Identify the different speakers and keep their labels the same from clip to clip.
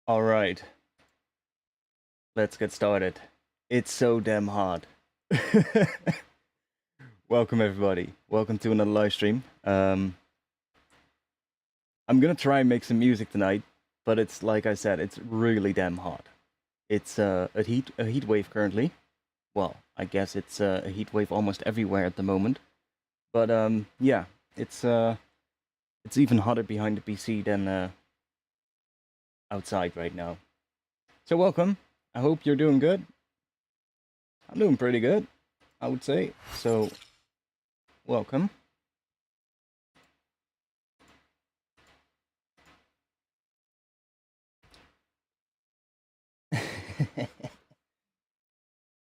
Speaker 1: All right, let's get started. It's so damn hot. Welcome everybody. Welcome to another live stream. I'm gonna try and make some music tonight, but it's like I said, it's really damn hot. It's a heat wave currently. Well, I guess it's a heat wave almost everywhere at the moment. But yeah, it's even hotter behind the PC than outside right now. So welcome. I hope you're doing good. I'm doing pretty good, I would say. So welcome.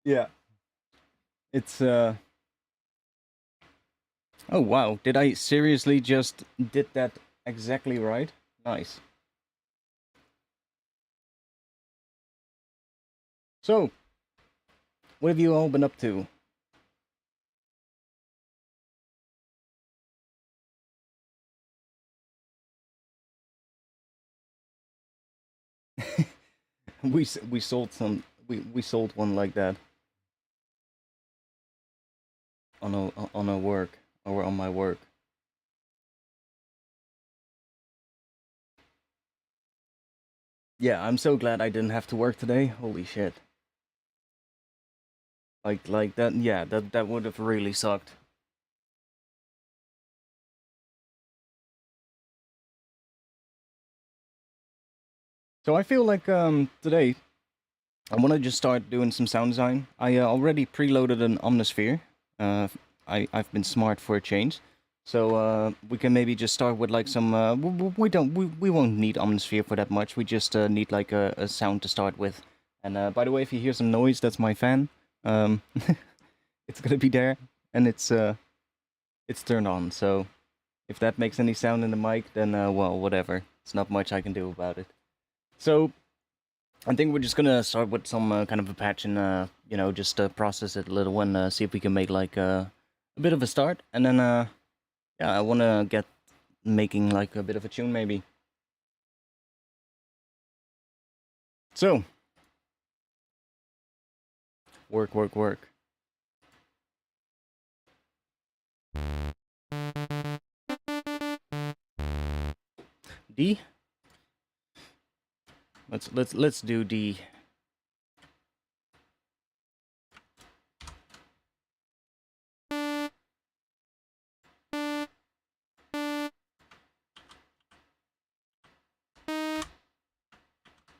Speaker 1: Yeah. It's oh wow, did I seriously just did that exactly right? Nice. So, what have you all been up to? We sold some we sold one like that on a work or on my work. Yeah, I'm so glad I didn't have to work today. Holy shit. Like that yeah, that would have really sucked. So I feel like today I want to just start doing some sound design. I already preloaded an Omnisphere. Uh, I've been smart for a change, so we can maybe just start with like some. We won't need Omnisphere for that much. We just need like a sound to start with. And by the way, if you hear some noise, that's my fan. Um, it's gonna be there, and it's turned on. So if that makes any sound in the mic, then well, whatever. It's not much I can do about it. So I think we're just gonna start with some kind of a patch and you know, just process it a little and see if we can make like a bit of a start, and then yeah, I wanna get making like a bit of a tune maybe. So work, work, work. D. Let's do D.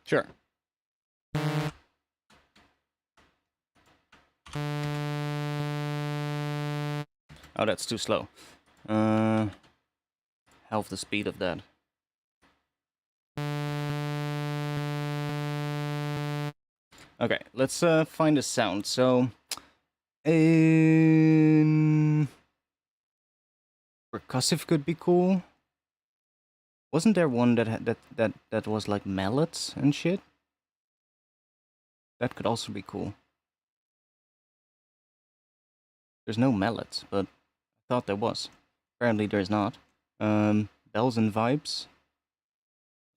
Speaker 1: Sure. Oh, that's too slow. Half the speed of that. Okay, let's find a sound. So, percussive could be cool. Wasn't there one that had that was like mallets and shit? That could also be cool. There's no mallets, but I thought there was. Apparently there's not. Bells and vibes.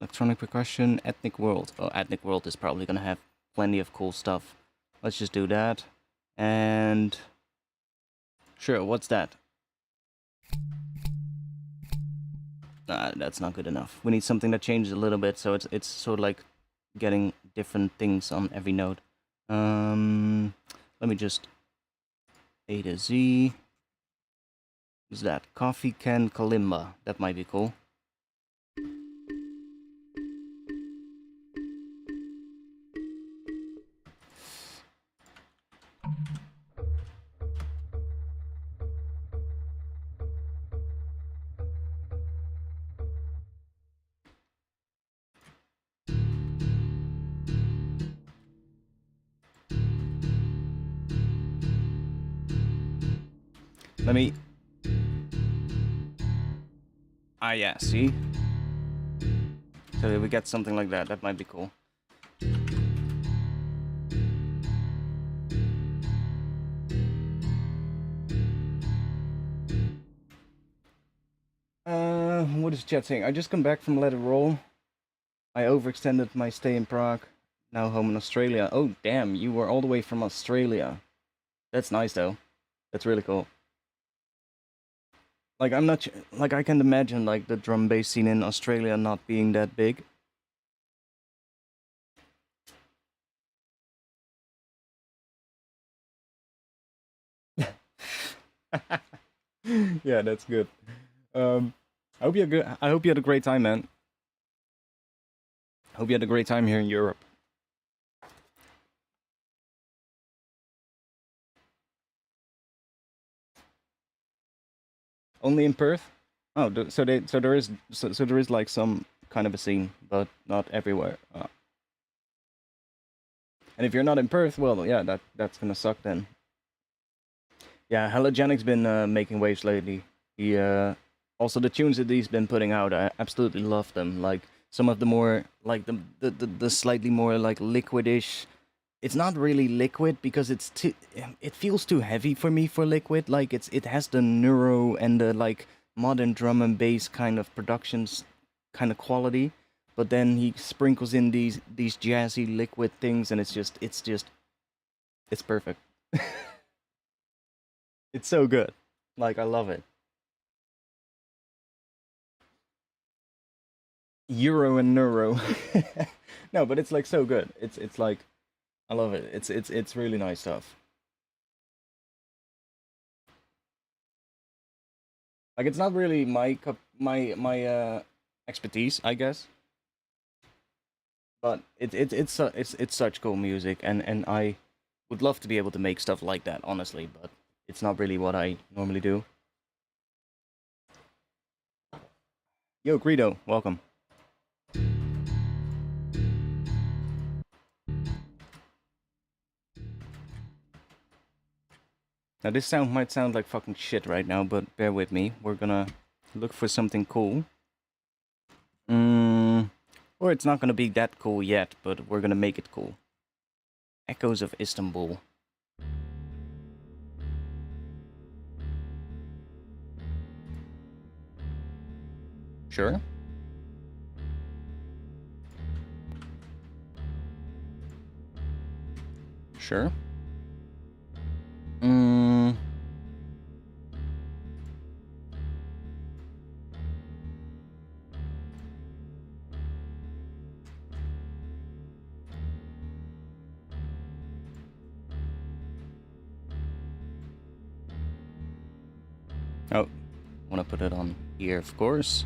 Speaker 1: Electronic percussion, ethnic world. Oh, ethnic world is probably gonna have plenty of cool stuff. Let's just do that. And sure, what's that? Nah, that's not good enough. We need something that changes a little bit, so it's sort of like getting different things on every note. Let me just A to Z. Who's that? Coffee can kalimba. That might be cool. Let me... Ah, yeah, see? So we get something like that. That might be cool. What is chat saying? I just come back from Let It Roll. I overextended my stay in Prague. Now home in Australia. Oh, damn, you were all the way from Australia. That's nice, though. That's really cool. Like, I'm not... Like, I can imagine, like, the drum bass scene in Australia not being that big. Yeah, that's good. I hope you had good. I hope you had a great time, man. Hope you had a great time here in Europe. Only in Perth? Oh, so there is there is like some kind of a scene, but not everywhere. And if you're not in Perth, well, yeah, that's gonna suck then. Yeah, Halogenic's been making waves lately. He also the tunes that he's been putting out, I absolutely love them. Like some of the more like the slightly more like liquidish. It's not really liquid because it's too. It feels too heavy for me for liquid. Like it has the neuro and the like modern drum and bass kind of productions kind of quality, but then he sprinkles in these jazzy liquid things, and it's perfect. It's so good. Like I love it. Euro and neuro. No, but it's like so good. It's like I love it. It's really nice stuff. Like it's not really my expertise, I guess. But it's such cool music, and I would love to be able to make stuff like that, honestly. But it's not really what I normally do. Yo, Greedo, welcome. Now this sound might sound like fucking shit right now, but bear with me. We're gonna look for something cool. Or it's not gonna be that cool yet, but we're gonna make it cool. Echoes of Istanbul. Sure. Sure. Oh, want to put it on here, of course.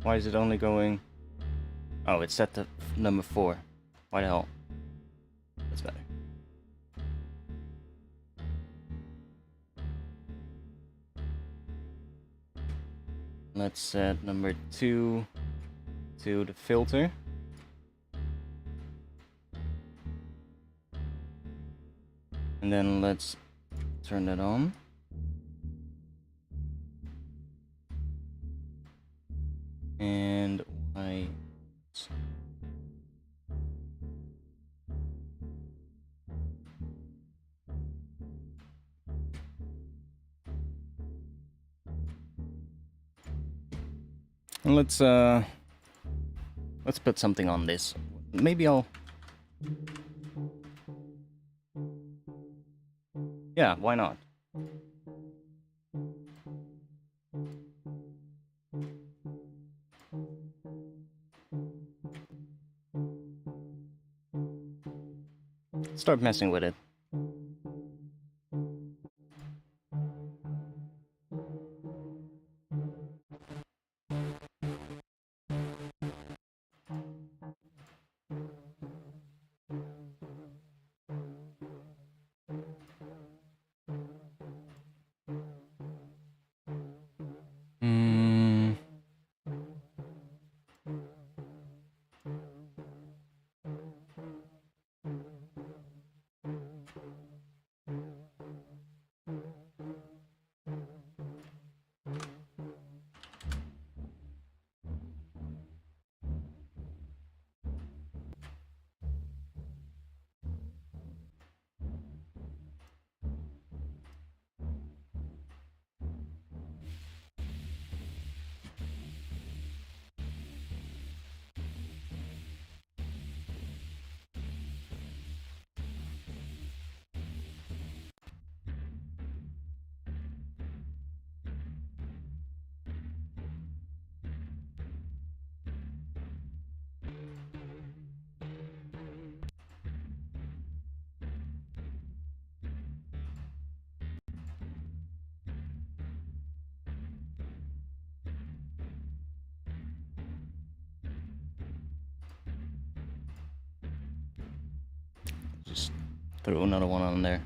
Speaker 1: Why is it only going... Oh, it's set to number 4. Why the hell? That's better. Let's set number 2 to the filter. And then let's turn that on. And I... And let's put something on this. Maybe I'll... Yeah, why not? Start messing with it. Mm. Just throw another one on there.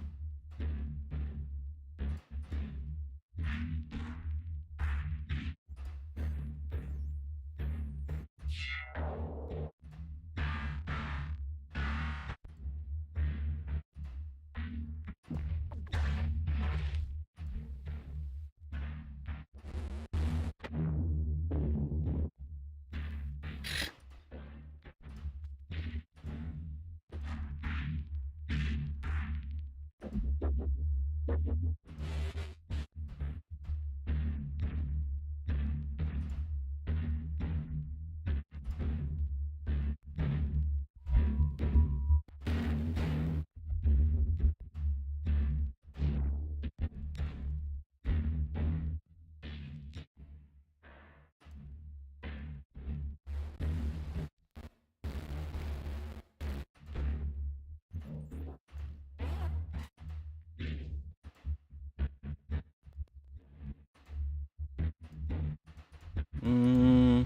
Speaker 1: Mm.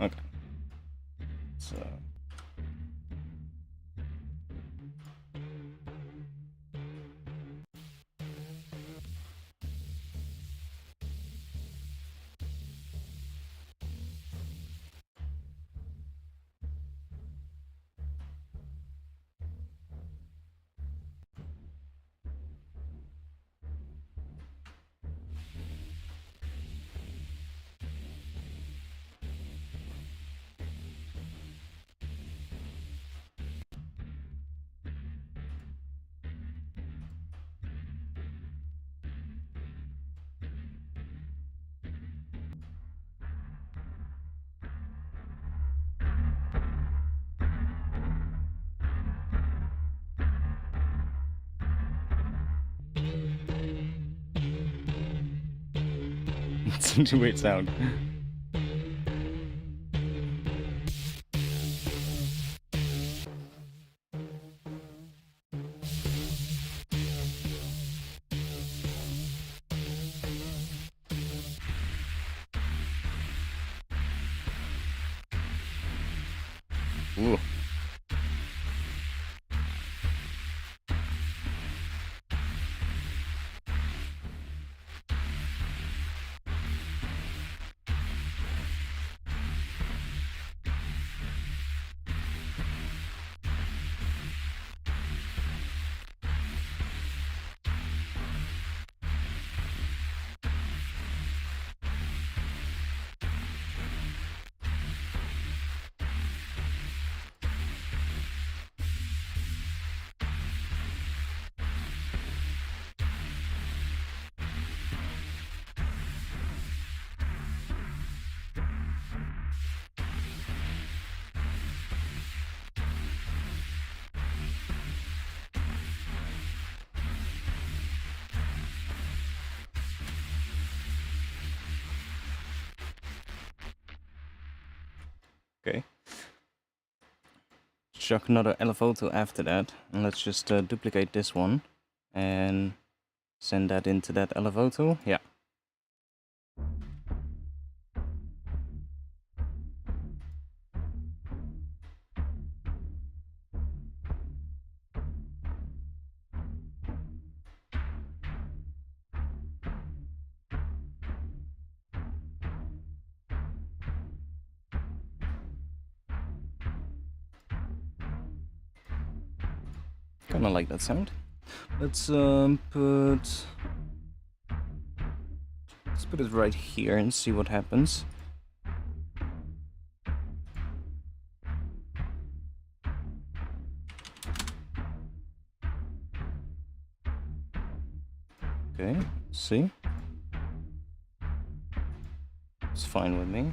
Speaker 1: Okay. So. It's such a weird sound. Ooh. Okay. Chuck another elevato after that, and let's just duplicate this one and send that into that elevato. Yeah. Kinda like that sound. Let's put it right here and see what happens. Okay, see? It's fine with me.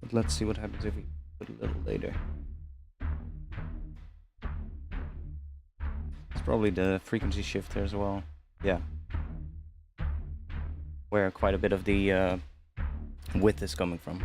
Speaker 1: But let's see what happens if we put it a little later. It's probably the frequency shifter as well. Yeah. Where quite a bit of the width is coming from.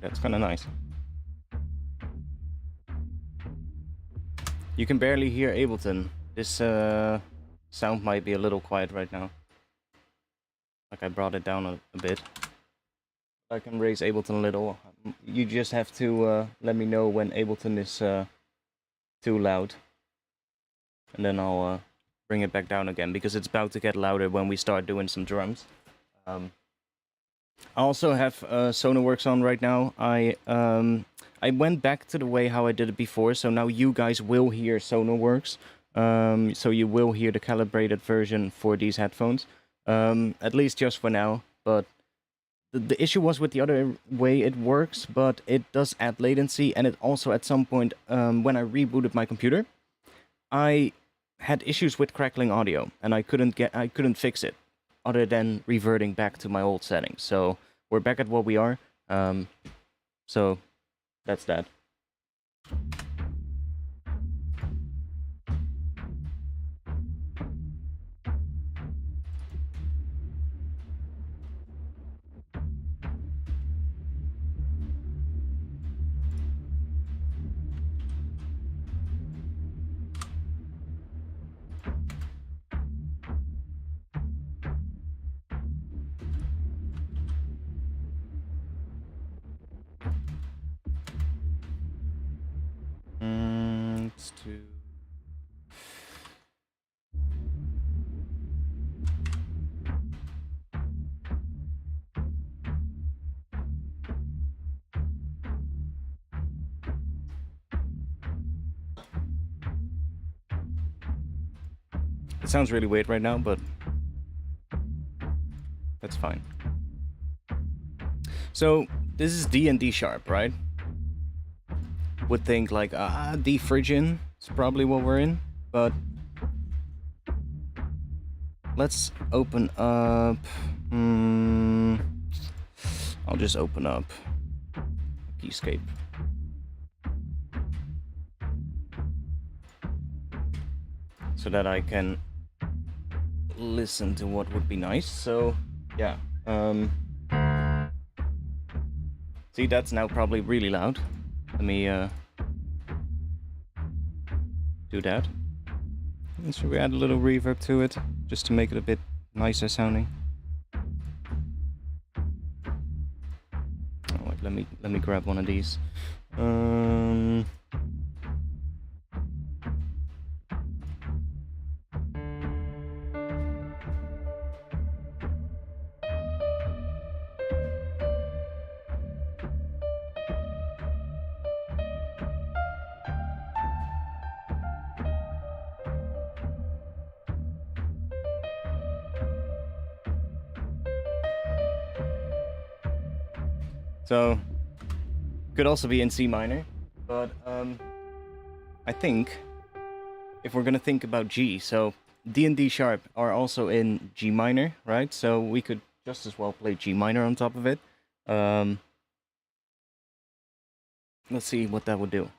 Speaker 1: That's kind of nice. You can barely hear Ableton. This sound might be a little quiet right now. Like I brought it down a bit. I can raise Ableton a little. You just have to let me know when Ableton is too loud. And then I'll bring it back down again, because it's about to get louder when we start doing some drums. I also have Sonarworks on right now. I went back to the way how I did it before, so now you guys will hear Sonarworks. So you will hear the calibrated version for these headphones, at least just for now. But the issue was with the other way it works, but it does add latency, and it also at some point, when I rebooted my computer, I had issues with crackling audio, and I couldn't fix it, other than reverting back to my old settings. So we're back at what we are. So that's that. Let's do... It sounds really weird right now, but that's fine. So this is D and D sharp, right? Would think like, D Phrygian is probably what we're in, but let's open up. I'll just open up Keyscape. So that I can listen to what would be nice. So yeah, see, that's now probably really loud. Let me do that. And so we add a little reverb to it, just to make it a bit nicer sounding. Oh, wait, let let me grab one of these. So, could also be in C minor, but I think if we're gonna think about G, so D and D sharp are also in G minor, right? So we could just as well play G minor on top of it. Let's see what that would do.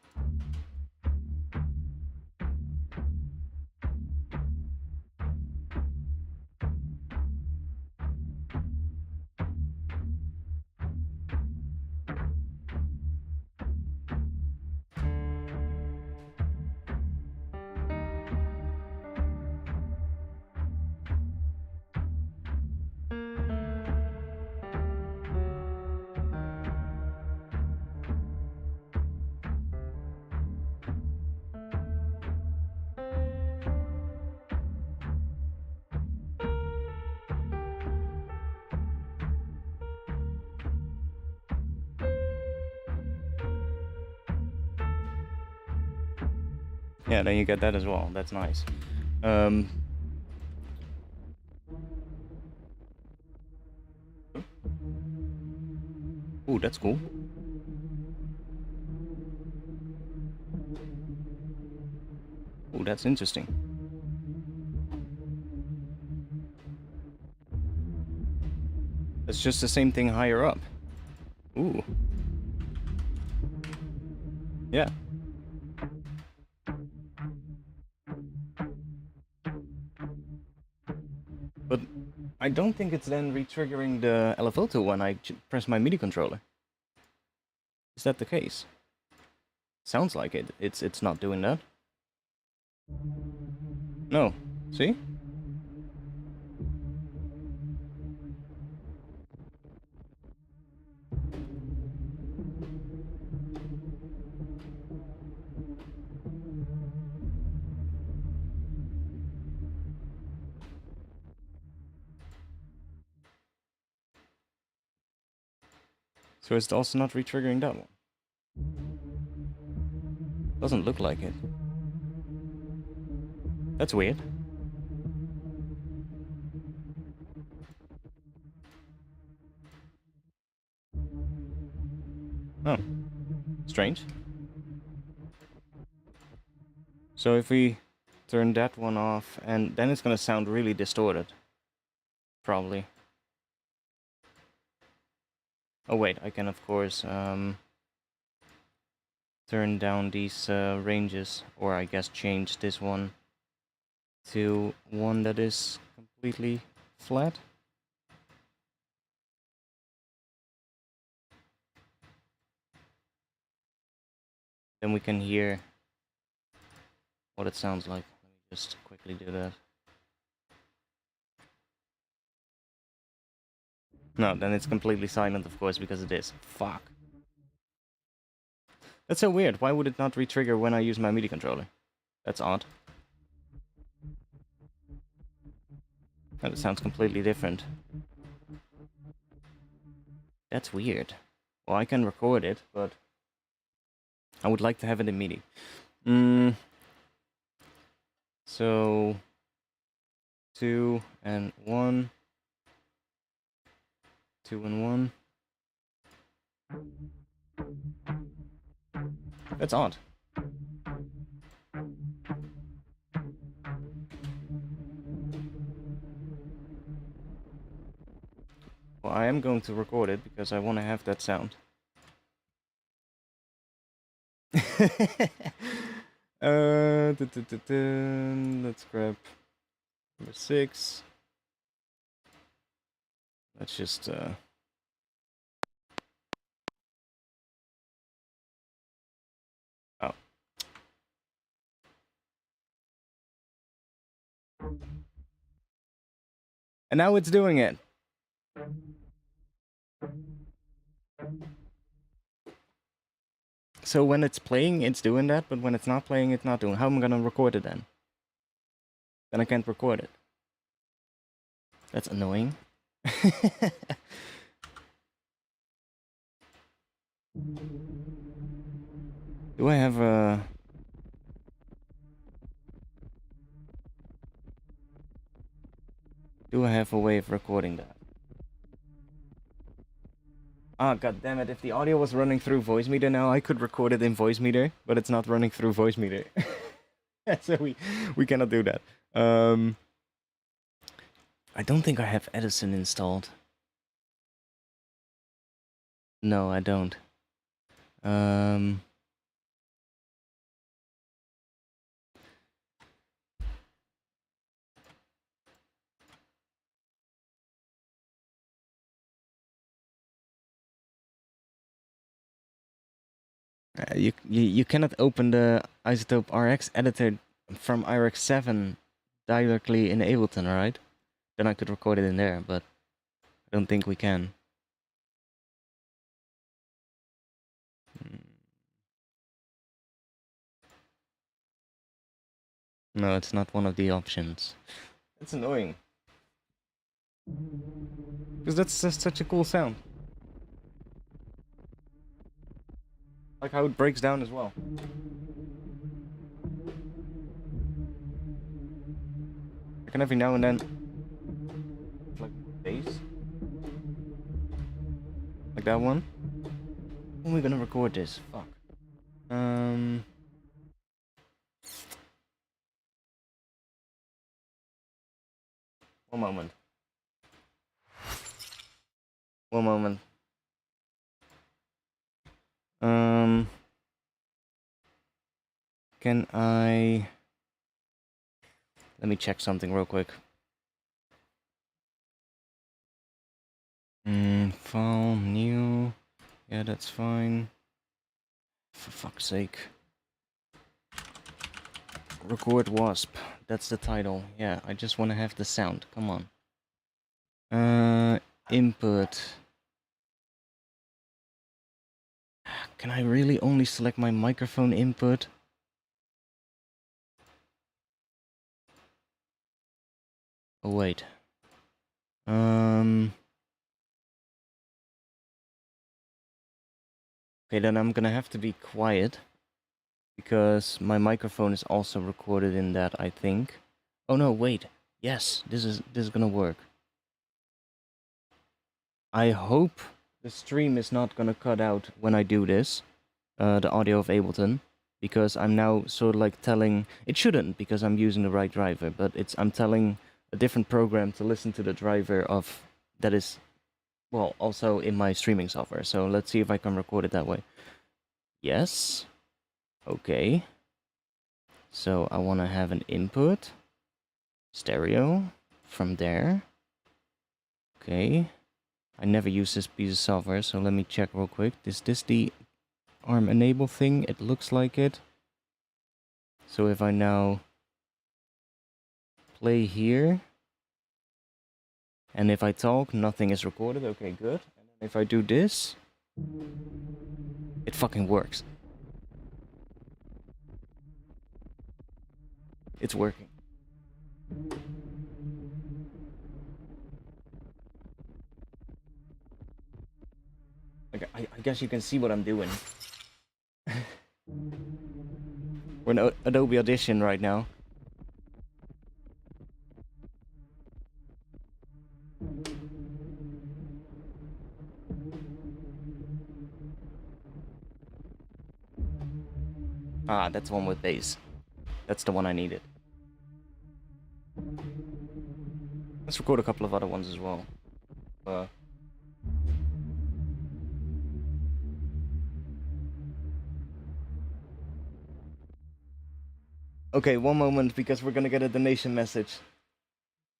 Speaker 1: Yeah, then you get that as well. That's nice. Ooh, that's cool. Ooh, that's interesting. It's just the same thing higher up. Ooh. Yeah. But I don't think it's then re-triggering the LFO2 when I press my MIDI controller. Is that the case? Sounds like it. It's not doing that. No. See? So it's also not re-triggering that one. Doesn't look like it. That's weird. Oh. Strange. So if we turn that one off, and then it's gonna sound really distorted. Probably. Oh wait, I can of course turn down these ranges, or I guess change this one to one that is completely flat. Then we can hear what it sounds like. Let me just quickly do that. No, then it's completely silent, of course, because it is. Fuck. That's so weird. Why would it not re-trigger when I use my MIDI controller? That's odd. And it sounds completely different. That's weird. Well, I can record it, but I would like to have it in MIDI. So 2 and 1. 2 and 1. That's odd. Well, I am going to record it because I want to have that sound. Let's grab number 6. Let's just oh. And now it's doing it. So when it's playing, it's doing that, but when it's not playing, it's not doing. How am I gonna record it then? Then I can't record it. That's annoying. Do I have a... Do I have a way of recording that? Ah, god damn it, if the audio was running through Voicemeeter now, I could record it in Voicemeeter, but it's not running through Voicemeeter. So we cannot do that. I don't think I have Edison installed. No, I don't. You cannot open the Isotope RX editor from IRX 7 directly in Ableton, right? Then I could record it in there, but I don't think we can. No, it's not one of the options. It's annoying. Because that's just such a cool sound. Like how it breaks down as well. I can every now and then... like bass. Like that one. When are we gonna record this? Fuck. One moment. One moment. Can I... Let me check something real quick. File, new... Yeah, that's fine. For fuck's sake. Record Wasp. That's the title. Yeah, I just want to have the sound. Come on. Input. Can I really only select my microphone input? Oh, wait. Okay, then I'm gonna have to be quiet. Because my microphone is also recorded in that, I think. Oh no, wait. Yes, this is gonna work. I hope the stream is not gonna cut out when I do this. The audio of Ableton. Because I'm now sort of like telling... It shouldn't, because I'm using the right driver. But I'm telling a different program to listen to the driver of... That is... Well, also in my streaming software. So let's see if I can record it that way. Yes. Okay. So I want to have an input. Stereo. From there. Okay. I never use this piece of software, so let me check real quick. Is this the arm enable thing? It looks like it. So if I now play here, and if I talk, nothing is recorded. Okay, good. And then if I do this, it fucking works. It's working. Okay, I guess you can see what I'm doing. We're in Adobe Audition right now. Ah, that's one with bass. That's the one I needed. Let's record a couple of other ones as well. Okay, one moment, because we're gonna get a donation message.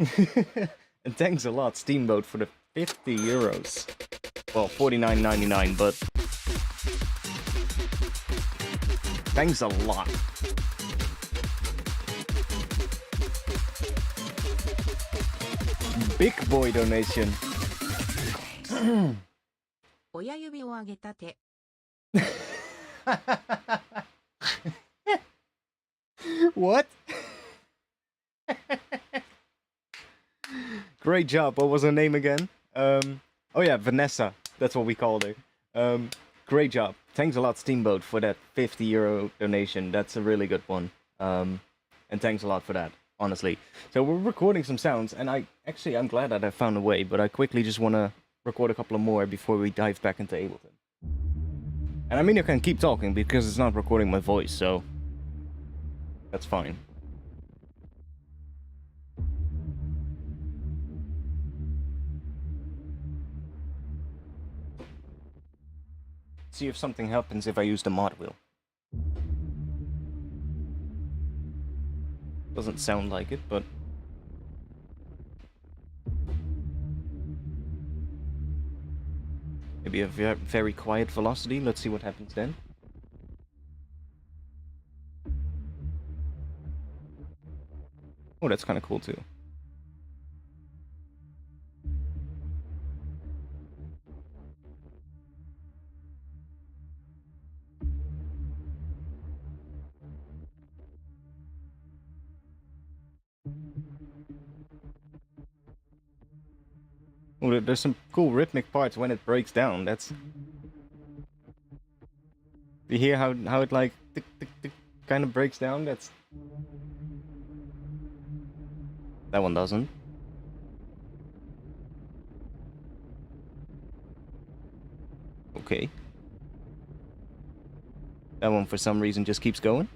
Speaker 1: And thanks a lot, Steamboat, for the 50 euros. Well, 49.99, but... Thanks a lot. Big boy donation.
Speaker 2: 親指を上げた手。
Speaker 1: What? Great job. What was her name again? Oh yeah, Vanessa. That's what we called her. Great job. Thanks a lot, Steamboat, for that €50 donation. That's a really good one. And thanks a lot for that, honestly. So we're recording some sounds, and I'm glad that I found a way, but I quickly just want to record a couple of more before we dive back into Ableton. And I mean, you can keep talking because it's not recording my voice, so that's fine. See if something happens if I use the mod wheel. Doesn't sound like it, but... maybe a very quiet velocity. Let's see what happens then. Oh, that's kind of cool too. Oh, there's some cool rhythmic parts when it breaks down. That's... you hear how it like tick, tick, tick, kind of breaks down? That's... that one doesn't. Okay. That one for some reason just keeps going.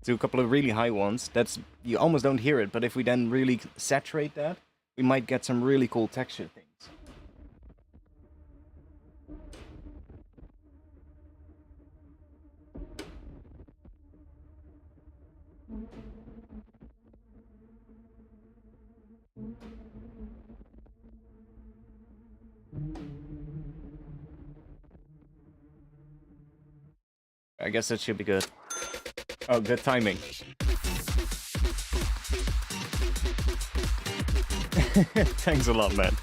Speaker 1: Do a couple of really high ones. That's... you almost don't hear it, but if we then really saturate that, we might get some really cool texture things. I guess that should be good. Oh, good timing. Thanks a lot, man.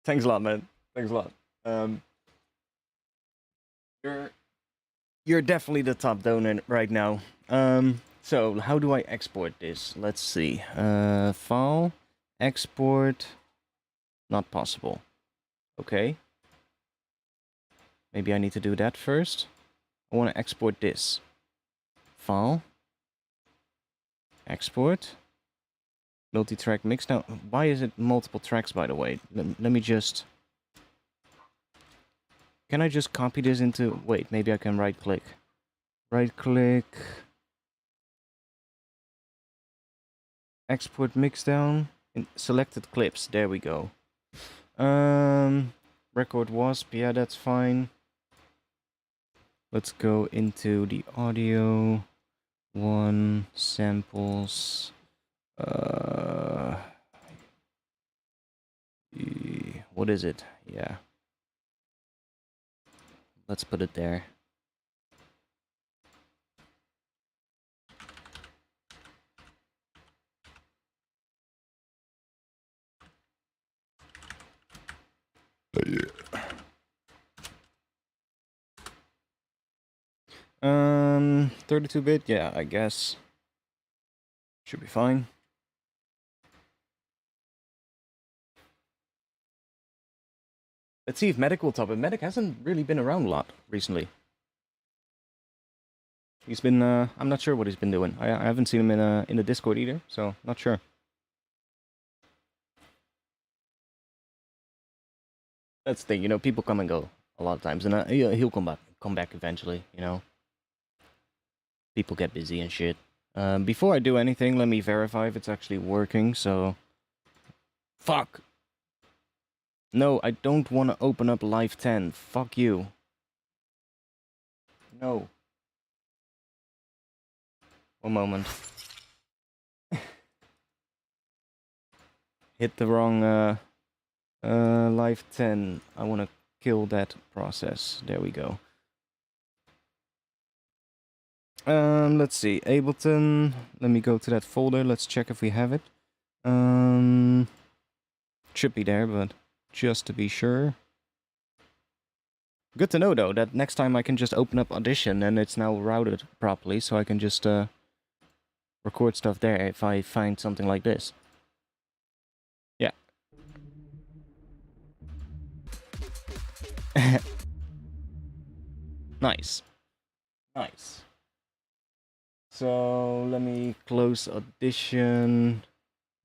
Speaker 1: Thanks a lot, man. Thanks a lot. You're definitely the top donor right now. So how do I export this? Let's see. File, export, not possible. Okay. Maybe I need to do that first. I want to export this. File, export, multi-track mix. Now, why is it multiple tracks, by the way? Let me just... can I just copy this into... wait, maybe I can right-click. Right-click... export mixdown in selected clips. There we go. Record wasp. Yeah, that's fine. Let's go into the audio. One samples. What is it? Yeah. Let's put it there. Yeah. 32-bit, yeah, I guess. Should be fine. Let's see if Medic will top it. Medic hasn't really been around a lot recently. He's been, I'm not sure what he's been doing. I haven't seen him in the Discord either, so not sure. That's the thing, you know, people come and go a lot of times, and he'll come back eventually, you know. People get busy and shit. Before I do anything, let me verify if it's actually working, so... fuck! No, I don't want to open up Live 10. Fuck you. No. One moment. Hit the wrong Live 10. I want to kill that process. There we go. Let's see. Ableton. Let me go to that folder. Let's check if we have it. Should be there, but just to be sure. Good to know, though, that next time I can just open up Audition and it's now routed properly, so I can just record stuff there if I find something like this. Yeah. Nice. Nice. So, let me close Audition.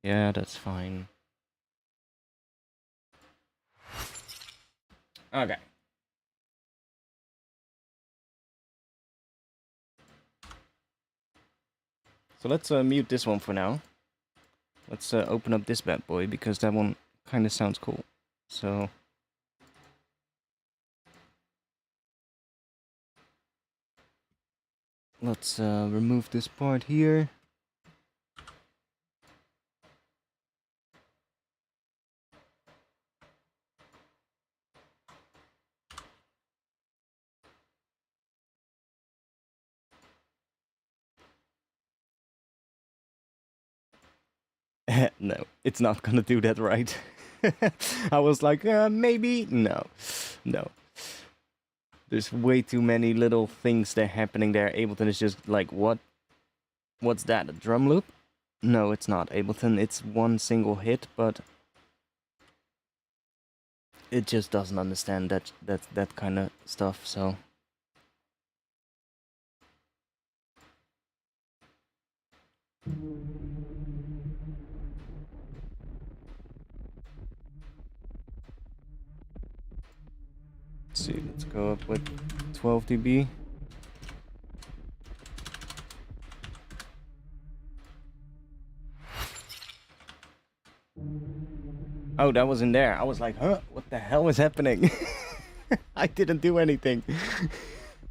Speaker 1: Yeah, that's fine. Okay. So let's mute this one for now. Let's open up this bad boy, because that one kind of sounds cool. So... let's remove this part here. No, it's not gonna do that right. I was like, maybe? No. No. There's way too many little things that are happening there. Ableton is just like, what? What's that, a drum loop? No, it's not Ableton. It's one single hit, but... it just doesn't understand that kind of stuff, so... let's see, let's go up with 12 dB. Oh, that was in there. I was like, huh? What the hell is happening? I didn't do anything.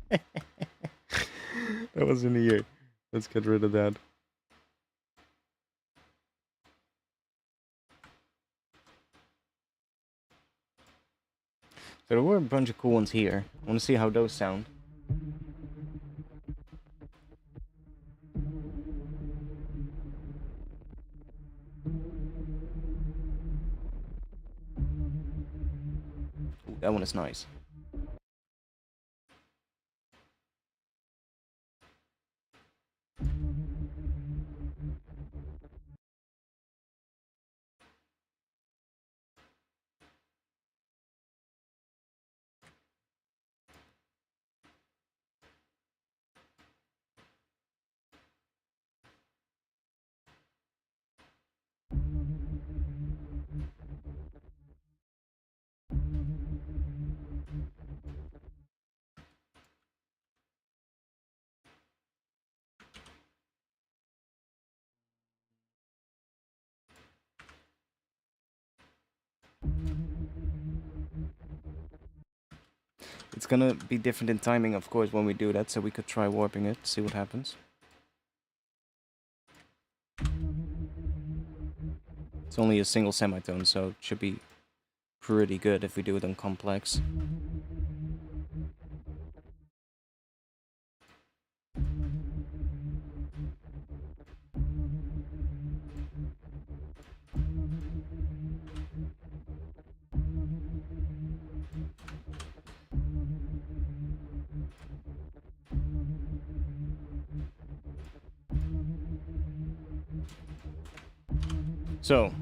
Speaker 1: That was in here. Let's get rid of that. So there were a bunch of cool ones here. I want to see how those sound. Ooh, that one is nice. It's gonna be different in timing, of course, when we do that, so we could try warping it, see what happens. It's only a single semitone, so it should be pretty good if we do it on complex. So,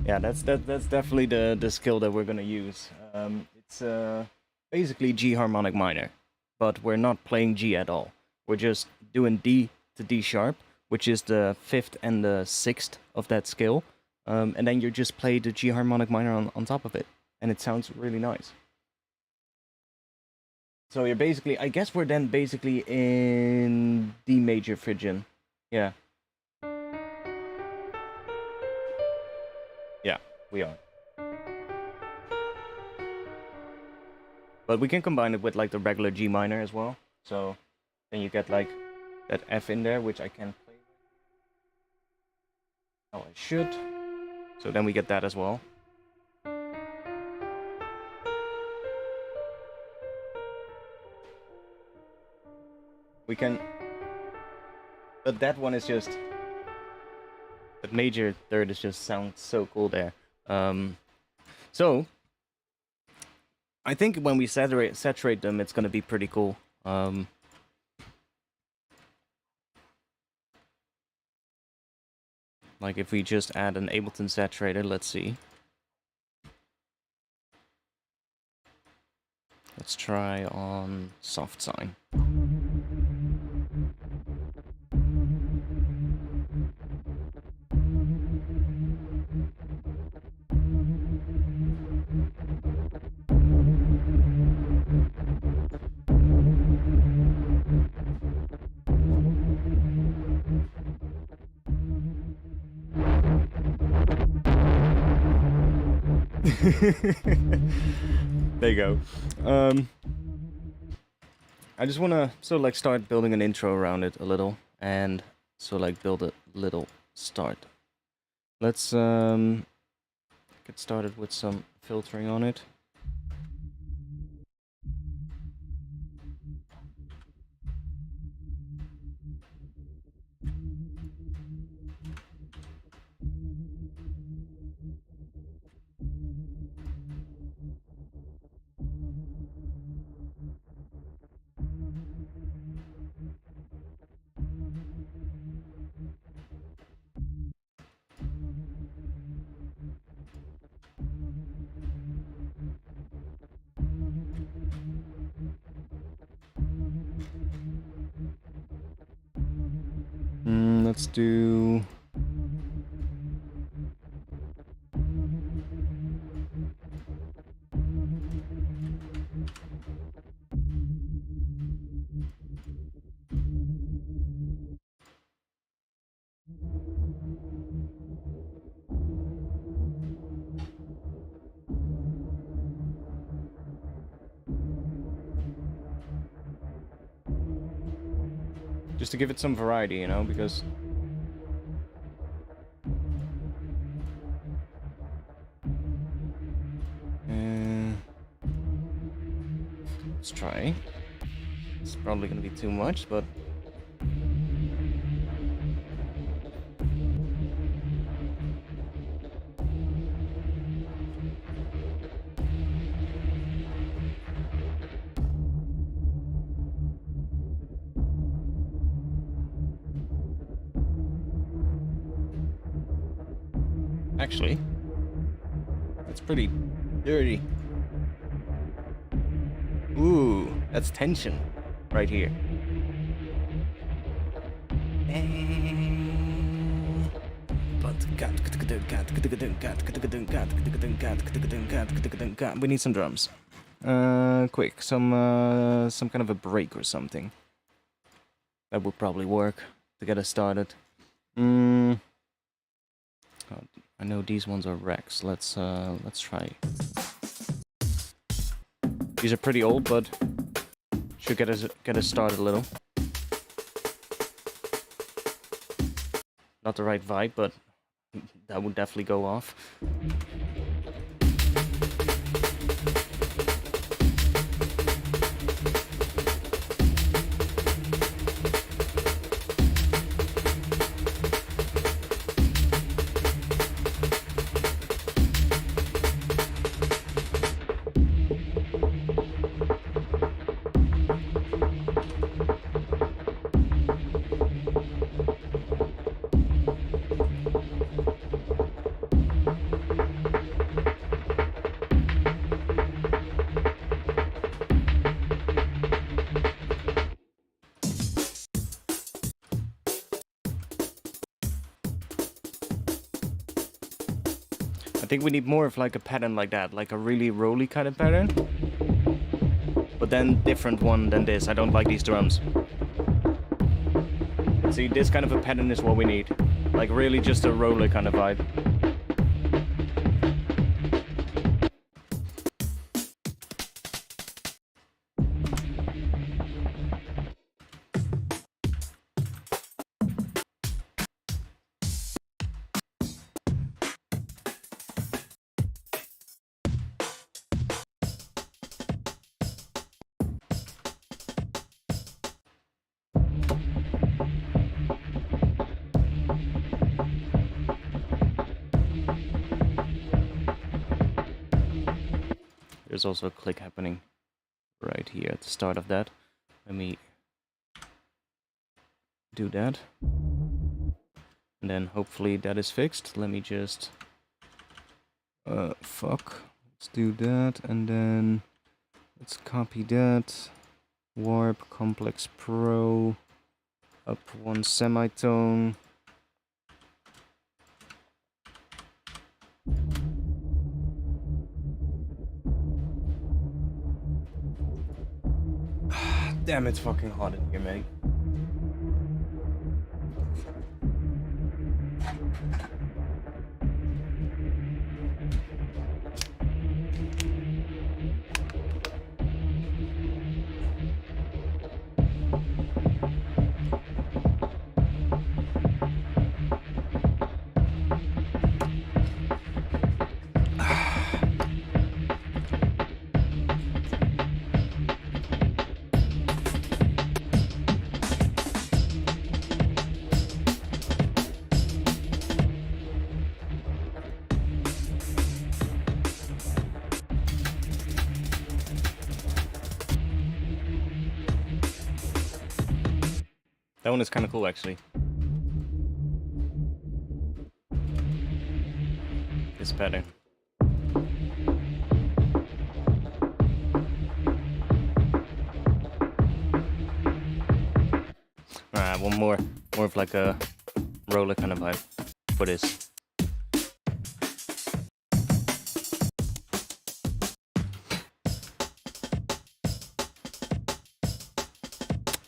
Speaker 1: Yeah, that's definitely the skill that we're gonna use. It's basically G harmonic minor, but we're not playing G at all. We're just doing D to D sharp, which is the fifth and the sixth of that scale, and then you just play the G harmonic minor on top of it, and it sounds really nice. So you're basically, I guess we're then basically in D major Phrygian. Yeah. Yeah, we are. But we can combine it with like the regular G minor as well. So then you get like that F in there, which I can play. Oh, I should. So then we get that as well. We can... But that one is just... That major third is just sounds so cool there. So... I think when we saturate them, it's gonna be pretty cool. Like if we just add an Ableton saturator, let's see. Let's try on soft sign. There you go. I just wanna like start building an intro around it a little, and like build a little start. Let's get started with some filtering on it. Let's do... Just to give it some variety, you know, because... let's try. It's probably gonna be too much, but... Actually, that's pretty dirty. Ooh, that's tension right here. We need some drums. Quick, some kind of a break or something. That would probably work to get us started. I know these ones are Rex. Let's try. These are pretty old, but should get us started a little. Not the right vibe, but that would definitely go off. I think we need more of like a pattern like that, like a really rolly kind of pattern. But then different one than this. I don't like these drums. But see, this kind of a pattern is what we need. Like really just a roller kind of vibe. There's also a click happening right here at the start of that. Let me do that. And then hopefully that is fixed. Let me just... fuck. Let's do that, and then let's copy that. Warp, Complex Pro, up one semitone. Damn, it's fucking hot in here, mate. That one is kind of cool, actually. This pattern. Alright, one more of like a roller kind of vibe for this.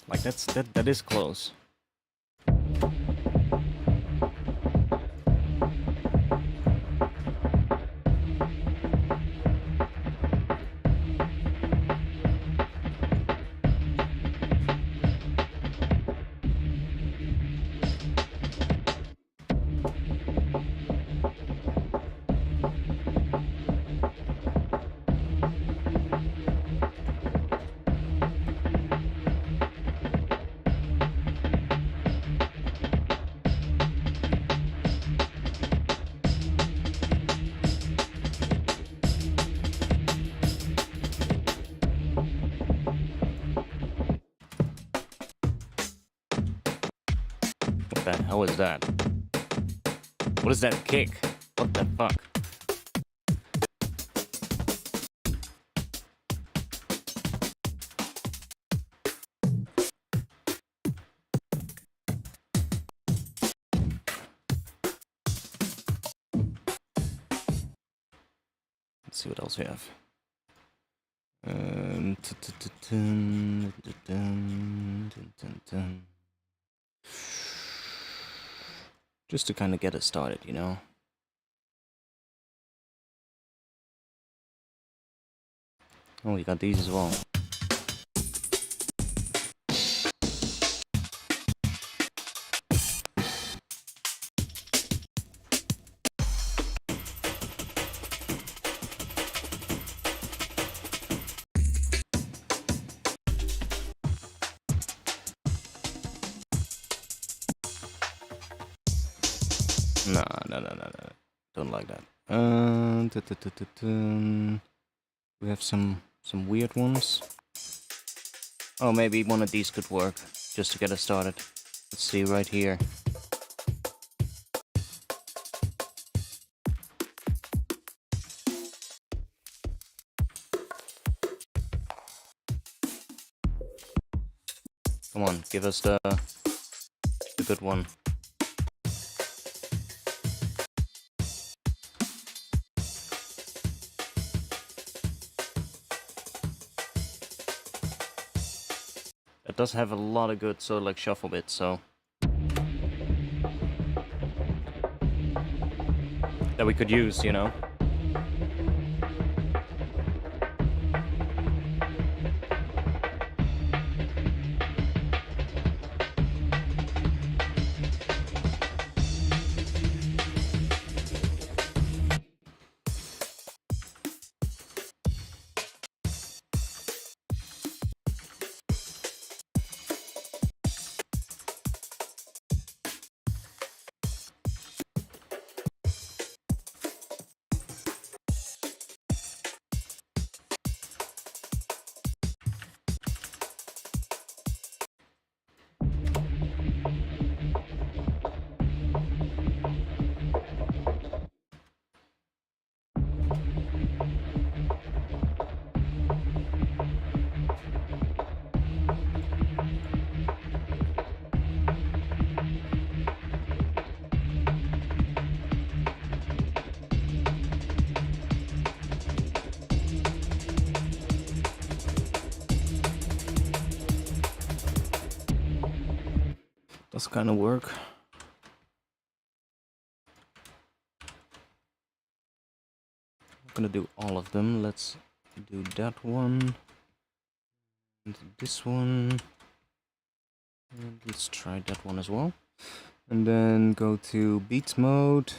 Speaker 1: Like that is close. What the hell is that? What is that kick? What the fuck? Let's see what else we have. Just to kind of get it started, you know? Oh, we got these as well. No. Don't like that. We have some weird ones. Oh, maybe one of these could work, just to get us started. Let's see right here. Come on, give us the good one. does have a lot of good sort of like shuffle bits, so that we could use, you know. Does kind of work. I'm gonna do all of them. Let's do that one and this one, and let's try that one as well, and then go to beats mode.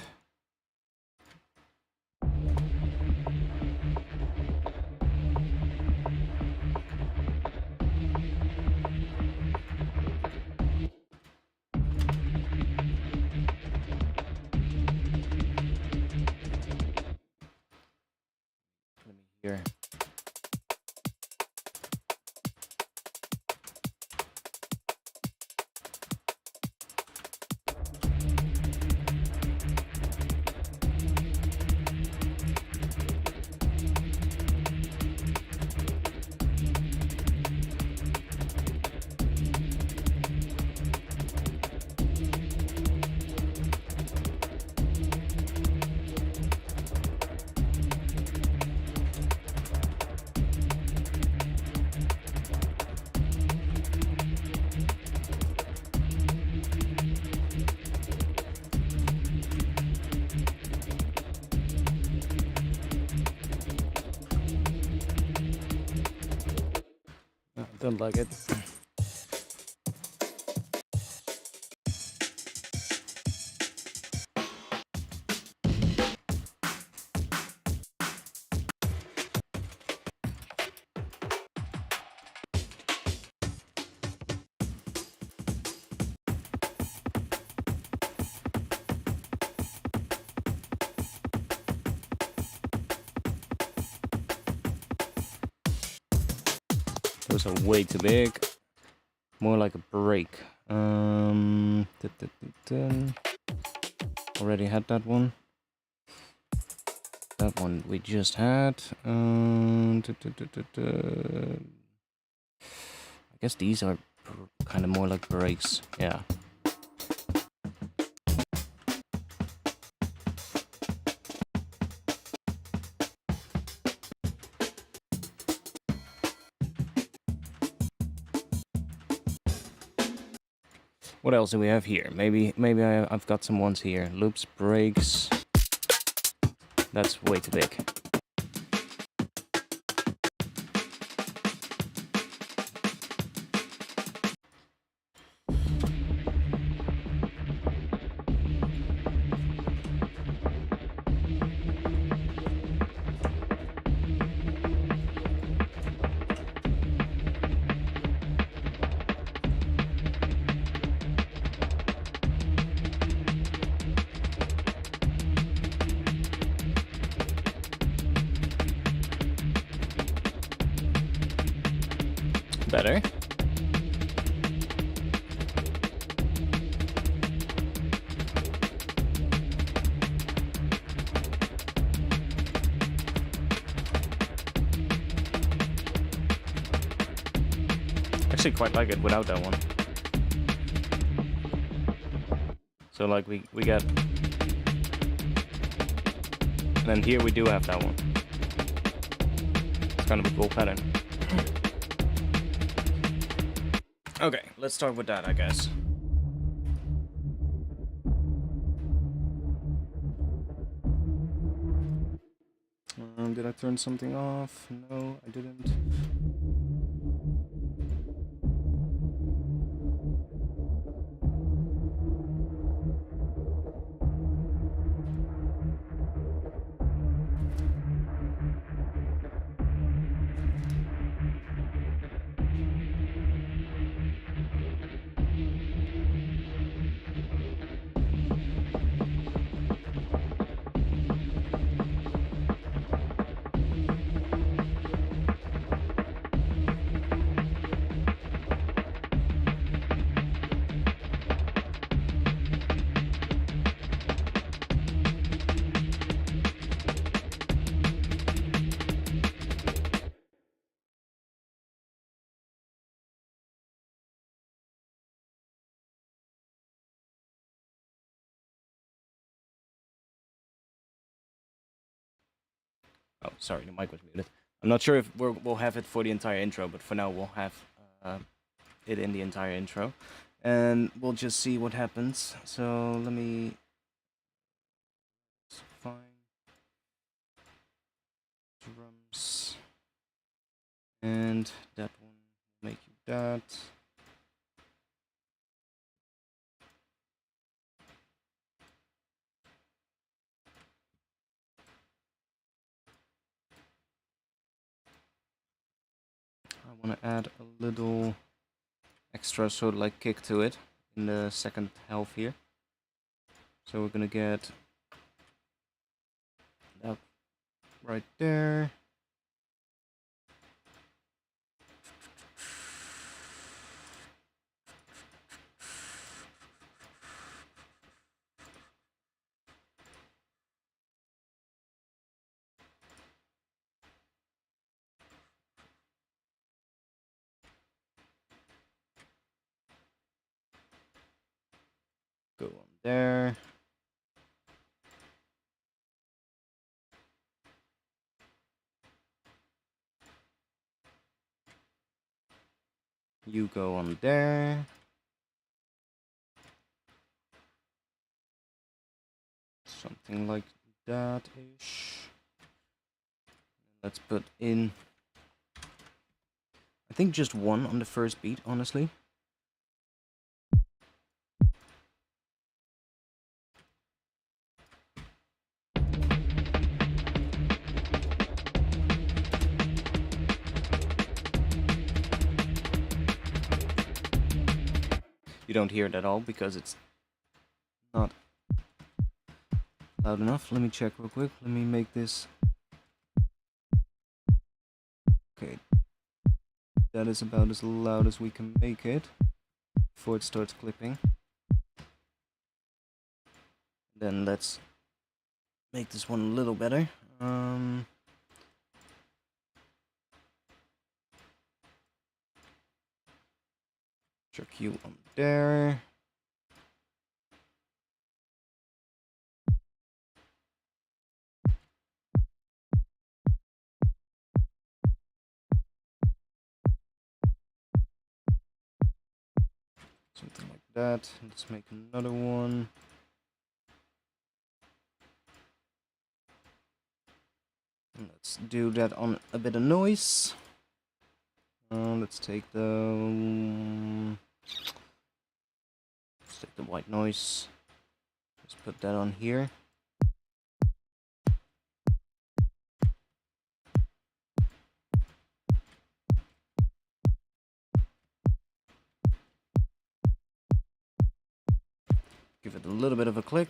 Speaker 1: Here. Don't like it. Those are way too big. More like a break. Already had that one. That one we just had. I guess these are kind of more like breaks. Yeah. What else do we have here? Maybe I've got some ones here. Loops, breaks. That's way too big. Better. Actually quite like it without that one. So like we get, and then here we do have that one. It's kind of a cool pattern. Okay, let's start with that, I guess. Did I turn something off? No, I didn't. Oh, sorry, the mic was muted. I'm not sure if we'll have it for the entire intro, but for now we'll have it in the entire intro. And we'll just see what happens. So let me find drums. And that one will make you that. I want to add a little extra sort of like kick to it in the second half here. So we're gonna get that right there. Go on there. You go on there. Something like that-ish. Let's put in, I think just one on the first beat, honestly. You don't hear it at all because it's not loud enough. Let me check real quick. Let me make this. Okay. That is about as loud as we can make it before it starts clipping. Then let's make this one a little better. Check you on there. Something like that. Let's make another one. And let's do that on a bit of noise. Let's take the white noise. Let's put that on here. Give it a little bit of a click.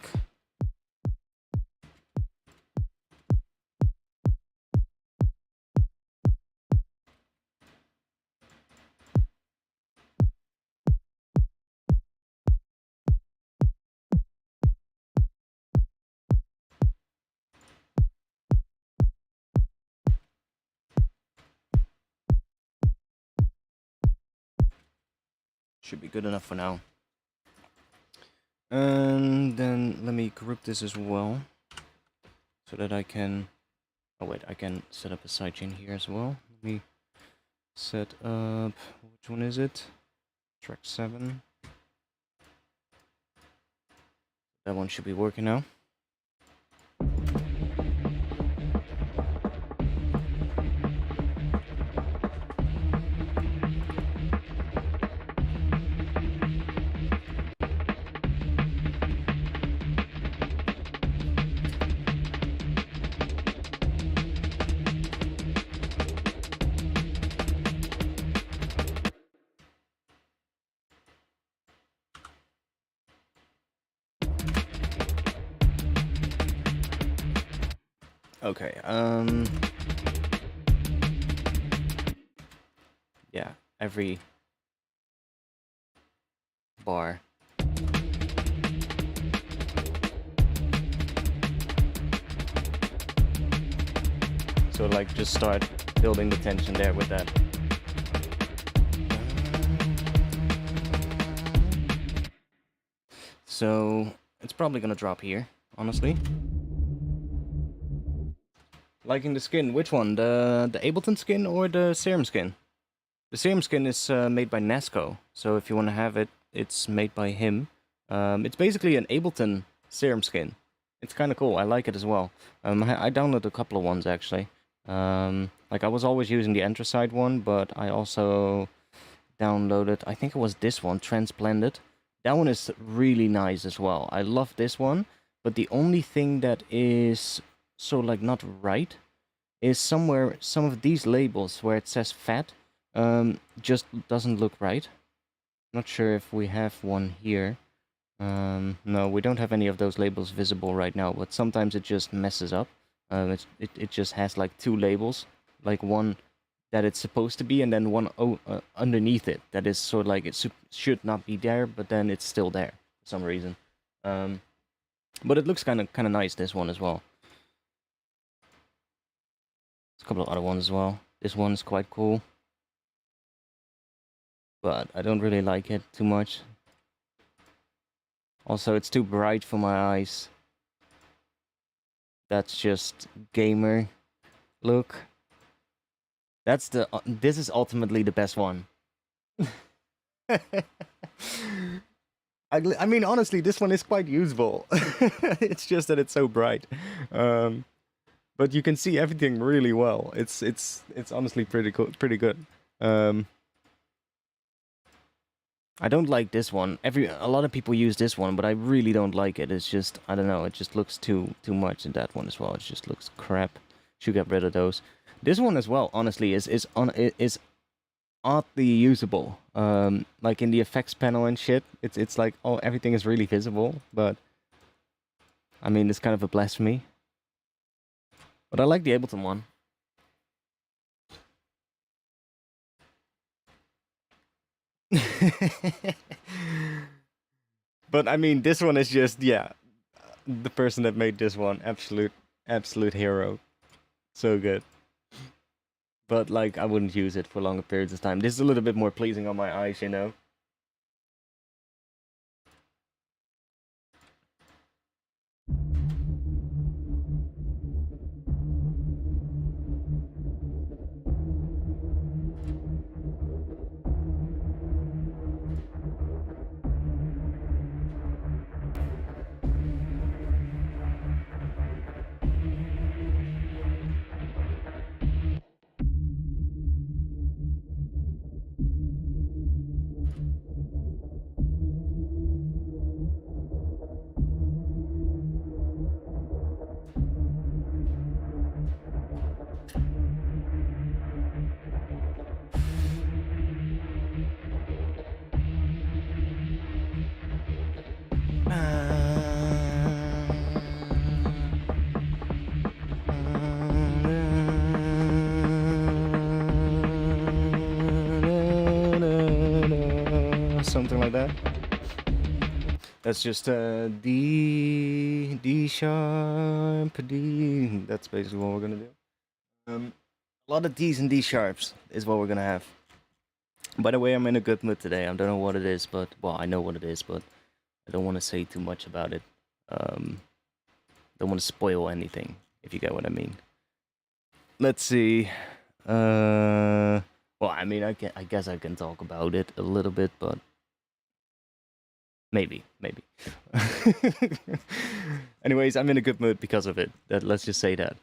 Speaker 1: Should be good enough for now. And then let me group this as well, so that I can, oh wait, I can set up a sidechain here as well. Let me set up, which one is it? Track 7. That one should be working now. Okay, yeah, every bar. So like just start building the tension there with that. So it's probably gonna drop here, honestly. Liking the skin, which one? The Ableton skin or the Serum skin? The Serum skin is made by Nasco, so if you want to have it, it's made by him. It's basically an Ableton Serum skin. It's kind of cool. I like it as well. I downloaded a couple of ones actually. Like I was always using the Anthracite one, but I also downloaded, I think it was this one, Transplanted. That one is really nice as well. I love this one, but the only thing that is so like not right is somewhere some of these labels where it says fat just doesn't look right. Not sure if we have one here. No, we don't have any of those labels visible right now, but sometimes it just messes up. It just has like two labels, like one that it's supposed to be, and then one underneath it that is sort of like it should not be there, but then it's still there for some reason. But it looks kind of nice, this one as well. There's a couple of other ones as well. This one's quite cool, but I don't really like it too much. Also, it's too bright for my eyes. That's just gamer look. That's the. This is ultimately the best one. I mean, honestly, this one is quite usable. It's just that it's so bright. But you can see everything really well. It's honestly pretty cool, pretty good. I don't like this one. A lot of people use this one, but I really don't like it. It's just, I don't know, it just looks too much in that one as well. It just looks crap. Should get rid of those. This one as well, honestly, is oddly usable. Like in the effects panel and shit, it's like, oh, everything is really visible, but I mean, it's kind of a blasphemy. But I like the Ableton one. But I mean, this one is just, yeah, the person that made this one, absolute hero. So good. But like, I wouldn't use it for longer periods of time. This is a little bit more pleasing on my eyes, you know. Something like that. That's just D sharp, D. That's basically what we're gonna do. A lot of D's and D sharps is what we're gonna have. By the way, I'm in a good mood today. I don't know what it is, but well, I know what it is, but I don't want to say too much about it. Don't want to spoil anything, if you get what I mean. Let's see. Well, I mean, I guess I can talk about it a little bit, but Maybe. Anyways, I'm in a good mood because of it. Let's just say that.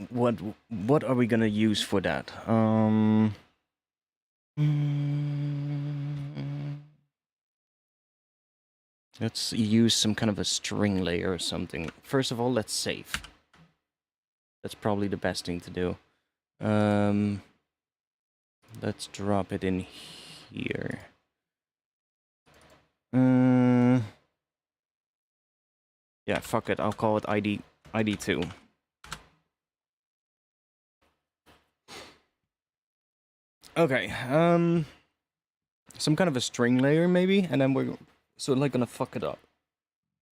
Speaker 1: What are we gonna use for that? Let's use some kind of a string layer or something. First of all, let's save. That's probably the best thing to do. Let's drop it in here. Yeah, fuck it. I'll call it ID2. Okay. Some kind of a string layer maybe, and then we're sort of like gonna fuck it up.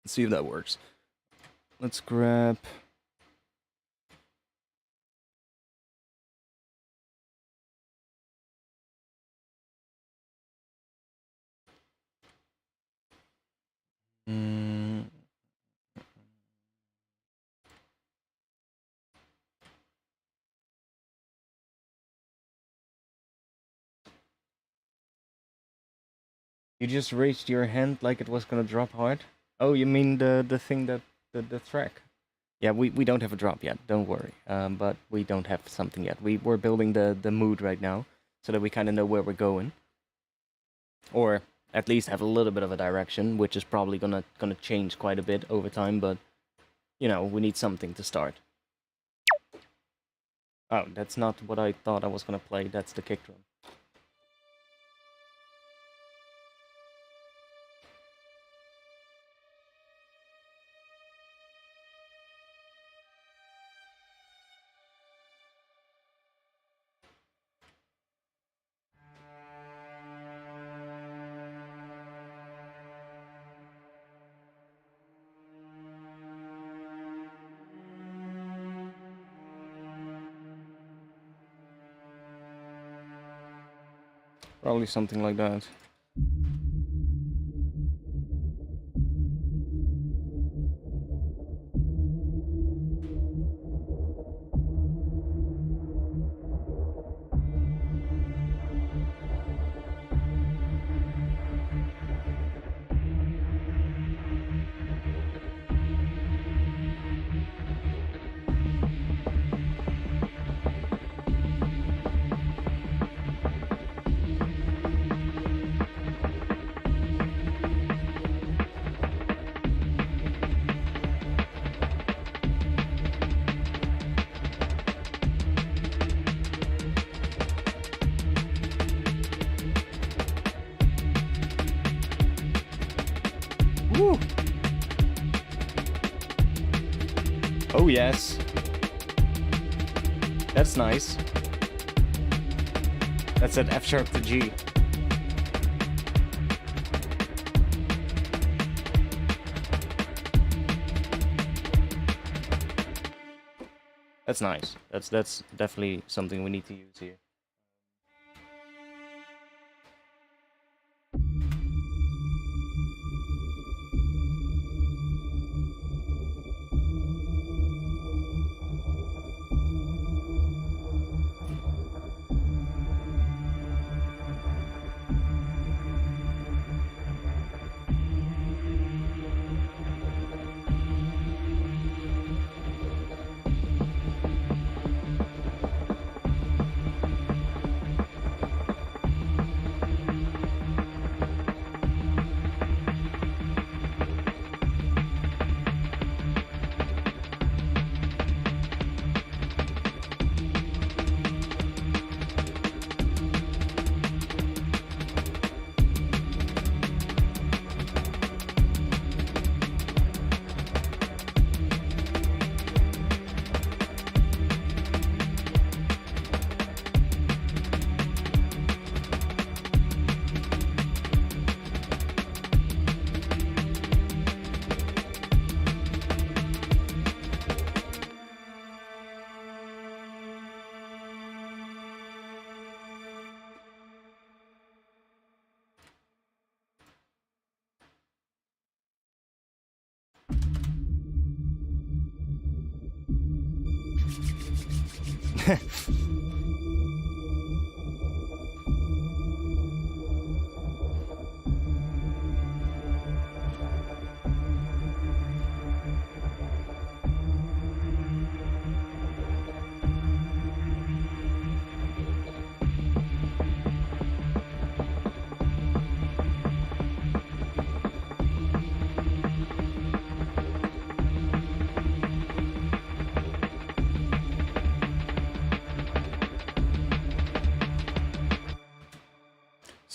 Speaker 1: Let's see if that works. Let's grab. You just raised your hand like it was gonna drop hard? Oh, you mean the thing that the track? Yeah, we don't have a drop yet. Don't worry. But we don't have something yet. We're building the mood right now, so that we kind of know where we're going, or at least have a little bit of a direction, which is probably gonna change quite a bit over time. But you know, we need something to start. Oh, that's not what I thought I was gonna play. That's the kick drum. Probably something like that. Woo! Oh yes. That's nice. That's an F sharp to G. That's nice. That's definitely something we need to use here.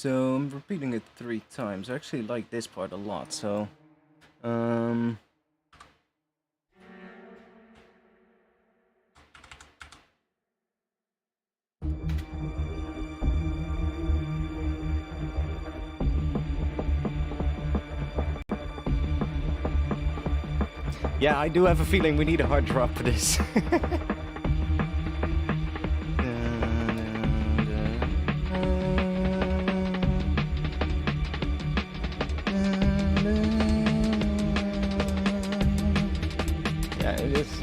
Speaker 1: So I'm repeating it 3 times. I actually like this part a lot, so yeah, I do have a feeling we need a hard drop for this. Yeah, it is.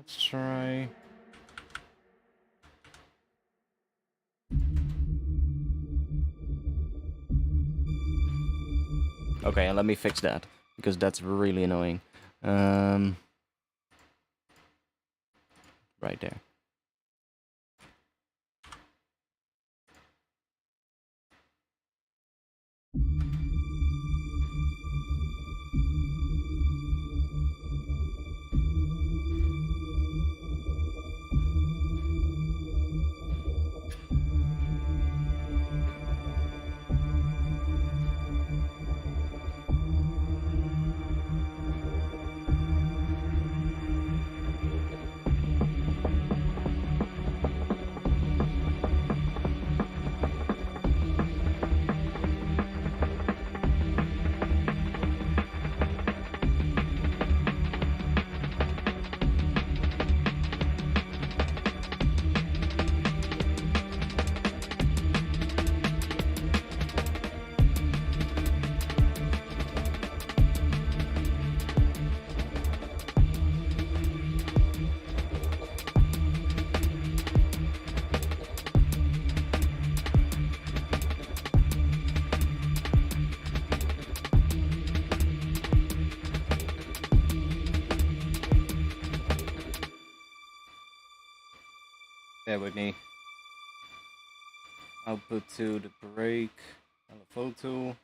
Speaker 1: Let's try. Okay, and let me fix that, because that's really annoying. Right there. Bear with me. Output to the break, LFO tool.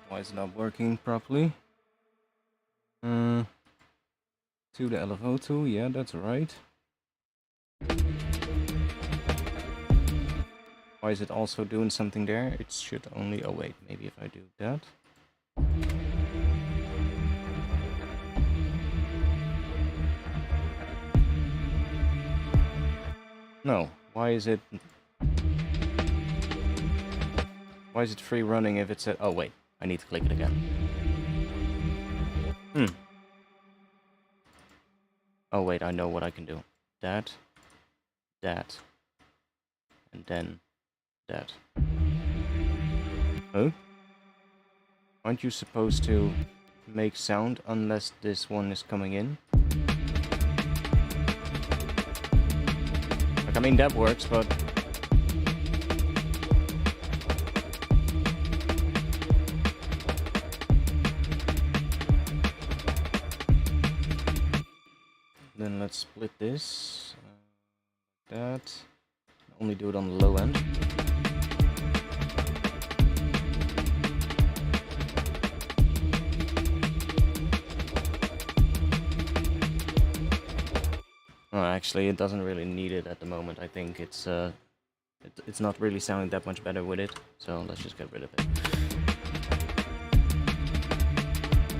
Speaker 1: Why is it not working properly? To the LFO tool, yeah, that's right. Why is it also doing something there? It should only, oh wait, maybe if I do that. No, why is it free running if it's oh wait, I need to click it again. Oh wait, I know what I can do. That, and then that. Oh? Aren't you supposed to make sound unless this one is coming in? Like, I mean, that works, but... Then let's split this. That. Only do it on the low end. Oh, actually, it doesn't really need it at the moment. I think it's not really sounding that much better with it. So let's just get rid of it.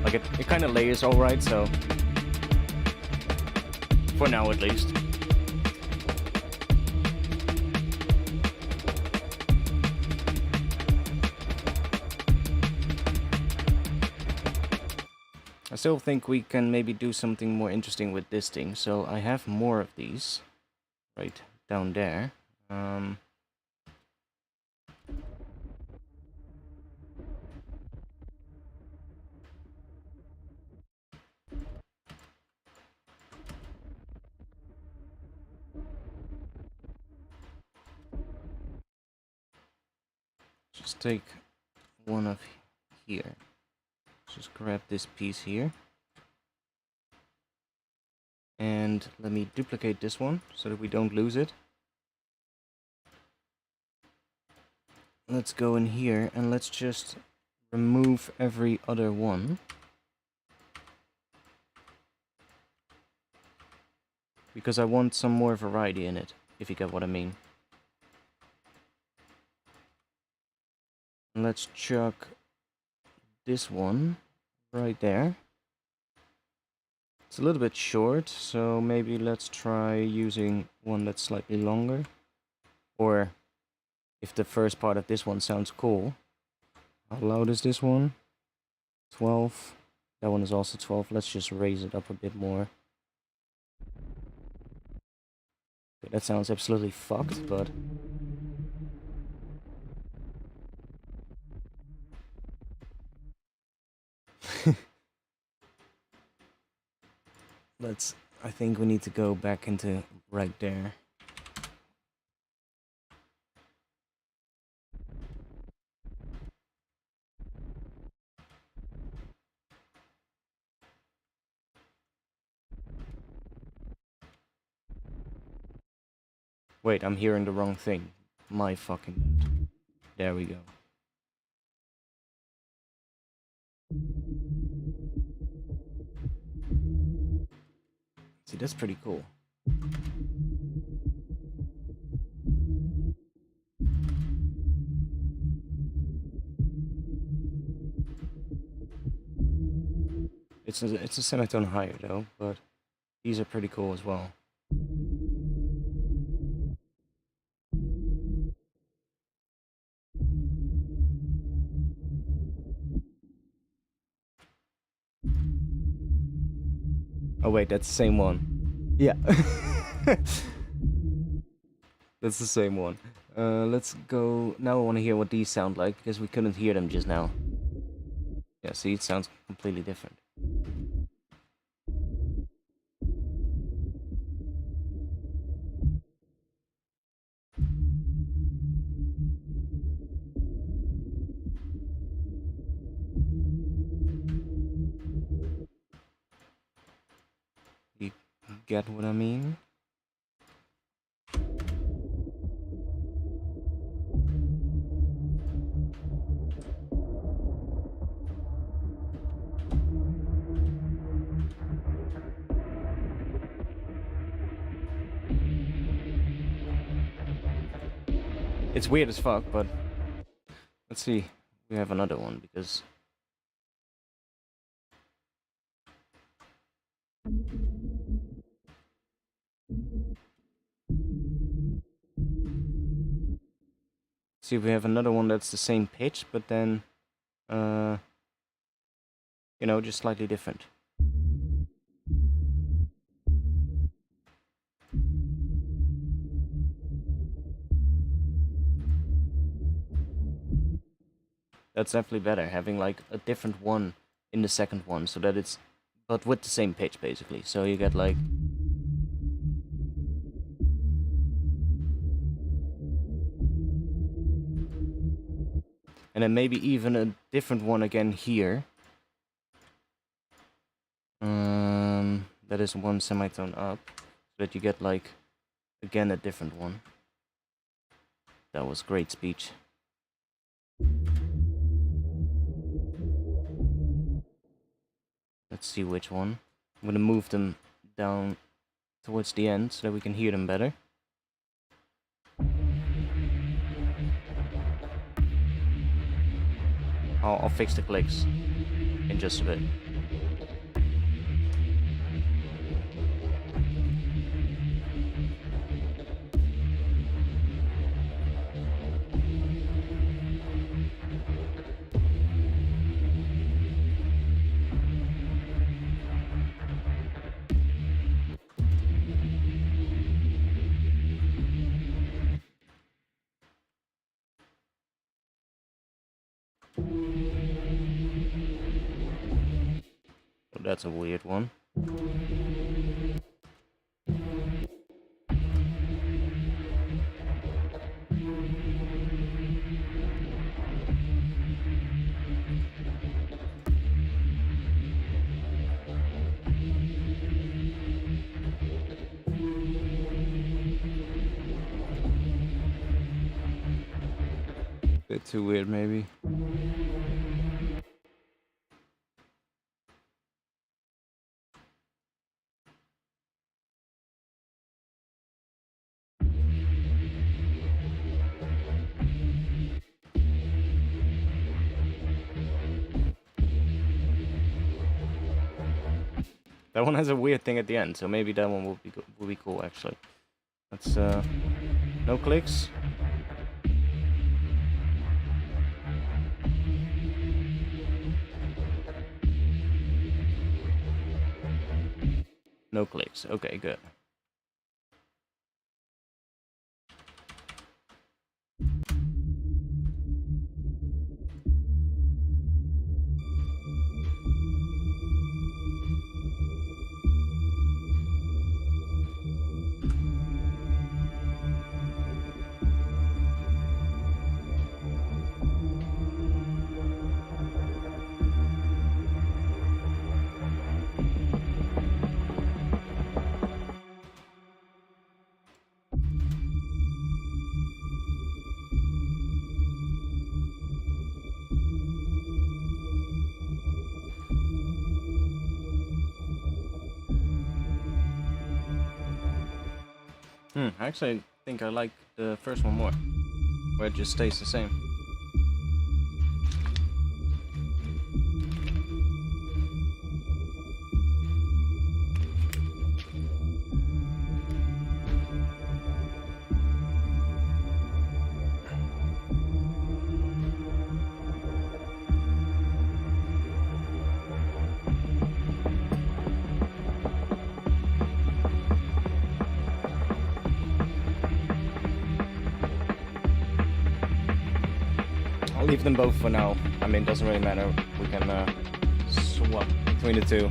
Speaker 1: Like it kind of layers all right. So for now, at least. I still think we can maybe do something more interesting with this thing. So I have more of these right down there. Just take one of here. Just grab this piece here. And let me duplicate this one so that we don't lose it. Let's go in here and let's just remove every other one. Because I want some more variety in it, if you get what I mean. And let's chuck this one right there. It's a little bit short, so maybe let's try using one that's slightly longer. Or if the first part of this one sounds cool. How loud is this one? 12. That one is also 12. Let's just raise it up a bit more. Okay, that sounds absolutely fucked, but... I think we need to go back into right there. Wait, I'm hearing the wrong thing. My fucking bad. There we go. See, that's pretty cool. It's a semitone higher though, but these are pretty cool as well. Oh wait, that's the same one. Yeah. That's the same one. Let's go... Now I want to hear what these sound like, because we couldn't hear them just now. Yeah, see, it sounds completely different. You get what I mean? It's weird as fuck, but let's see. We have another one because see if we have another one that's the same pitch, but then you know, just slightly different. That's definitely better, having like a different one in the second one, so that it's, but with the same pitch basically. So you get like... And then maybe even a different one again here. That is one semitone up, so that you get like, again, a different one. That was great speech. Let's see which one. I'm gonna move them down towards the end so that we can hear them better. I'll fix the clicks in just a bit. Oh, that's a weird one.
Speaker 2: Bit too weird, maybe.
Speaker 1: That one has a weird thing at the end, so maybe that one will be cool actually. Let's no clicks. No clicks. Okay, good. I actually think I like the first one more, where it just stays the same. I'll leave them both for now. I mean, it doesn't really matter. We can swap between the two.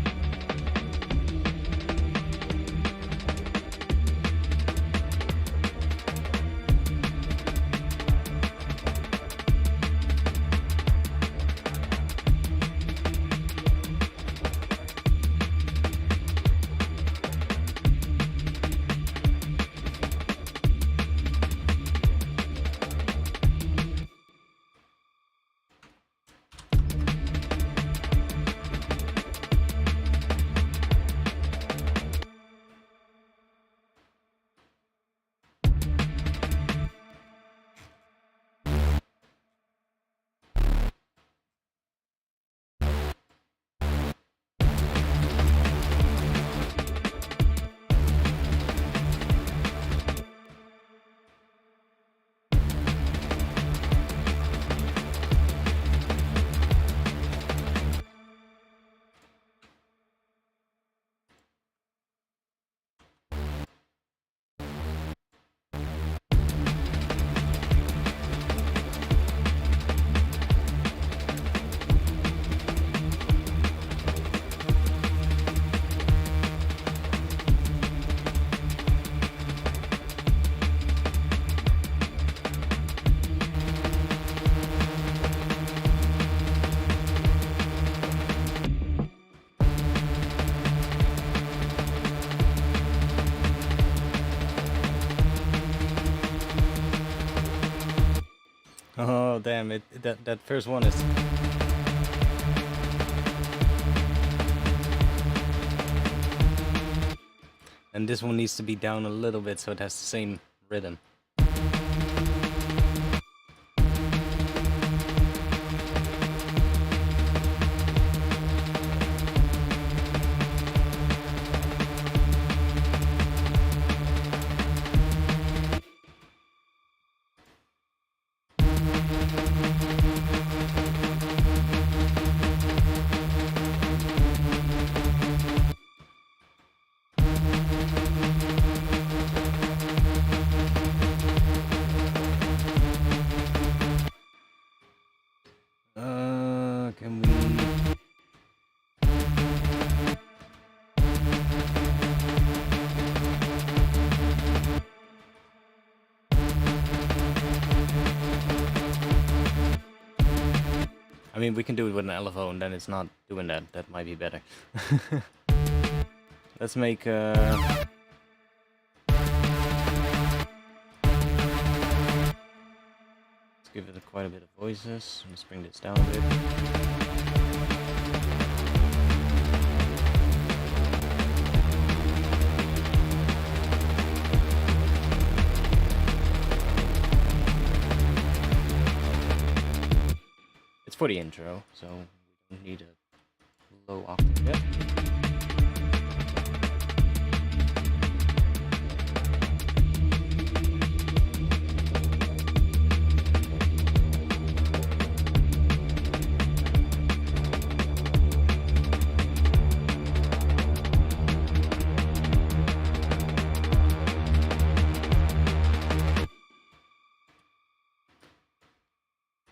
Speaker 1: Oh damn it! That first one is. And this one needs to be down a little bit so it has the same rhythm. Can we? I mean, we can do it with an LFO and then it's not doing that. That might be better. Let's make Let's give it quite a bit of voices. Let's bring this down a bit. It's for the intro, so we don't need a low octave yet.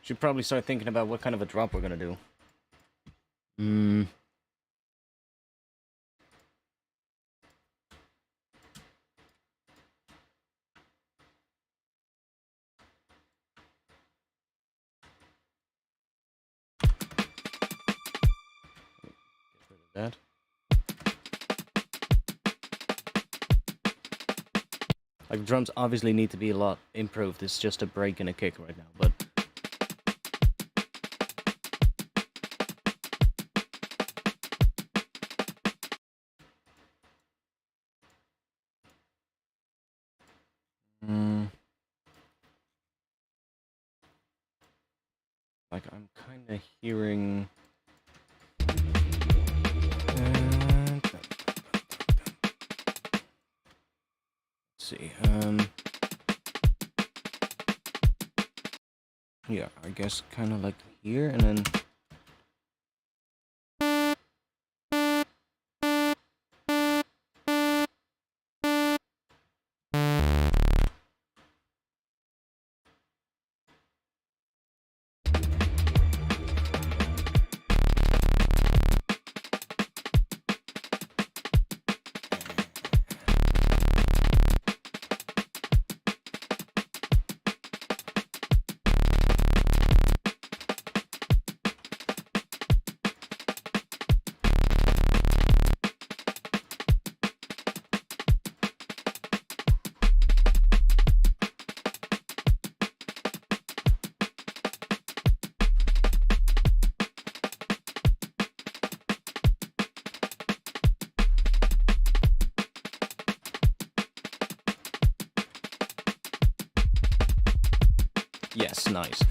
Speaker 1: Should probably start thinking about what kind of a drop we're gonna do. Get rid of that. Like, drums obviously need to be a lot improved. It's just a break and a kick right now, but like, I'm kind of hearing... Let's see, yeah, I guess kind of like here, and then... Yes, nice.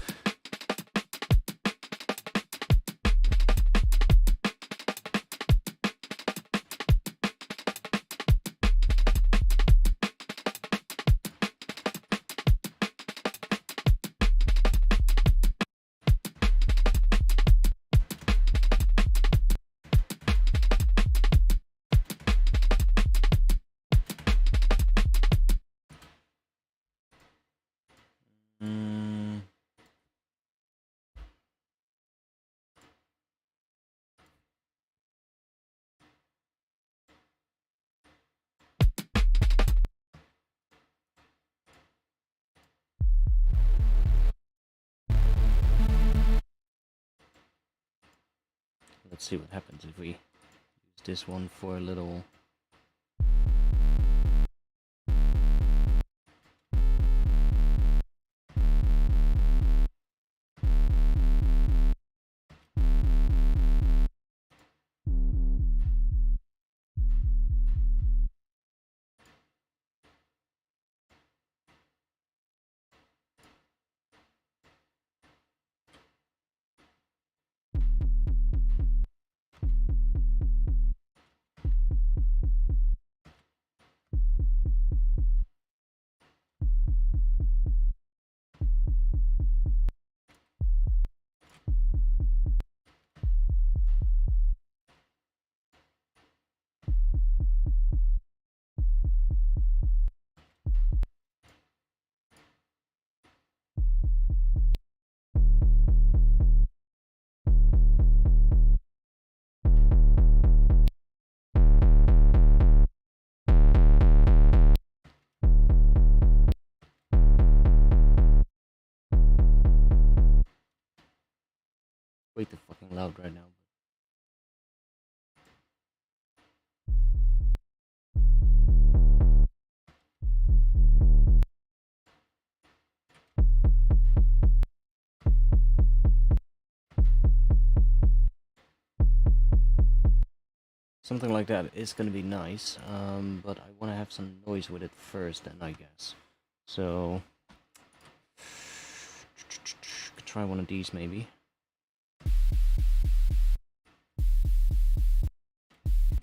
Speaker 1: Let's see what happens if we use this one for a little... Way too fucking loud right now. something like that is gonna be nice, but I want to have some noise with it first then, I guess. So, could try one of these maybe.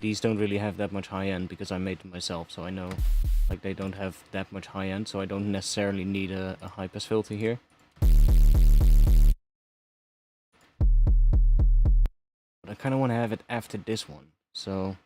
Speaker 1: These don't really have that much high end because I made them myself, so I know like they don't have that much high end, so I don't necessarily need a high pass filter here. But I kind of want to have it after this one, so...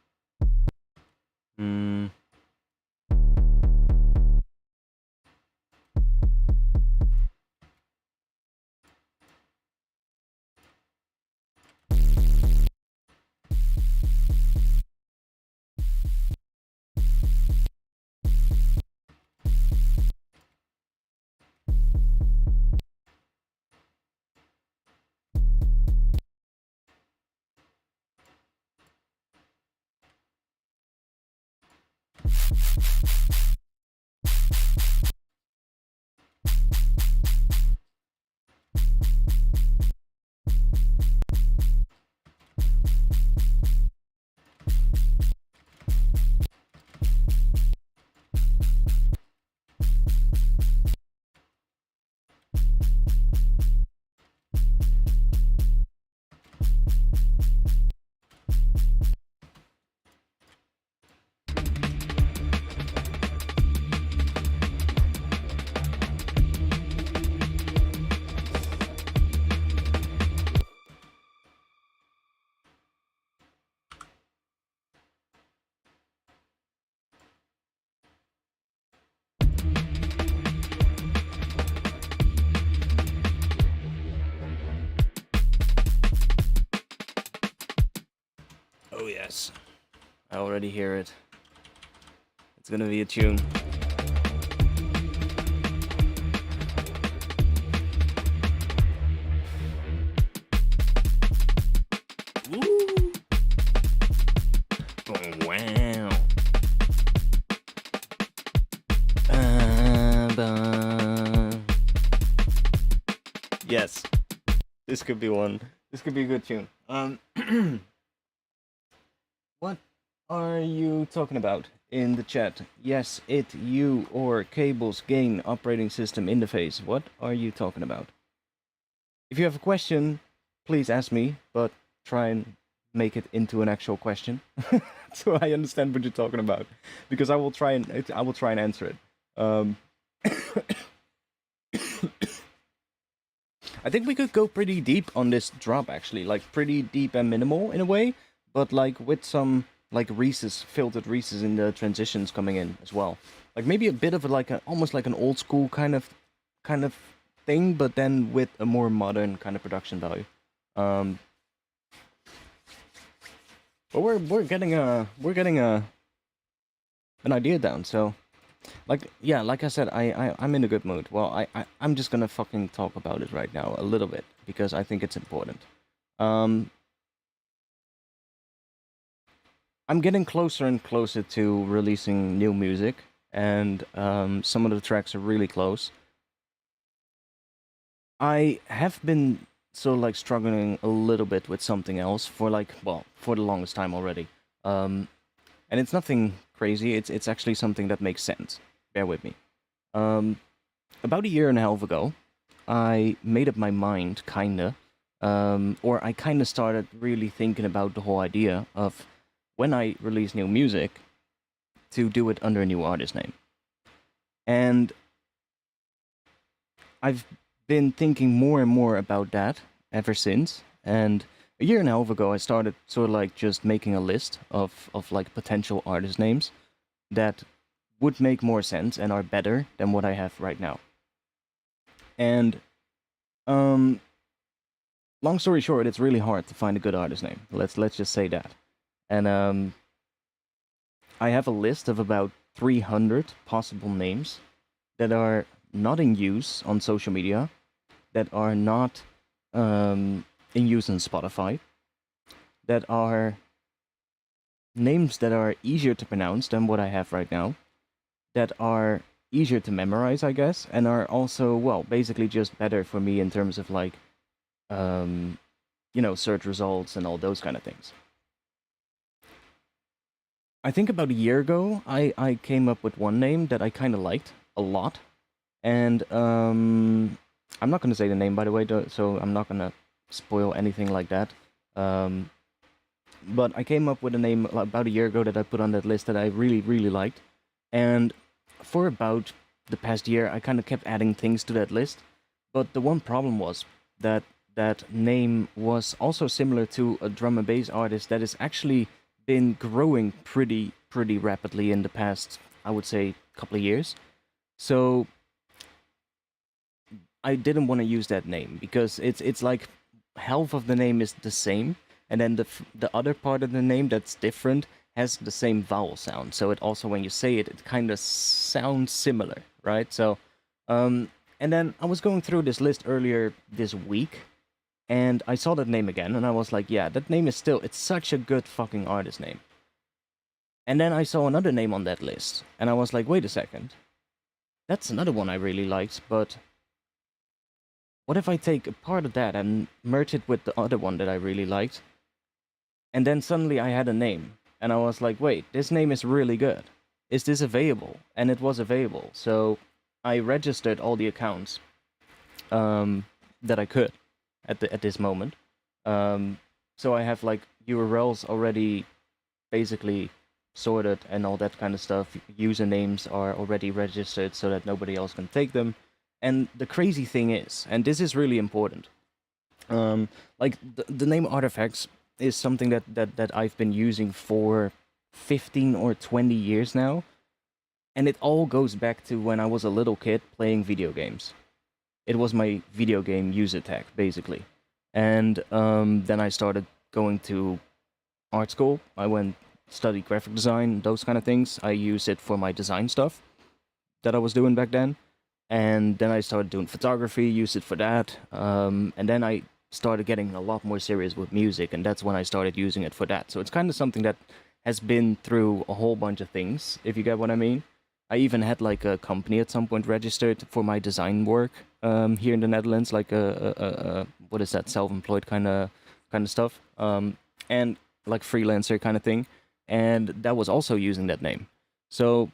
Speaker 1: Oh yes, I already hear it. It's gonna be a tune. Woo! Oh, wow. Yes, this could be one. This could be a good tune. What are you talking about in the chat? Yes, it, you, or cables, gain, operating system, interface. What are you talking about? If you have a question, please ask me, but try and make it into an actual question, so I understand what you're talking about. Because I will try and answer it. I think we could go pretty deep on this drop, actually, like pretty deep and minimal in a way, but like with some like Reese's, filtered Reese's in the transitions coming in as well. Like maybe a bit of like a, almost like an old school kind of thing, but then with a more modern kind of production value. But we're getting an idea down, so like, yeah, like I said, I'm in a good mood. Well, I'm just gonna fucking talk about it right now a little bit because I think it's important. I'm getting closer and closer to releasing new music, and some of the tracks are really close. I have been sort of like struggling a little bit with something else for like, well, for the longest time already. And it's nothing crazy. It's actually something that makes sense. Bear with me. About a year and a half ago, I made up my mind, kinda, or I kinda started really thinking about the whole idea of when I release new music, to do it under a new artist name. And I've been thinking more and more about that ever since. And a year and a half ago, I started sort of like just making a list of like potential artist names that would make more sense and are better than what I have right now. And long story short, it's really hard to find a good artist name. Let's just say that. And I have a list of about 300 possible names that are not in use on social media, that are not in use on Spotify, that are names that are easier to pronounce than what I have right now, that are easier to memorize, I guess, and are also, well, basically just better for me in terms of like, you know, search results and all those kind of things. I think about a year ago, I came up with one name that I kind of liked a lot, and I'm not gonna say the name, by the way, so I'm not gonna spoil anything like that. Um, but I came up with a name about a year ago that I put on that list that I really, really liked. And for about the past year, I kind of kept adding things to that list. But the one problem was that that name was also similar to a drum and bass artist that has actually been growing pretty rapidly in the past, I would say, couple of years. So I didn't want to use that name because it's like half of the name is the same, and then the other part of the name that's different has the same vowel sound. So it also, when you say it, it kind of sounds similar, right? So, and then I was going through this list earlier this week, and I saw that name again, and I was like, yeah, that name is still, it's such a good fucking artist name. And then I saw another name on that list, and I was like, wait a second, that's another one I really liked, but what if I take a part of that and merge it with the other one that I really liked? And then suddenly I had a name, and I was like, wait, this name is really good. Is this available? And it was available, so I registered all the accounts that I could at this moment. So I have like URLs already basically sorted and all that kind of stuff. Usernames are already registered so that nobody else can take them. And the crazy thing is, and this is really important, like the name Artifacts is something that I've been using for 15 or 20 years now. And it all goes back to when I was a little kid playing video games. It was my video game user tag, basically. And then I started going to art school. I went study graphic design, those kind of things. I use it for my design stuff that I was doing back then. And then I started doing photography, used it for that. And then I started getting a lot more serious with music, and that's when I started using it for that. So it's kind of something that has been through a whole bunch of things, if you get what I mean. I even had like a company at some point registered for my design work here in the Netherlands, like a what is that, self-employed kind of stuff, and like freelancer kind of thing, and that was also using that name. So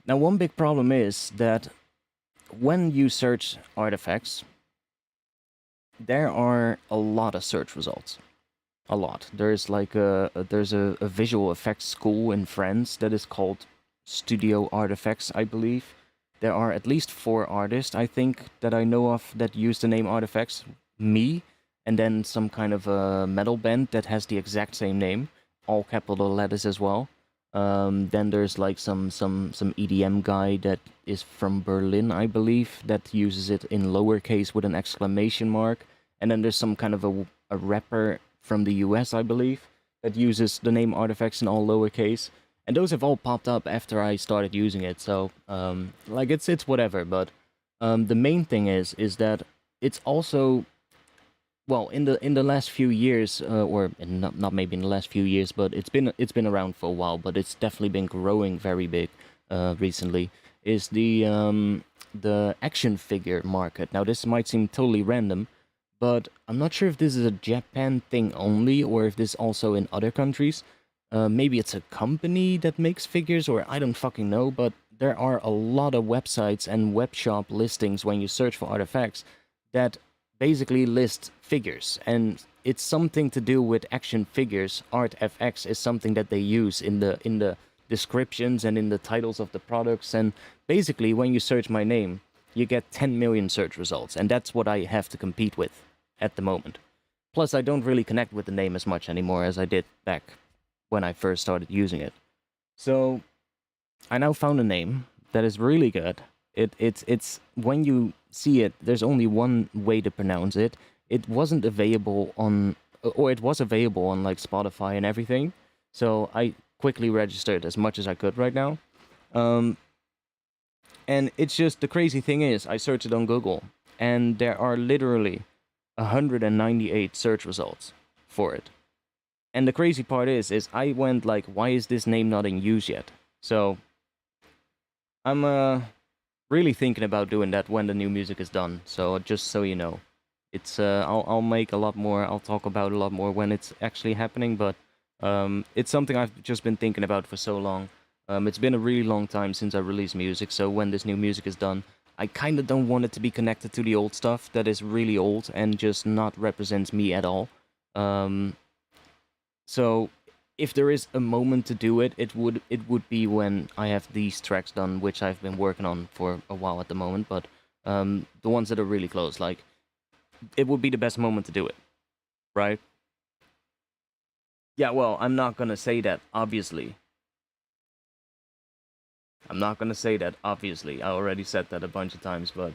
Speaker 1: now one big problem is that when you search artifacts, there are a lot of search results. A lot. There's like there's a visual effects school in France that is called Studio Artifacts, I believe. There are at least 4 artists, I think, that I know of that use the name Artifacts. Me, and then some kind of a metal band that has the exact same name, all capital letters as well. Then there's like some EDM guy that is from Berlin, I believe, that uses it in lowercase with an exclamation mark. And then there's some kind of a rapper from the US, I believe, that uses the name Artifacts in all lowercase. And those have all popped up after I started using it. So, like it's whatever. But the main thing is that it's also, well, in the last few years, or not maybe in the last few years, but it's been around for a while, but it's definitely been growing very big recently. Is the action figure market. Now this might seem totally random, but I'm not sure if this is a Japan thing only or if this also in other countries. Maybe it's a company that makes figures, or I don't fucking know. But there are a lot of websites and web shop listings when you search for artifacts that basically list figures, and it's something to do with action figures. ArtFX is something that they use in the descriptions and in the titles of the products, and basically when you search my name, you get 10 million search results, and that's what I have to compete with at the moment. Plus, I don't really connect with the name as much anymore as I did back when I first started using it. So, I now found a name that is really good. It's when you see it, there's only one way to pronounce it. It wasn't available on, or it was available on like Spotify and everything. So I quickly registered as much as I could right now. And it's just, the crazy thing is, I searched it on Google, and there are literally 198 search results for it. And the crazy part is I went like, why is this name not in use yet? So I'm really thinking about doing that when the new music is done. So just so you know, it's I'll make a lot more. I'll talk about a lot more when it's actually happening. But It's something I've just been thinking about for so long. It's been a really long time since I released music, so when this new music is done, I kind of don't want it to be connected to the old stuff that is really old and just not represents me at all. So if there is a moment to do it, it would be when I have these tracks done, which I've been working on for a while at the moment. But the ones that are really close, like it would be the best moment to do it, right? Yeah, well, I'm not gonna say that, obviously. I'm not gonna say that, obviously. I already said that a bunch of times, but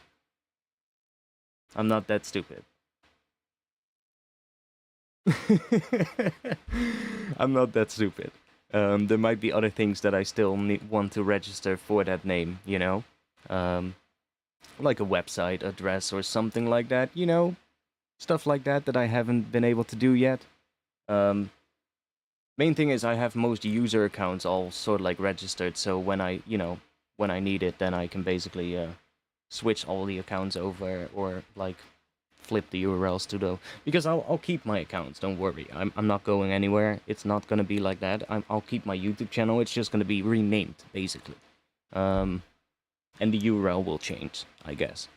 Speaker 1: I'm not that stupid. I'm not that stupid. There might be other things that I still want to register for that name, you know? Like a website address or something like that, you know? Stuff like that that I haven't been able to do yet. Main thing is I have most user accounts all sort of like registered, so when I, when I need it, then I can basically switch all the accounts over or like flip the URLs to the, because I'll keep my accounts. Don't worry, I'm not going anywhere. It's not gonna be like that. I'll keep my YouTube channel. It's just gonna be renamed basically, and the URL will change, I guess.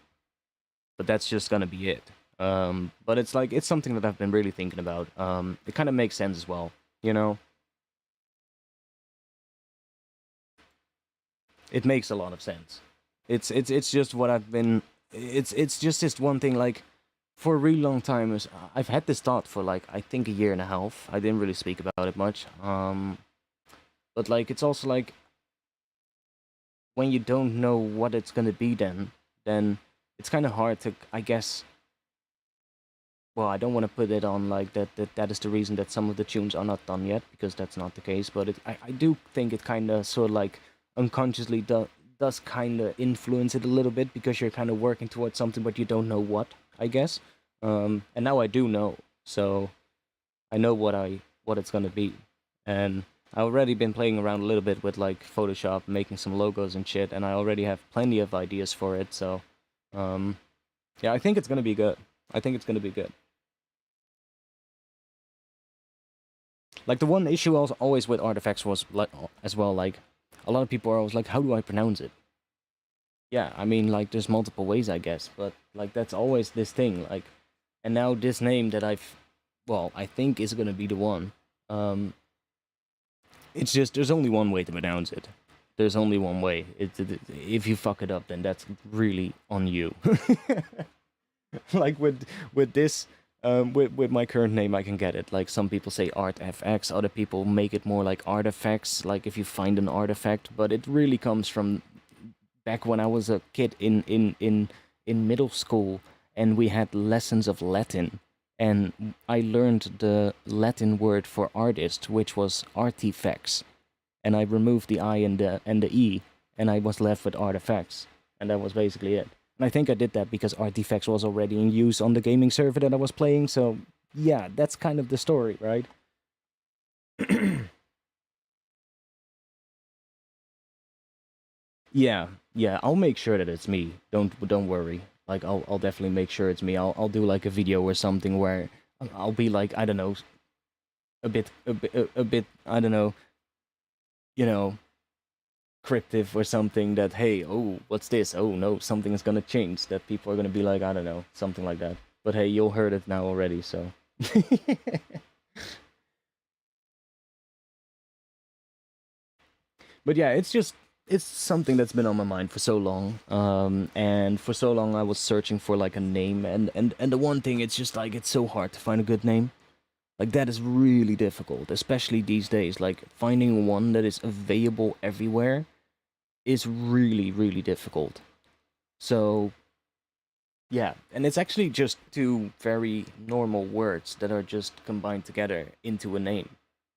Speaker 1: But that's just gonna be it. But it's like it's something that I've been really thinking about. It kind of makes sense as well, you know. It makes a lot of sense. It's just what I've been. It's just this one thing. Like for a really long time, I've had this thought for like I think a year and a half. I didn't really speak about it much. But like it's also like when you don't know what it's gonna be, then it's kind of hard to, I guess. Well, I don't want to put it on like that is the reason that some of the tunes are not done yet, because that's not the case. But I do think it kind of sort of like unconsciously does kind of influence it a little bit, because you're kind of working towards something, but you don't know what, I guess. And now I do know, so I know what it's gonna be, and I've already been playing around a little bit with like Photoshop, making some logos and shit, and I already have plenty of ideas for it. So, yeah, I think it's gonna be good. I think it's gonna be good. Like the one issue also always with artifacts was like as well, like a lot of people are always like, how do I pronounce it? Yeah, I mean like there's multiple ways, I guess, but like that's always this thing. Like, and now this name that I think is gonna be the one. It's just there's only one way to pronounce it. There's only one way. If you fuck it up, then that's really on you. Like with this. With my current name, I can get it. Like some people say artfx, other people make it more like artifacts. Like if you find an artifact, but it really comes from back when I was a kid in middle school, and we had lessons of Latin, and I learned the Latin word for artist, which was artifacts, and I removed the I and the E, and I was left with artifacts, and that was basically it. And I think I did that because Artifacts was already in use on the gaming server that I was playing, so yeah, that's kind of the story, right? Yeah, yeah, I'll make sure that it's me. Don't worry. Like I'll definitely make sure it's me. I'll do like a video or something where I'll be like, I don't know, a bit I don't know, you know, cryptic or something, that hey, oh, what's this? Oh no, something is gonna change, that people are gonna be like, I don't know, something like that. But hey, you'll heard it now already, so. But yeah, it's something that's been on my mind for so long. And for so long I was searching for like a name, and the one thing, it's just like it's so hard to find a good name. Like that is really difficult, especially these days. Like finding one that is available everywhere is really, really difficult. So, yeah, and it's actually just two very normal words that are just combined together into a name.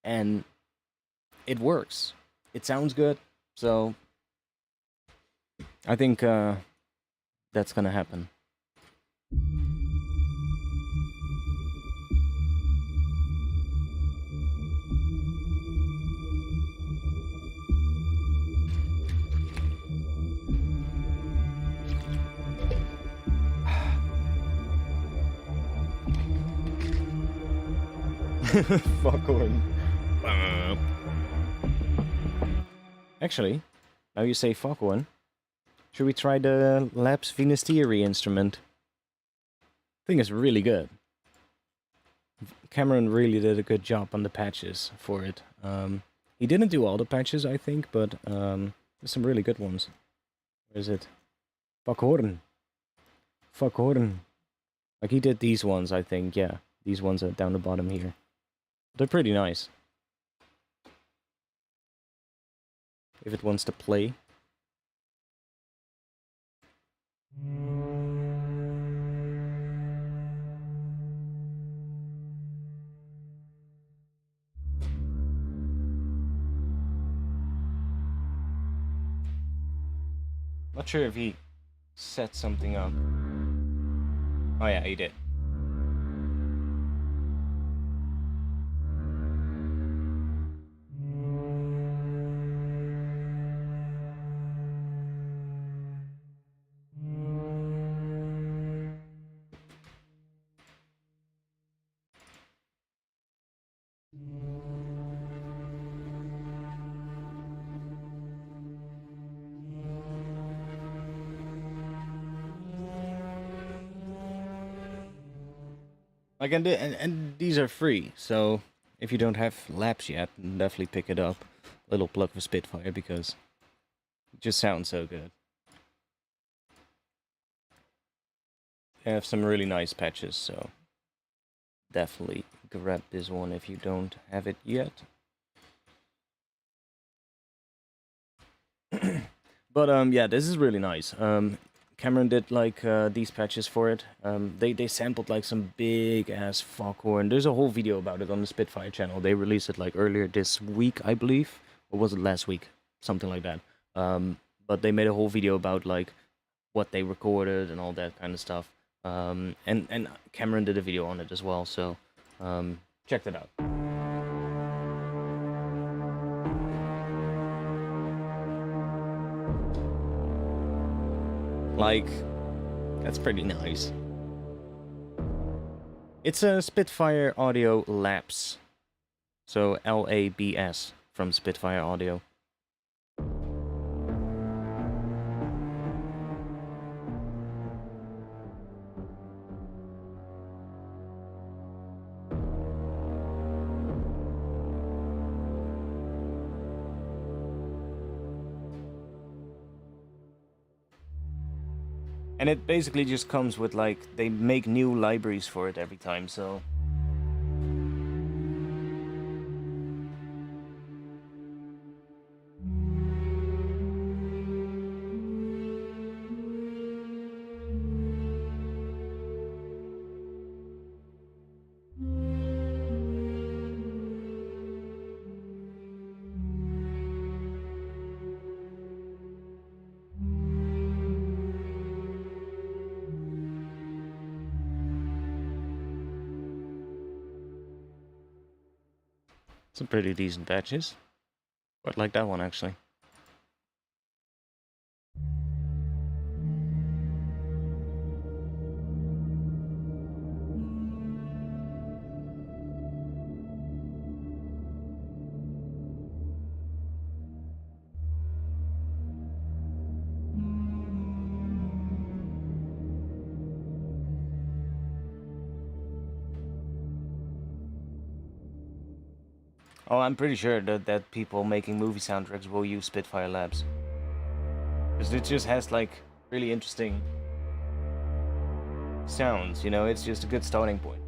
Speaker 1: And it works. It sounds good. So, I think that's gonna happen. Fuck on. Actually, now you say foghorn, should we try the Labs Venus Theory instrument? I think it's really good. Cameron really did a good job on the patches for it. He didn't do all the patches, I think, but there's some really good ones. Where is it? Foghorn. Foghorn. Like, he did these ones, I think, yeah. These ones are down the bottom here. They're pretty nice. If it wants to play. Not sure if he set something up. Oh yeah, he did. Like, and these are free, so if you don't have Labs yet, definitely pick it up. Little plug for Spitfire, because it just sounds so good. They have some really nice patches, so definitely grab this one if you don't have it yet. But yeah, this is really nice. Cameron did like these patches for it. They sampled like some big ass foghorn. There's a whole video about it on the Spitfire channel. They released it like earlier this week, I believe, or was it last week? Something like that. But they made a whole video about like what they recorded and all that kind of stuff. And Cameron did a video on it as well. So check that out. Like, that's pretty nice. It's a Spitfire Audio Labs. So Labs from Spitfire Audio. And it basically just comes with, like, they make new libraries for it every time, so... Some pretty decent patches. Quite like that one, actually. Oh, I'm pretty sure that people making movie soundtracks will use Spitfire Labs. Because it just has, like, really interesting sounds, you know? It's just a good starting point.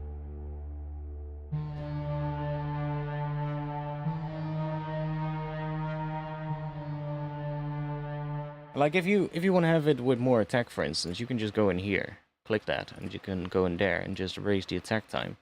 Speaker 1: Like, if you want to have it with more attack, for instance, you can just go in here, click that, and you can go in there and just raise the attack time.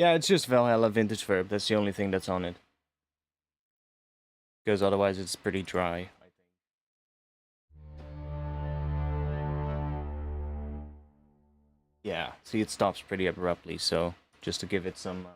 Speaker 1: Yeah, it's just Valhalla Vintage Verb. That's the only thing that's on it. Because otherwise it's pretty dry, I think. Yeah, see, it stops pretty abruptly, so just to give it some...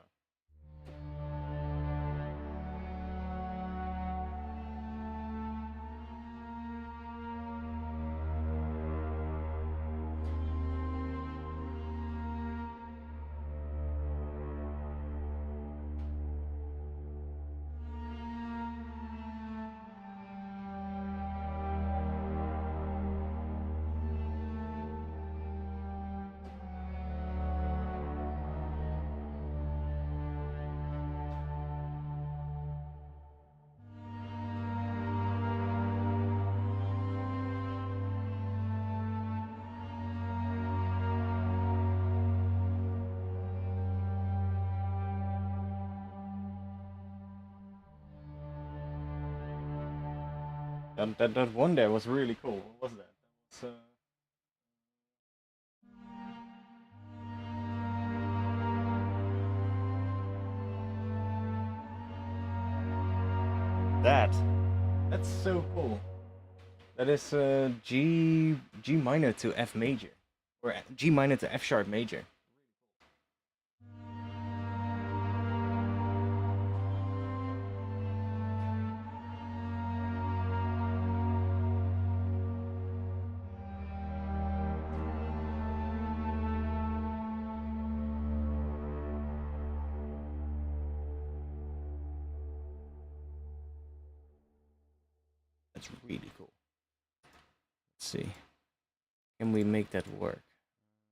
Speaker 1: That one there was really cool. What was that? That was... That's so cool. That is G minor to F major, or G minor to F sharp major. That's really cool. Let's see. Can we make that work?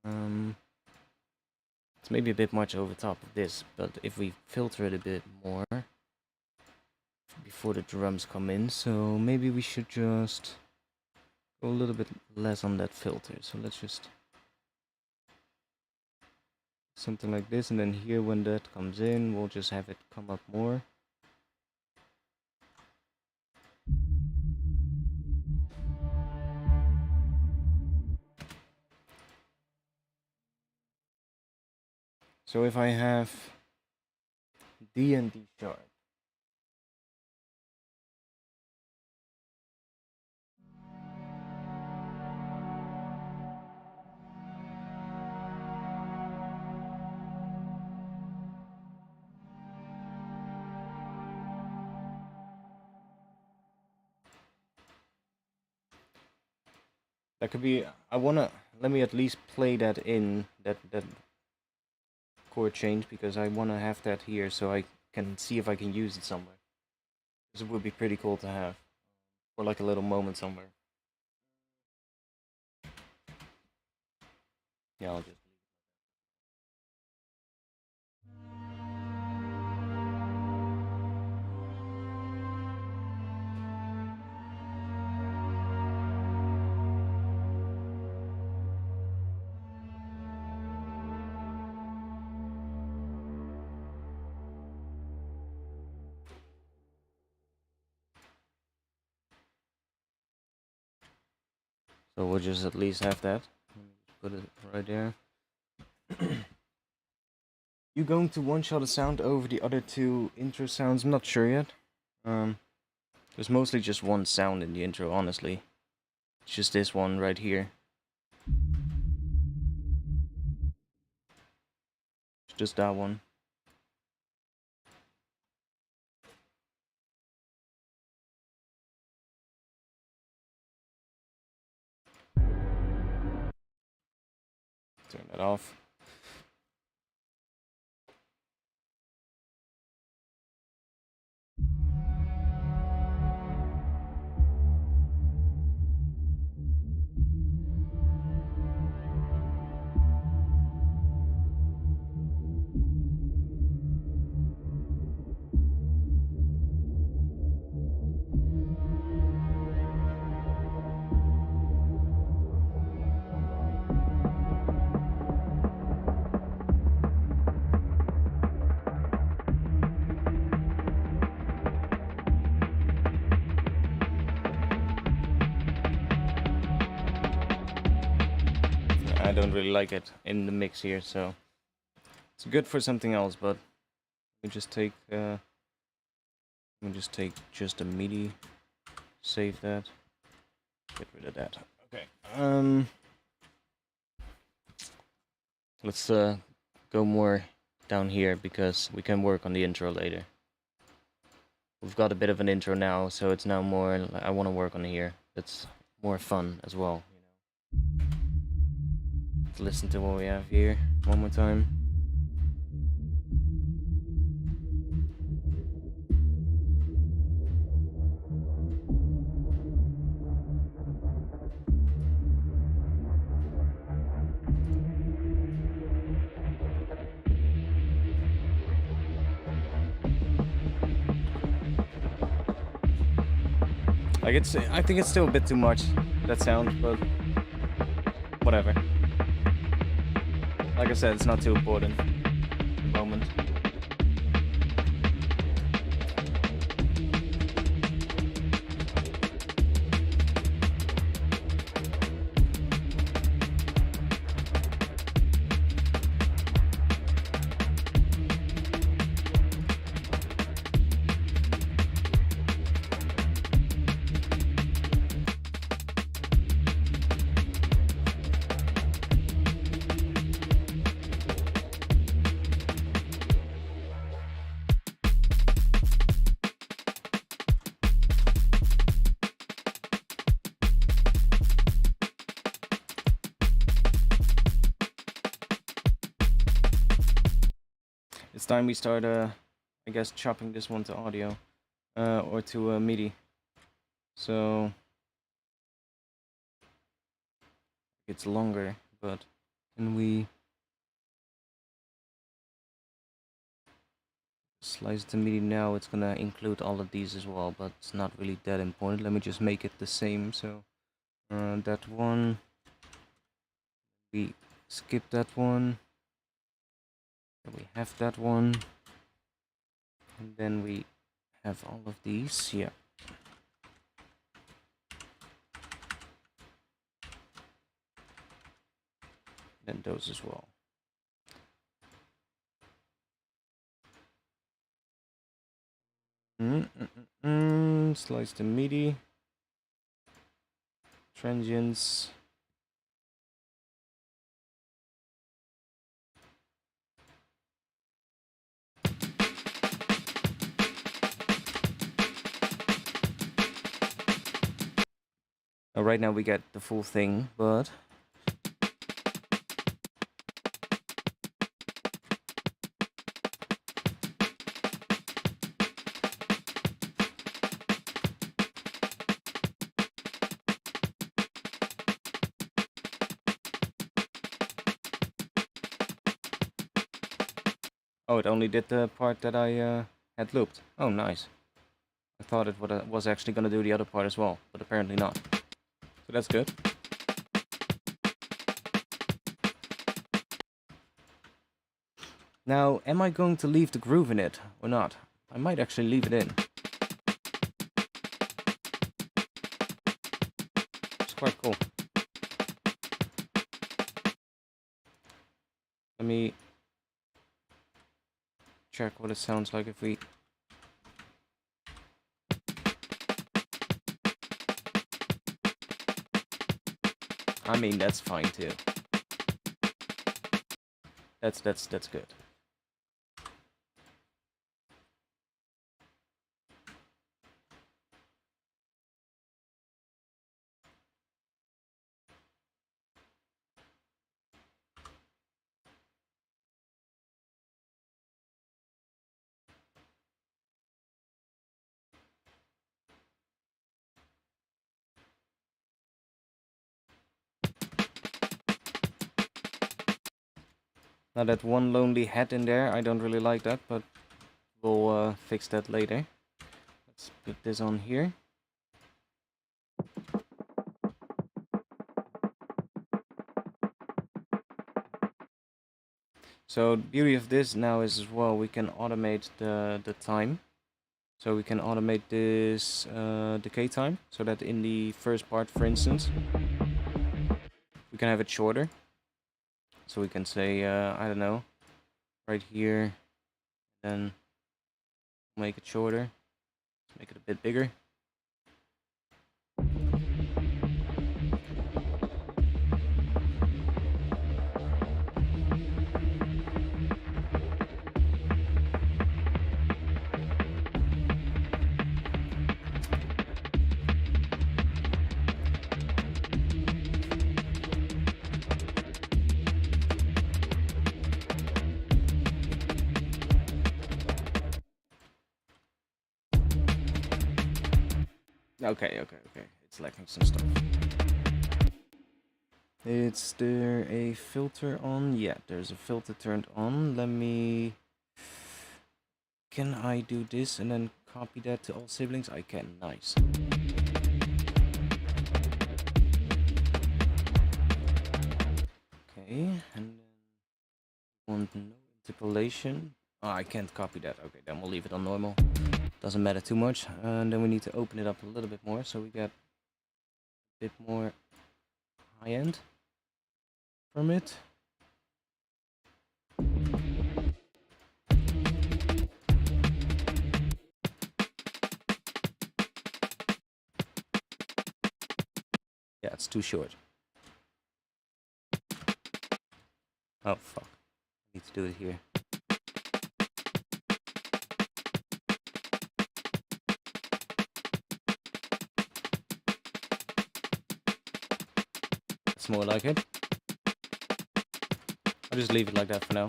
Speaker 1: It's maybe a bit much over top of this, but if we filter it a bit more before the drums come in, so maybe we should just go a little bit less on that filter. So let's just something like this, and then here when that comes in, we'll just have it come up more. So if I have D and D sharp, that could be, let me at least play that in, that chord change, because I wanna have that here so I can see if I can use it somewhere. Because it would be pretty cool to have, or like a little moment somewhere. Yeah, I'll just... So we'll just at least have that. Put it right there. You going to one-shot a sound over the other two intro sounds? I'm not sure yet. There's mostly just one sound in the intro, honestly. It's just this one right here. It's just that one. Turn that off. I don't really like it in the mix here, so It's good for something else, but let me just take just a MIDI, save that, get rid of that. Okay. Let's go more down here because we can work on the intro later. We've got a bit of an intro now, so it's now more I want to work on here. It's more fun as well, you know. Let's listen to what we have here one more time. Like I think it's still a bit too much, that sound, but whatever. Like I said, it's not too important at the moment. It's time we start, I guess, chopping this one to audio, or to MIDI. So it's longer, but can we slice the MIDI now? It's gonna include all of these as well, but it's not really that important. Let me just make it the same. So that one, we skip that one. We have that one, and then we have all of these, yeah. Then those as well. Slice the MIDI, transients. Right now we get the full thing, but oh, it only did the part that I had looped. Oh, nice. I thought it was actually going to do the other part as well, but apparently not. So that's good. Now, am I going to leave the groove in it or not? I might actually leave it in. It's quite cool. Let me check what it sounds like if we... I mean, that's fine too. That's good. Now that one lonely head in there, I don't really like that, but we'll fix that later. Let's put this on here. So the beauty of this now is as well we can automate the time. So we can automate this decay time, so that in the first part, for instance, we can have it shorter. So we can say, I don't know, right here, then make it shorter, make it a bit bigger. Okay. It's lacking some stuff. Is there a filter on? Yeah, there's a filter turned on. Let me... Can I do this and then copy that to all siblings? I can. Nice. Okay, and then want no interpolation. Oh, I can't copy that. Okay, then we'll leave it on normal. Doesn't matter too much. And then we need to open it up a little bit more so we get a bit more high end from it. Yeah, it's too short. Oh, fuck. I need to do it here. That's more like it. I'll just leave it like that for now.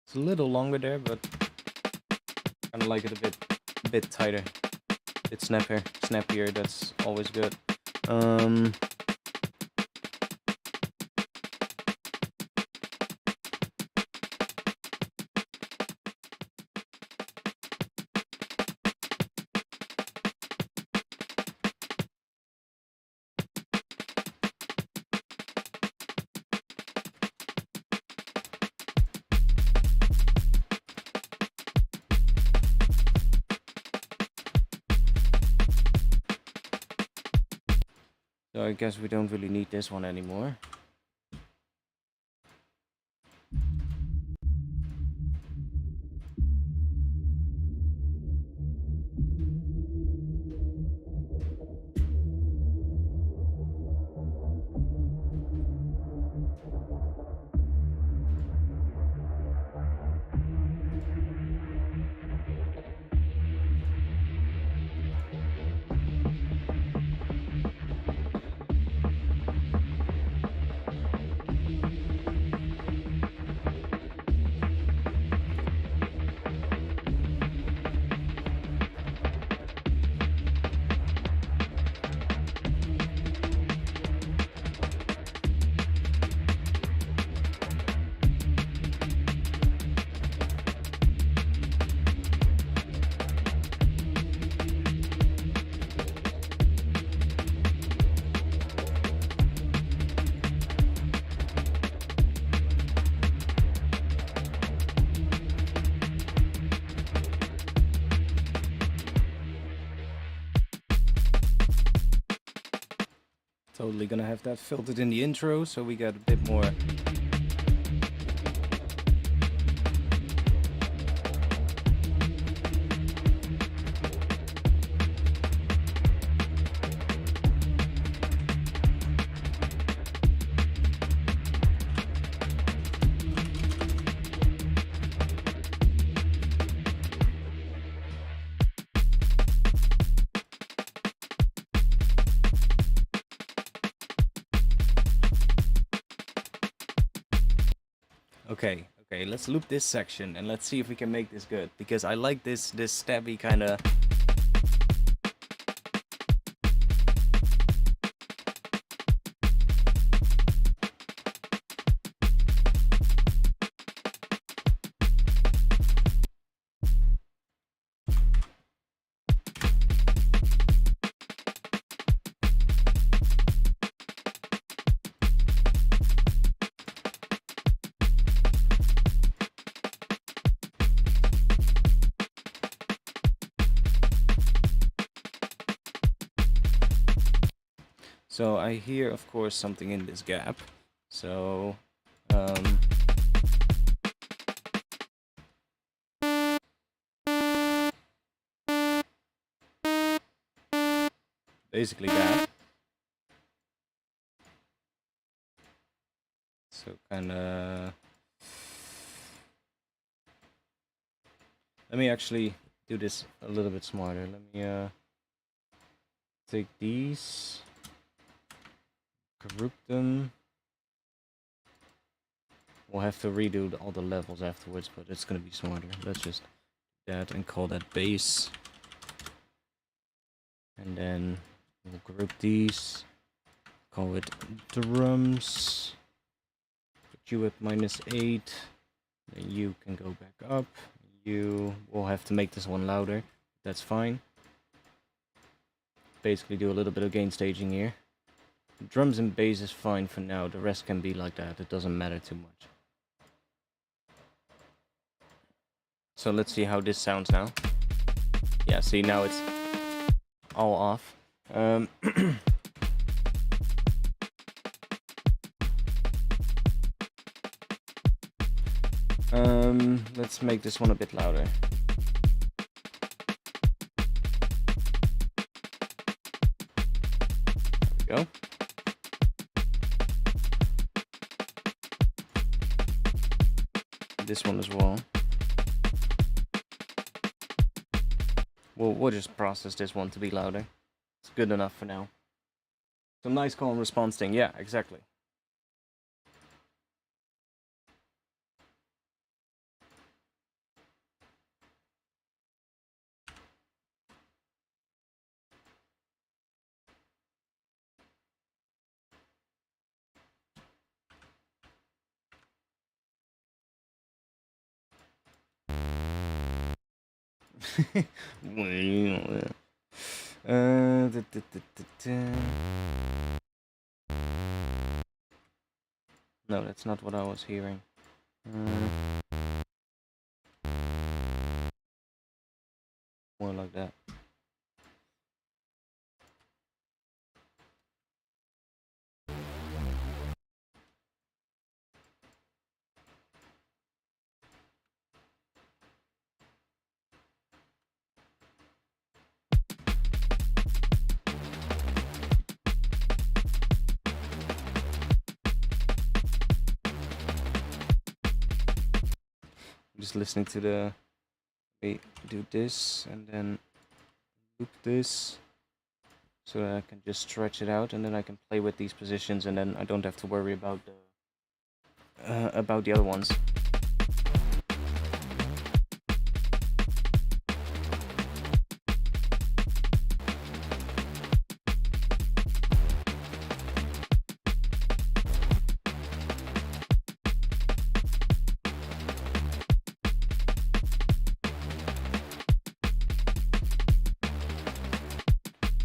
Speaker 1: It's a little longer there, but I kind of like it a bit tighter, a bit snappier. That's always good. So I guess we don't really need this one anymore. Totally gonna have that filtered in the intro, so we got a bit more. Okay, let's loop this section and let's see if we can make this good, because I like this stabby kind of. So I hear, of course, something in this gap. So basically that. So kind of. Let me actually do this a little bit smarter. Let me take these, group them. We'll have to redo all the levels afterwards, but it's gonna be smarter. Let's just do that and call that bass. And then we'll group these, call it drums. Put you at -8. Then you can go back up. You will have to make this one louder. That's fine. Basically do a little bit of gain staging here. Drums and bass is fine for now. The rest can be like that. It doesn't matter too much. So let's see how this sounds now. Yeah, see, now it's all off. Let's make this one a bit louder. There we go. This one as well. We'll just process this one to be louder. It's good enough for now. Some nice call and response thing. Yeah, exactly. No, that's not what I was hearing. More like that. Just listening to the. Wait, do this and then loop this so that I can just stretch it out, and then I can play with these positions, and then I don't have to worry about the other ones.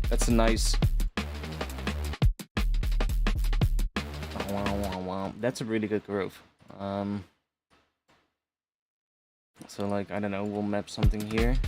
Speaker 1: That's a nice. That's a really good groove. So like, I don't know, we'll map something here.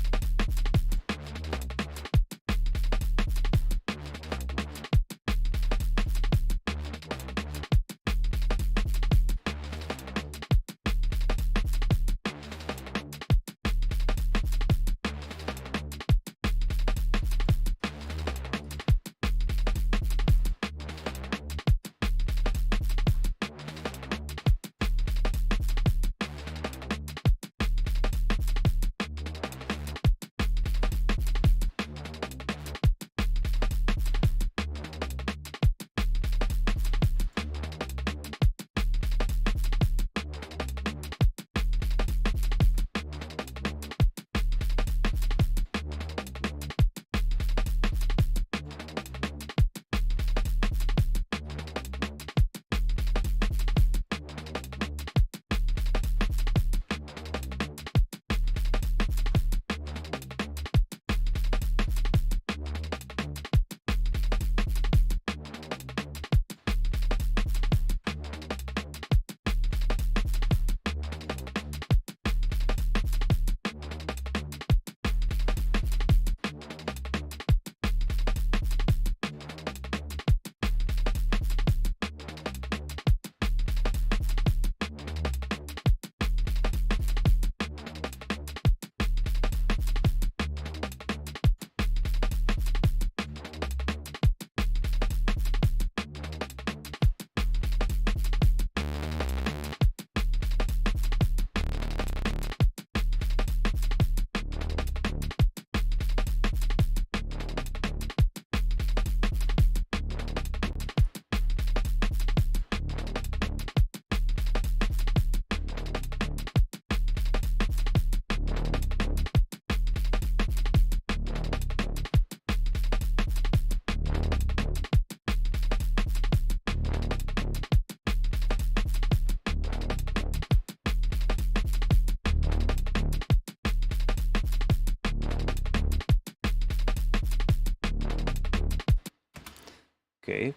Speaker 1: Okay.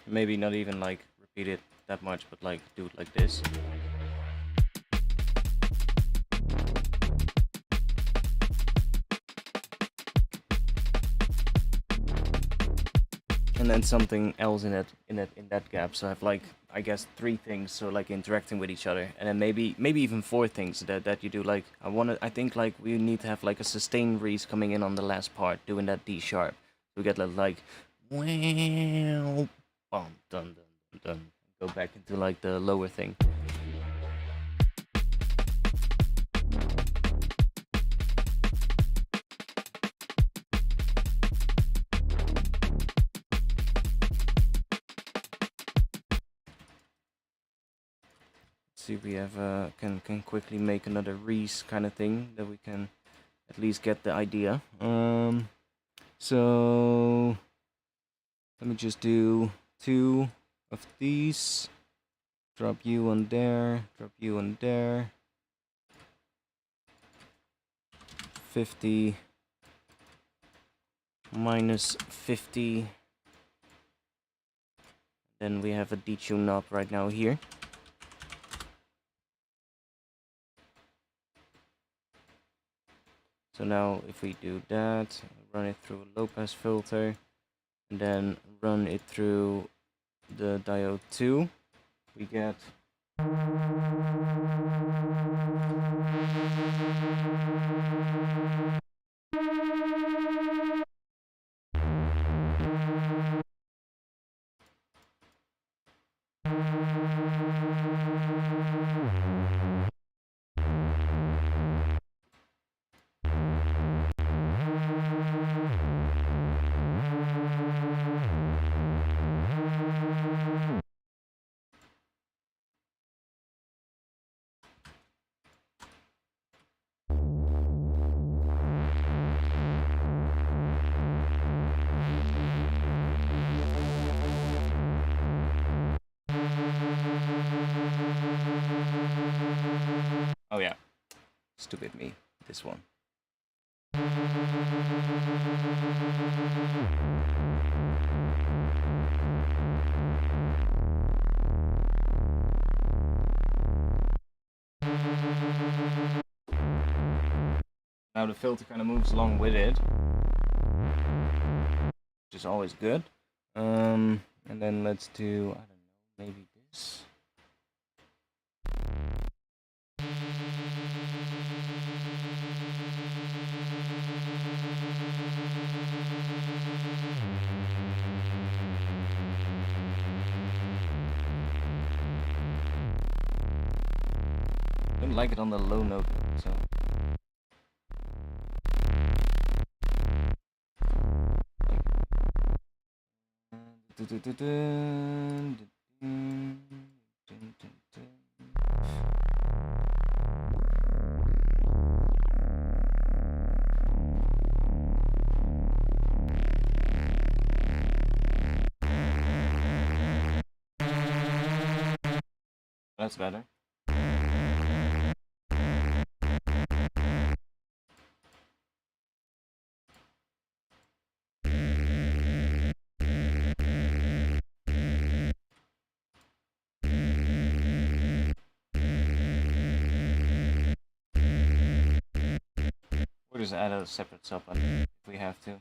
Speaker 1: Maybe not even like repeat it that much, but like do it like this. And then something else in that gap. So I have like, I guess 3 things, so like interacting with each other, and then maybe even 4 things that you do. Like I think like we need to have like a sustained Reese coming in on the last part, doing that D sharp. We get like wow, bum, dun dun dun. Go back into like the lower thing. See, we have can quickly make another Reese kind of thing that we can at least get the idea. So let me just do 2 of these. Drop you on there. Drop you on there. 50 minus 50. Then we have a detune knob right now here. So now if we do that, run it through a low pass filter, and then run it through the diode 2, we get oh yeah, stupid me, this one. Now the filter kind of moves along with it, which is always good. And then let's do, I don't know, maybe this. I don't like it on the low note, so. That's better. We'll just add a separate sub if we have to.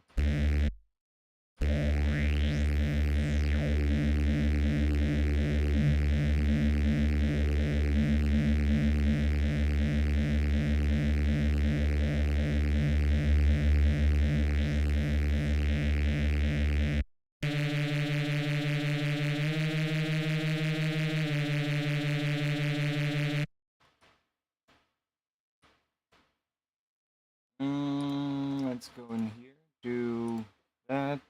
Speaker 1: Let's go in here, do that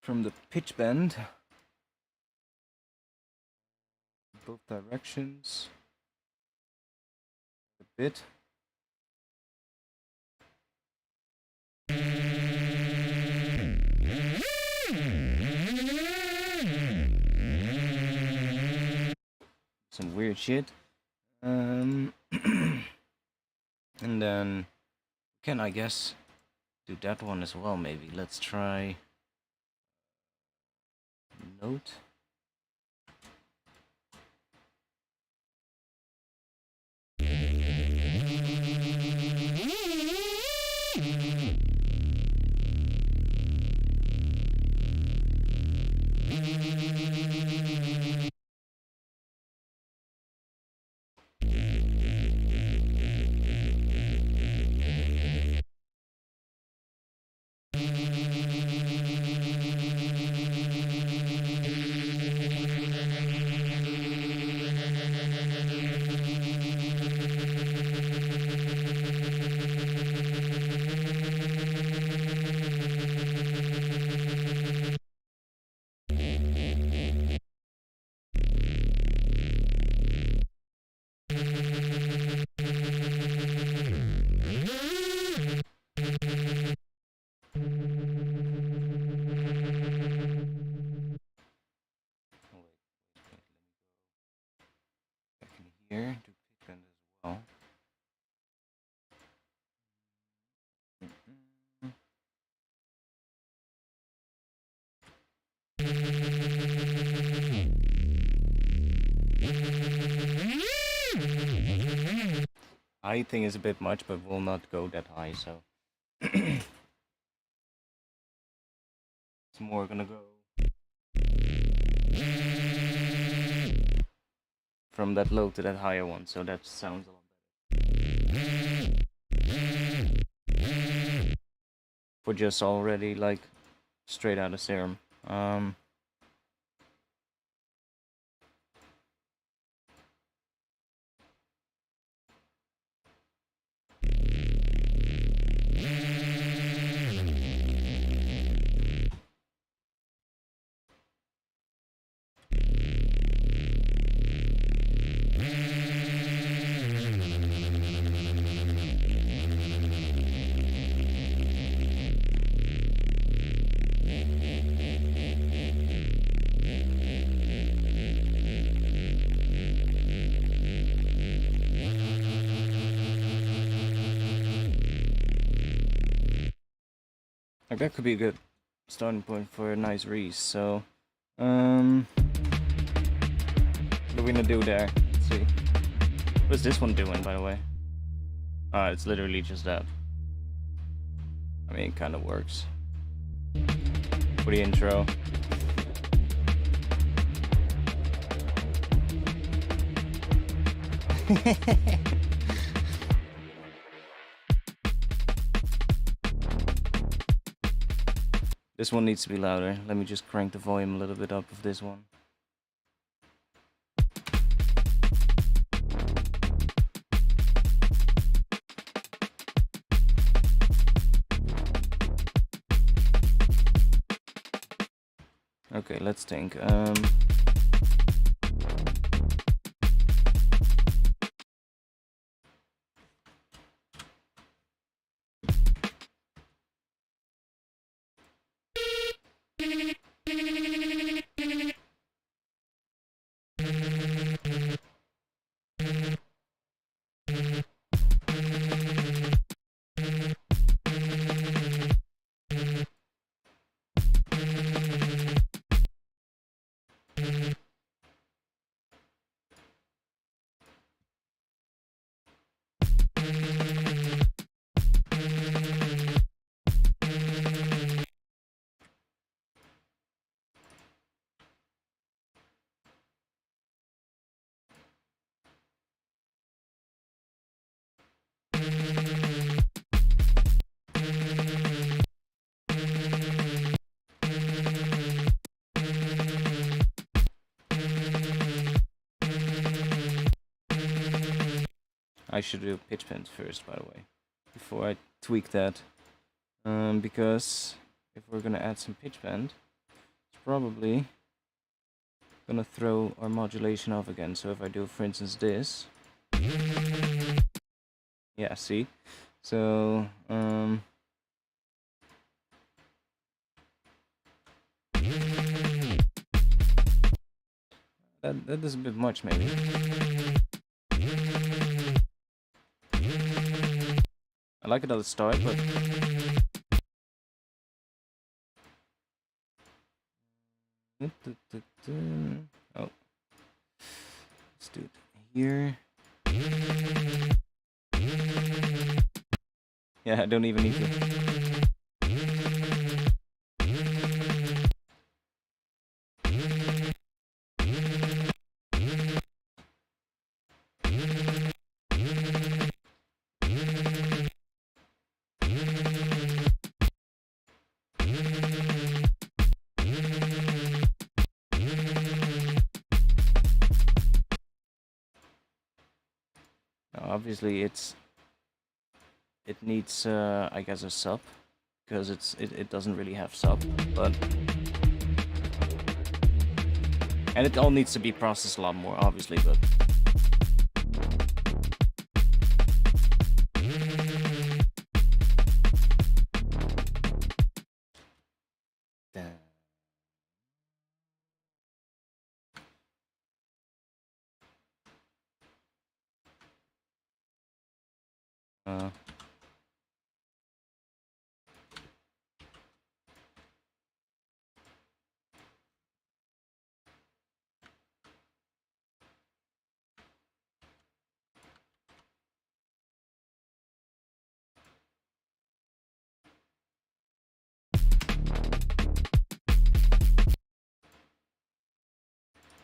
Speaker 1: from the pitch bend, both directions, a bit. good shit. And then can I guess do that one as well maybe. Let's try note. Here to pick bend as well. I think it's a bit much, but will not go that high, so it's more gonna go from that low to that higher one, so that sounds a lot better. For just already like straight out of Serum. Like that could be a good starting point for a nice Reese. So, what are we gonna do there? Let's see. What's this one doing, by the way? It's literally just that. I mean, it kind of works. For the intro. This one needs to be louder. Let me just crank the volume a little bit up of this one. Okay, let's think. I should do pitch bend first, by the way, before I tweak that. Because if we're gonna add some pitch bend, it's probably gonna throw our modulation off again. So if I do, for instance, this, yeah, see. So That is a bit much, maybe. I like it at the start, but oh, let's do it here. Yeah, I don't even need to. Obviously, it needs, I guess, a sub, because it doesn't really have sub, but and it all needs to be processed a lot more, obviously, but.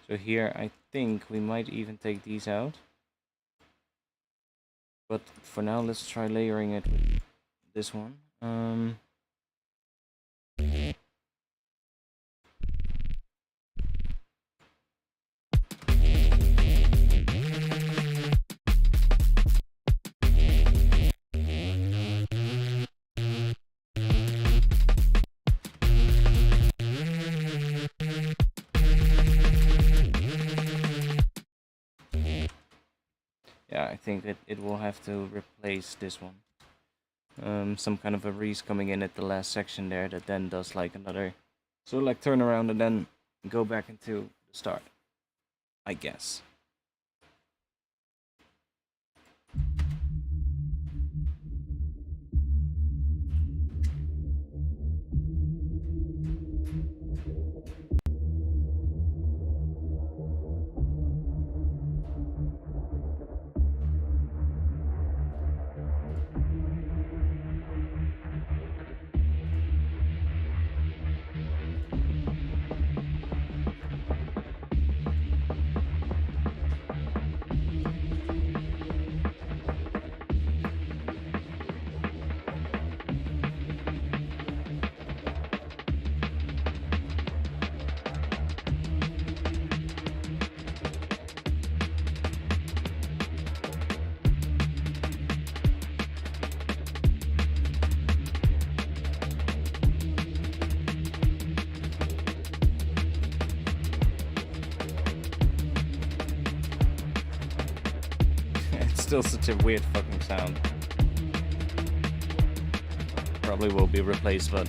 Speaker 1: So here, I think we might even take these out. But for now, let's try layering it with this one. Yeah, I think it will have to replace this one. Some kind of a Reese coming in at the last section there that then does like another, so like turn around and then go back into the start, I guess. Still such a weird fucking sound. Probably will be replaced, but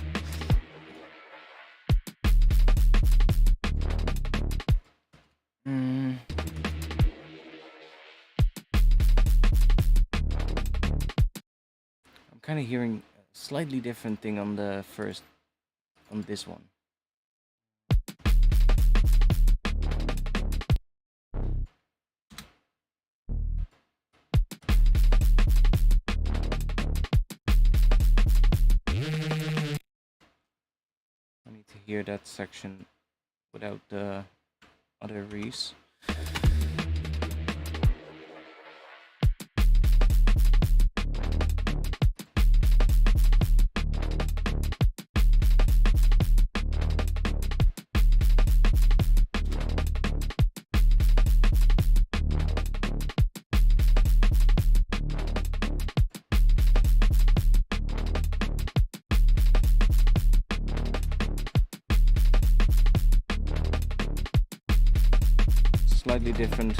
Speaker 1: I'm kind of hearing a slightly different thing on the first, on this one. Hear that section without the other Reese. Slightly different.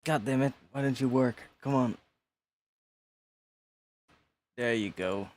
Speaker 1: God damn it, why didn't you work? Come on. There you go.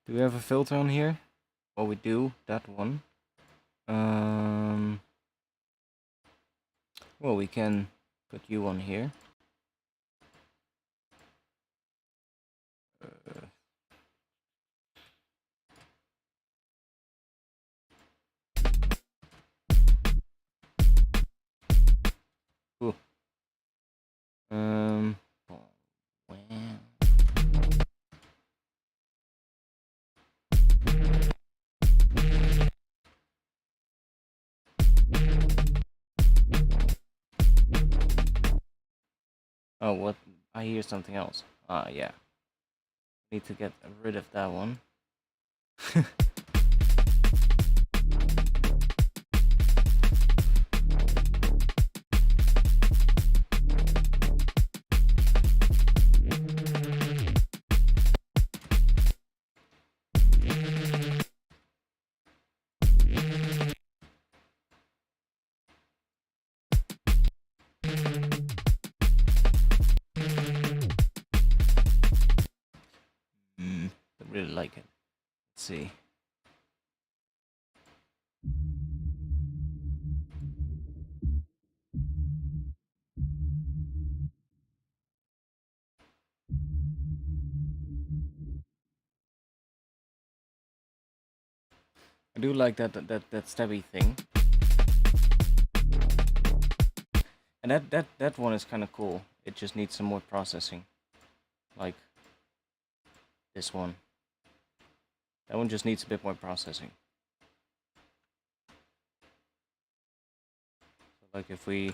Speaker 1: Do we have a filter on here? Well, we do, that one. Well, we can put you on here. Cool. Wow. Oh, what? I hear something else. Ah, yeah. Need to get rid of that one. I really like it. Let's see. I do like that stabby thing. And that one is kind of cool. It just needs some more processing. Like this one. That one just needs a bit more processing. So like if we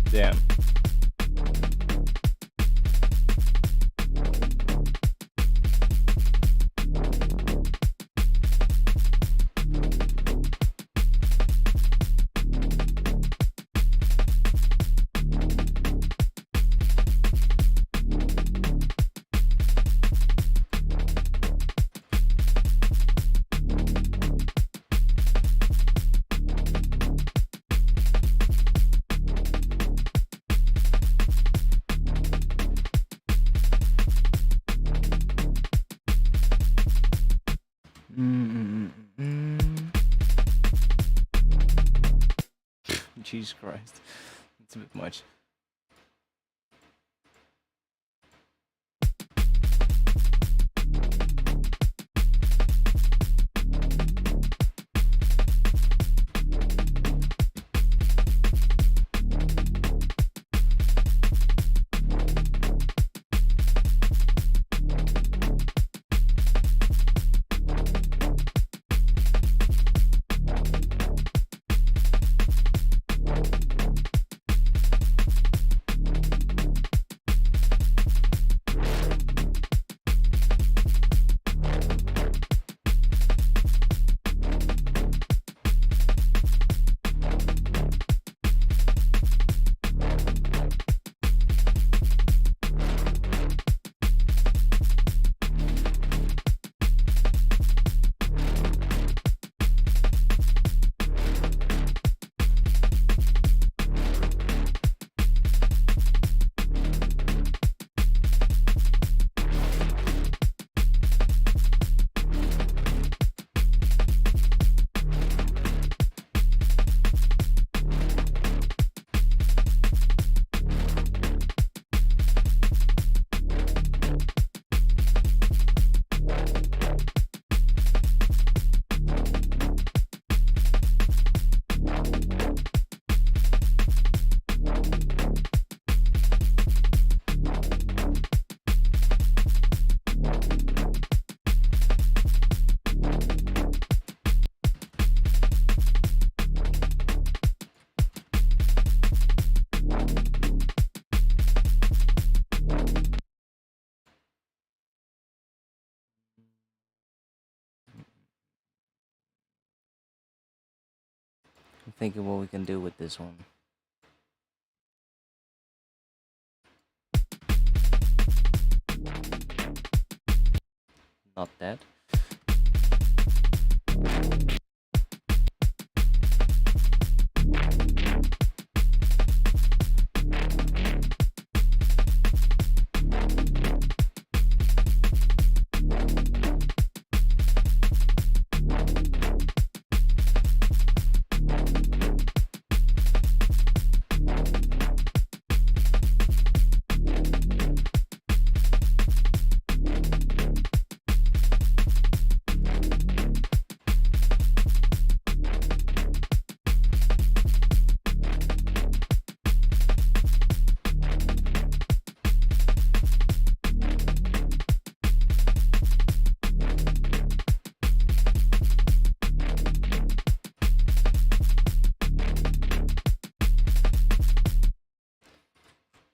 Speaker 1: Damn. Jesus Christ. It's a bit much. I'm thinking what we can do with this one. Not that.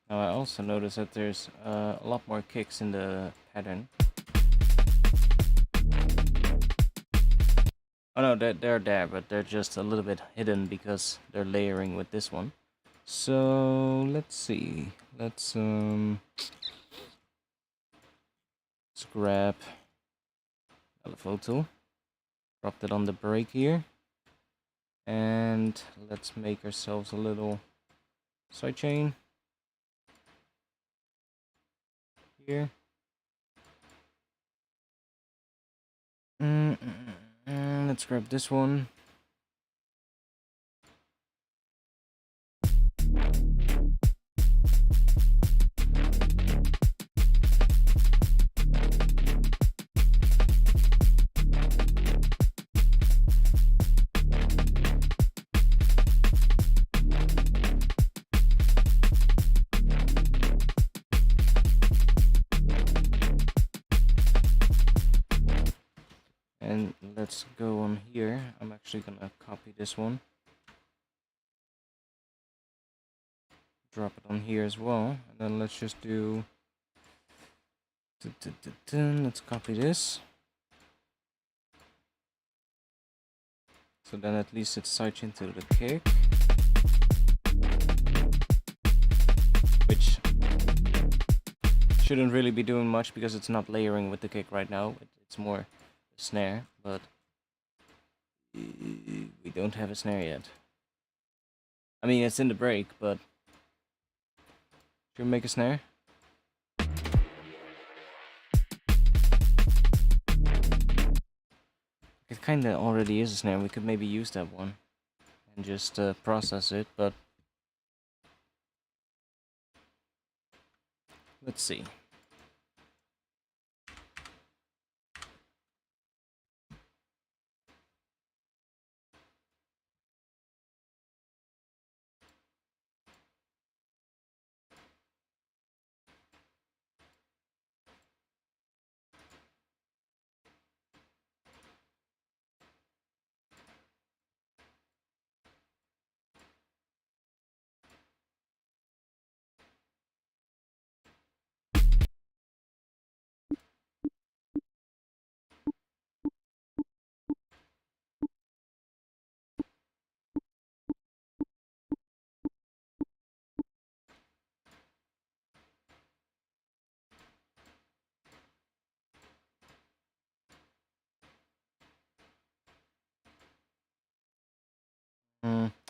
Speaker 1: Now I also noticed that there's a lot more kicks in the pattern. Oh no, they're there, but they're just a little bit hidden because they're layering with this one. So let's see. Let's grab LFO tool, drop that on the break here, and let's make ourselves a little sidechain here. Let's grab this one. And let's go on here. I'm actually gonna copy this one. drop it on here as well, and then let's just do. Let's copy this. So then at least it's sidechain to the kick, which shouldn't really be doing much because it's not layering with the kick right now. It's more a snare, but we don't have a snare yet. I mean, it's in the break, but should we make a snare? It kind of already is a snare. We could maybe use that one and just process it, but let's see.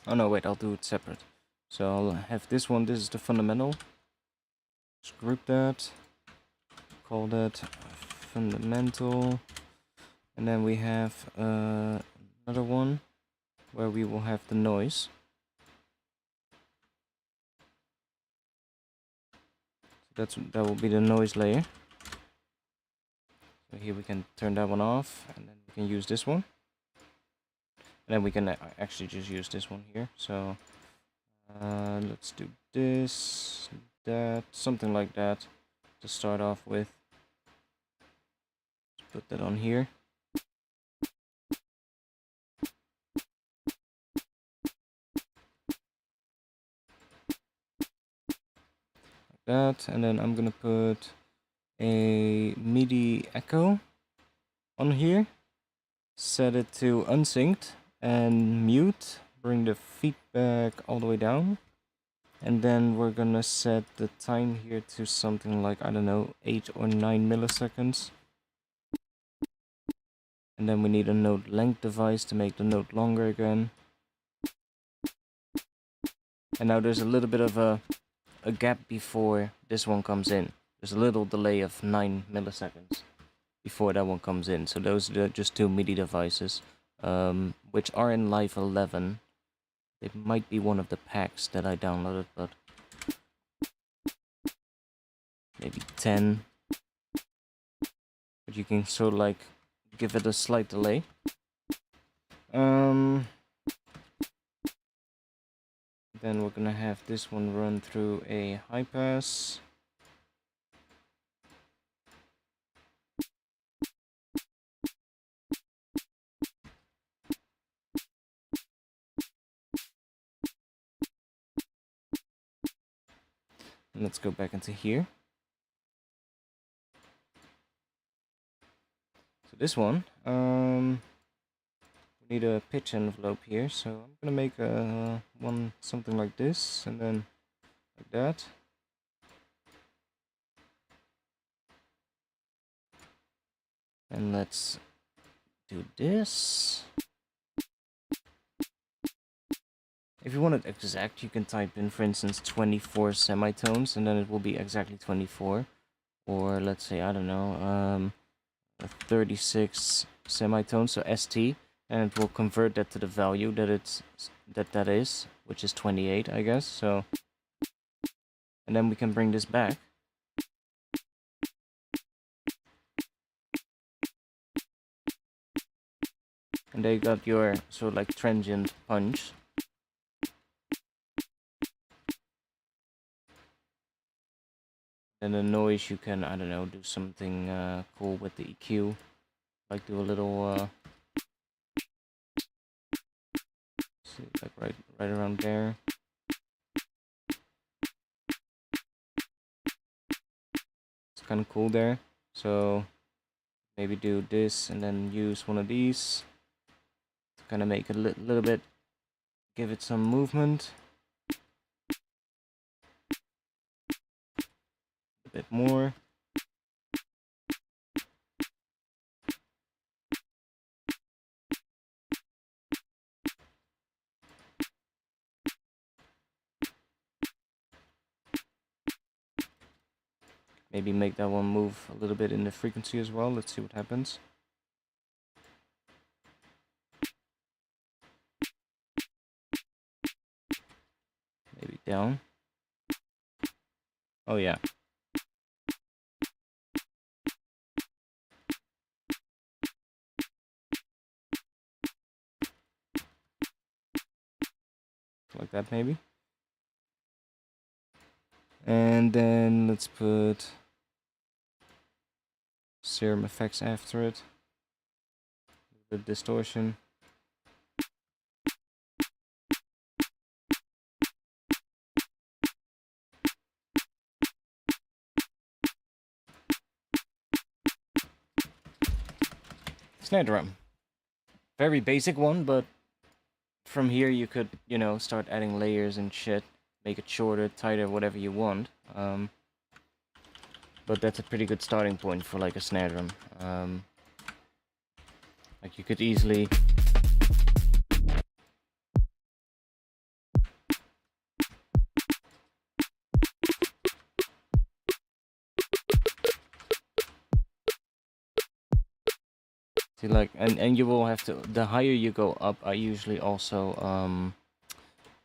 Speaker 1: Oh no, wait, I'll do it separate. So I'll have this one, this is the fundamental. Just group that, call that fundamental. And then we have another one where we will have the noise. So that will be the noise layer. So here we can turn that one off, and then we can use this one. And then we can actually just use this one here. So let's do this, that, something like that to start off with. Let's put that on here. Like that, and then I'm gonna put a MIDI echo on here. Set it to unsynced and mute, bring the feedback all the way down, and then we're gonna set the time here to something like, I don't know, 8 or 9 milliseconds. And then we need a note length device to make the note longer again. And now there's a little bit of a gap before this one comes in. There's a little delay of 9 milliseconds before that one comes in. So those are just two MIDI devices, which are in Live 11. It might be one of the packs that I downloaded, but maybe 10. But you can sort of like give it a slight delay. Then we're gonna have this one run through a high pass. And let's go back into here. So this one, we need a pitch envelope here. So I'm gonna make one something like this, and then like that. And let's do this. If you want it exact, you can type in, for instance, 24 semitones, and then it will be exactly 24. Or let's say, I don't know, 36 semitones, so ST, and it will convert that to the value that that is, which is 28, I guess. So, and then we can bring this back. And there you got your sort of like transient punch. And the noise, you can, I don't know, do something cool with the EQ. Like do a little, see, like right around there. kind of cool there. So maybe do this and then use one of these to kind of make it a little bit, give it some movement. A bit more. Maybe make that one move a little bit in the frequency as well. Let's see what happens. Maybe down. Oh yeah. Like that maybe. And then let's put Serum effects after it. The distortion. Snare drum. Very basic one, but from here you could, you know, start adding layers and shit. Make it shorter, tighter, whatever you want. But that's a pretty good starting point for like a snare drum. Like you could easily see, like, and you will have to, the higher you go up, I usually also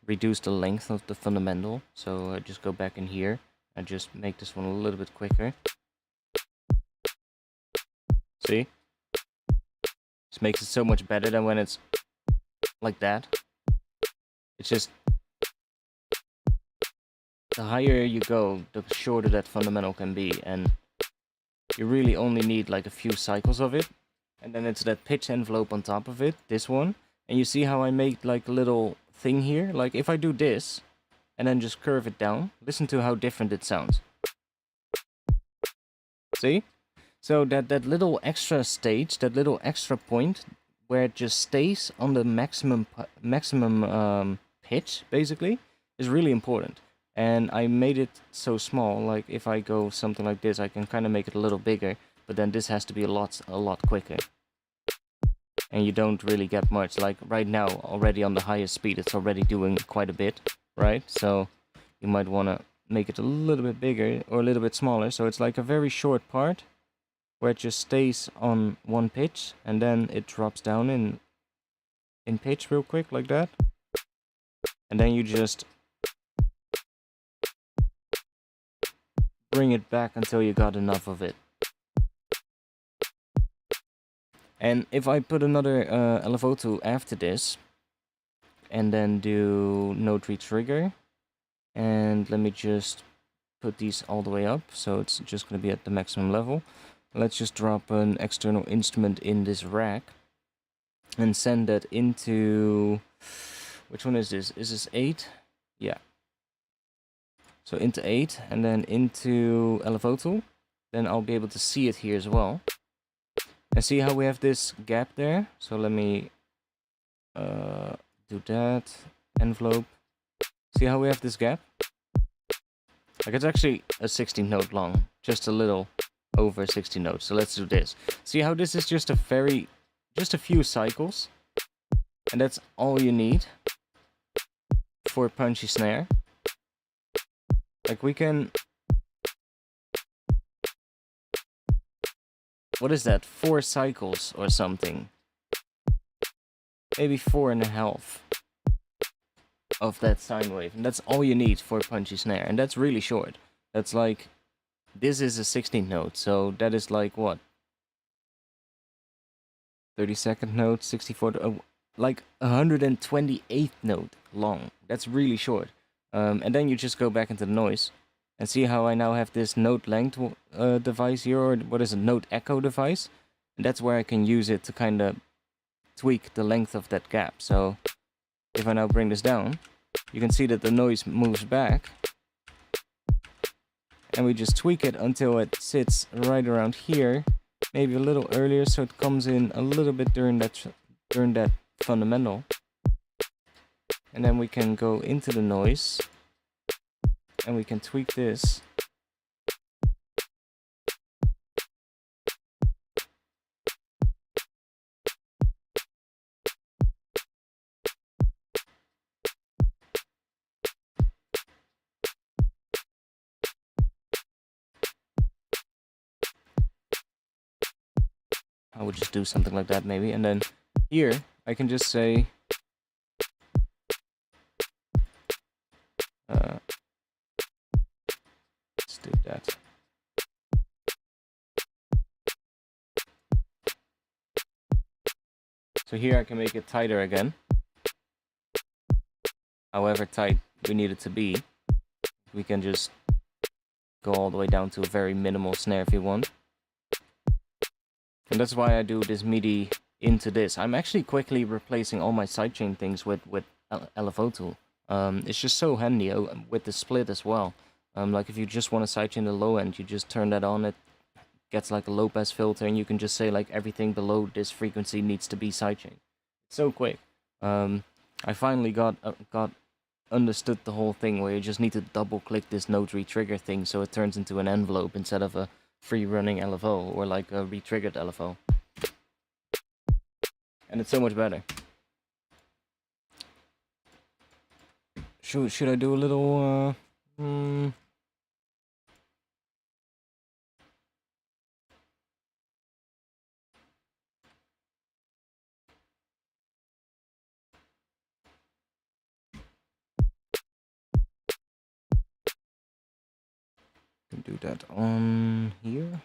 Speaker 1: reduce the length of the fundamental. So I just go back in here and just make this one a little bit quicker. See? This makes it so much better than when it's like that. It's just, the higher you go, the shorter that fundamental can be, and you really only need like a few cycles of it. And then it's that pitch envelope on top of it, this one. And you see how I made like a little thing here? Like if I do this, and then just curve it down, listen to how different it sounds. See? So that little extra stage, that little extra point, where it just stays on the maximum pitch, basically, is really important. And I made it so small, like if I go something like this, I can kind of make it a little bigger, but then this has to be a lot quicker. And you don't really get much, like right now, already on the highest speed, it's already doing quite a bit, right? So you might want to make it a little bit bigger or a little bit smaller, so it's like a very short part, where it just stays on one pitch, and then it drops down in pitch real quick, like that. And then you just bring it back until you got enough of it. And if I put another LFO2 after this, and then do note retrigger, and let me just put these all the way up, so it's just going to be at the maximum level. Let's just drop an external instrument in this rack and send that into, which one is this? Is this 8? Yeah. So into 8 and then into LFO2. Then I'll be able to see it here as well. And see how we have this gap there? So let me do that. Envelope. See how we have this gap? Like it's actually a 16 note long. Just a little over 60 notes. So let's do this. See how this is just a few cycles, and that's all you need for a punchy snare. Like we can, what is that, 4 cycles or something, maybe 4.5 of that sine wave, and that's all you need for a punchy snare. And that's really short. That's like, this is a 16th note, so that is like what, 32nd note, 64th, like 128th note long. That's really short. And then you just go back into the noise and see how I now have this note length device here, or what is a note echo device, and that's where I can use it to kind of tweak the length of that gap. So if I now bring this down, you can see that the noise moves back. and we just tweak it until it sits right around here, maybe a little earlier, so it comes in a little bit during that fundamental. And then we can go into the noise, and we can tweak this. I would just do something like that maybe, and then here I can just say let's do that. So here I can make it tighter again, however tight we need it to be. We can just go all the way down to a very minimal snare if you want. And that's why I do this MIDI into this. I'm actually quickly replacing all my sidechain things with LFO tool. It's just so handy with the split as well. Like if you just want to sidechain the low end, you just turn that on, it gets like a low pass filter, and you can just say like everything below this frequency needs to be sidechain. It's so quick. I finally got understood the whole thing where you just need to double click this note retrigger thing so it turns into an envelope instead of a free running LFO or like a retriggered LFO. And it's so much better. Should I do a little can do that on here.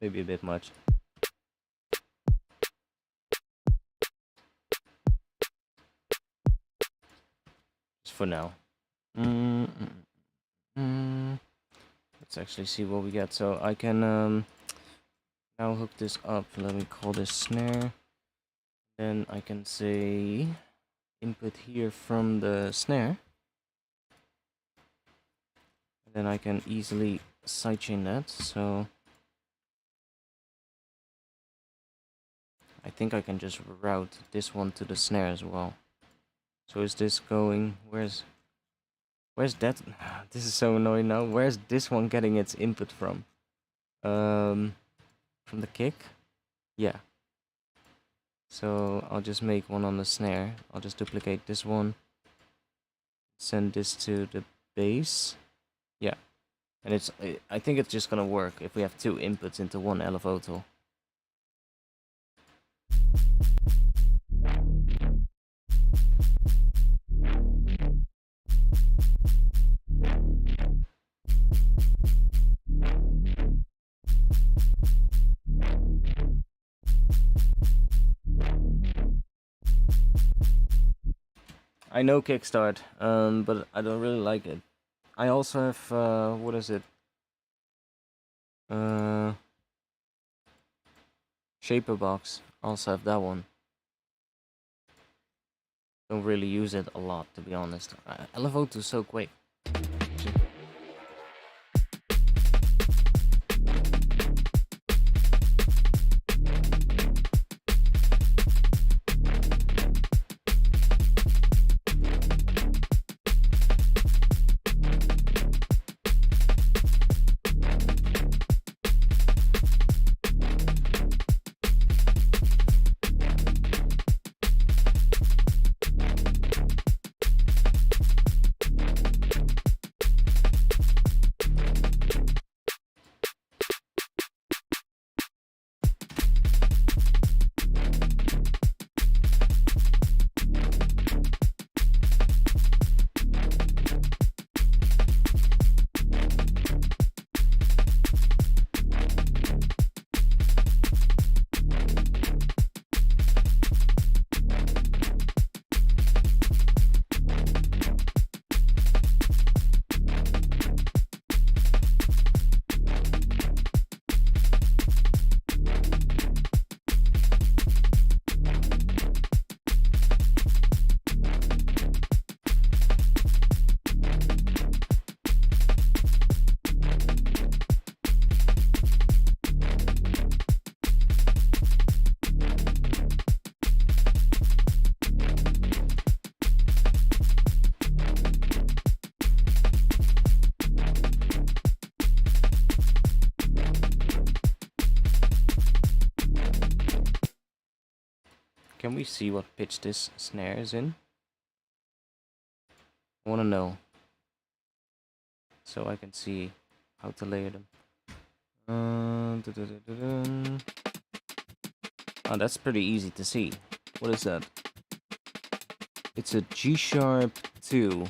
Speaker 1: Maybe a bit much. Just for now. Let's actually see what we get. So I can now hook this up. Let me call this snare. Then I can say input here from the snare. And then I can easily sidechain that. So I think I can just route this one to the snare as well. So is this going, where's that? This is so annoying now. Where's this one getting its input from? From the kick? Yeah. So I'll just make one on the snare. I'll just duplicate this one. Send this to the bass. Yeah. And I think it's just gonna work if we have two inputs into one LFO tool. I know Kickstart, but I don't really like it. I also have, what is it? Shaper Box. Also have that one. Don't really use it a lot, to be honest. LFO2 is so quick. Can we see what pitch this snare is in? I want to know, so I can see how to layer them. Oh, that's pretty easy to see. What is that? It's a G sharp 2.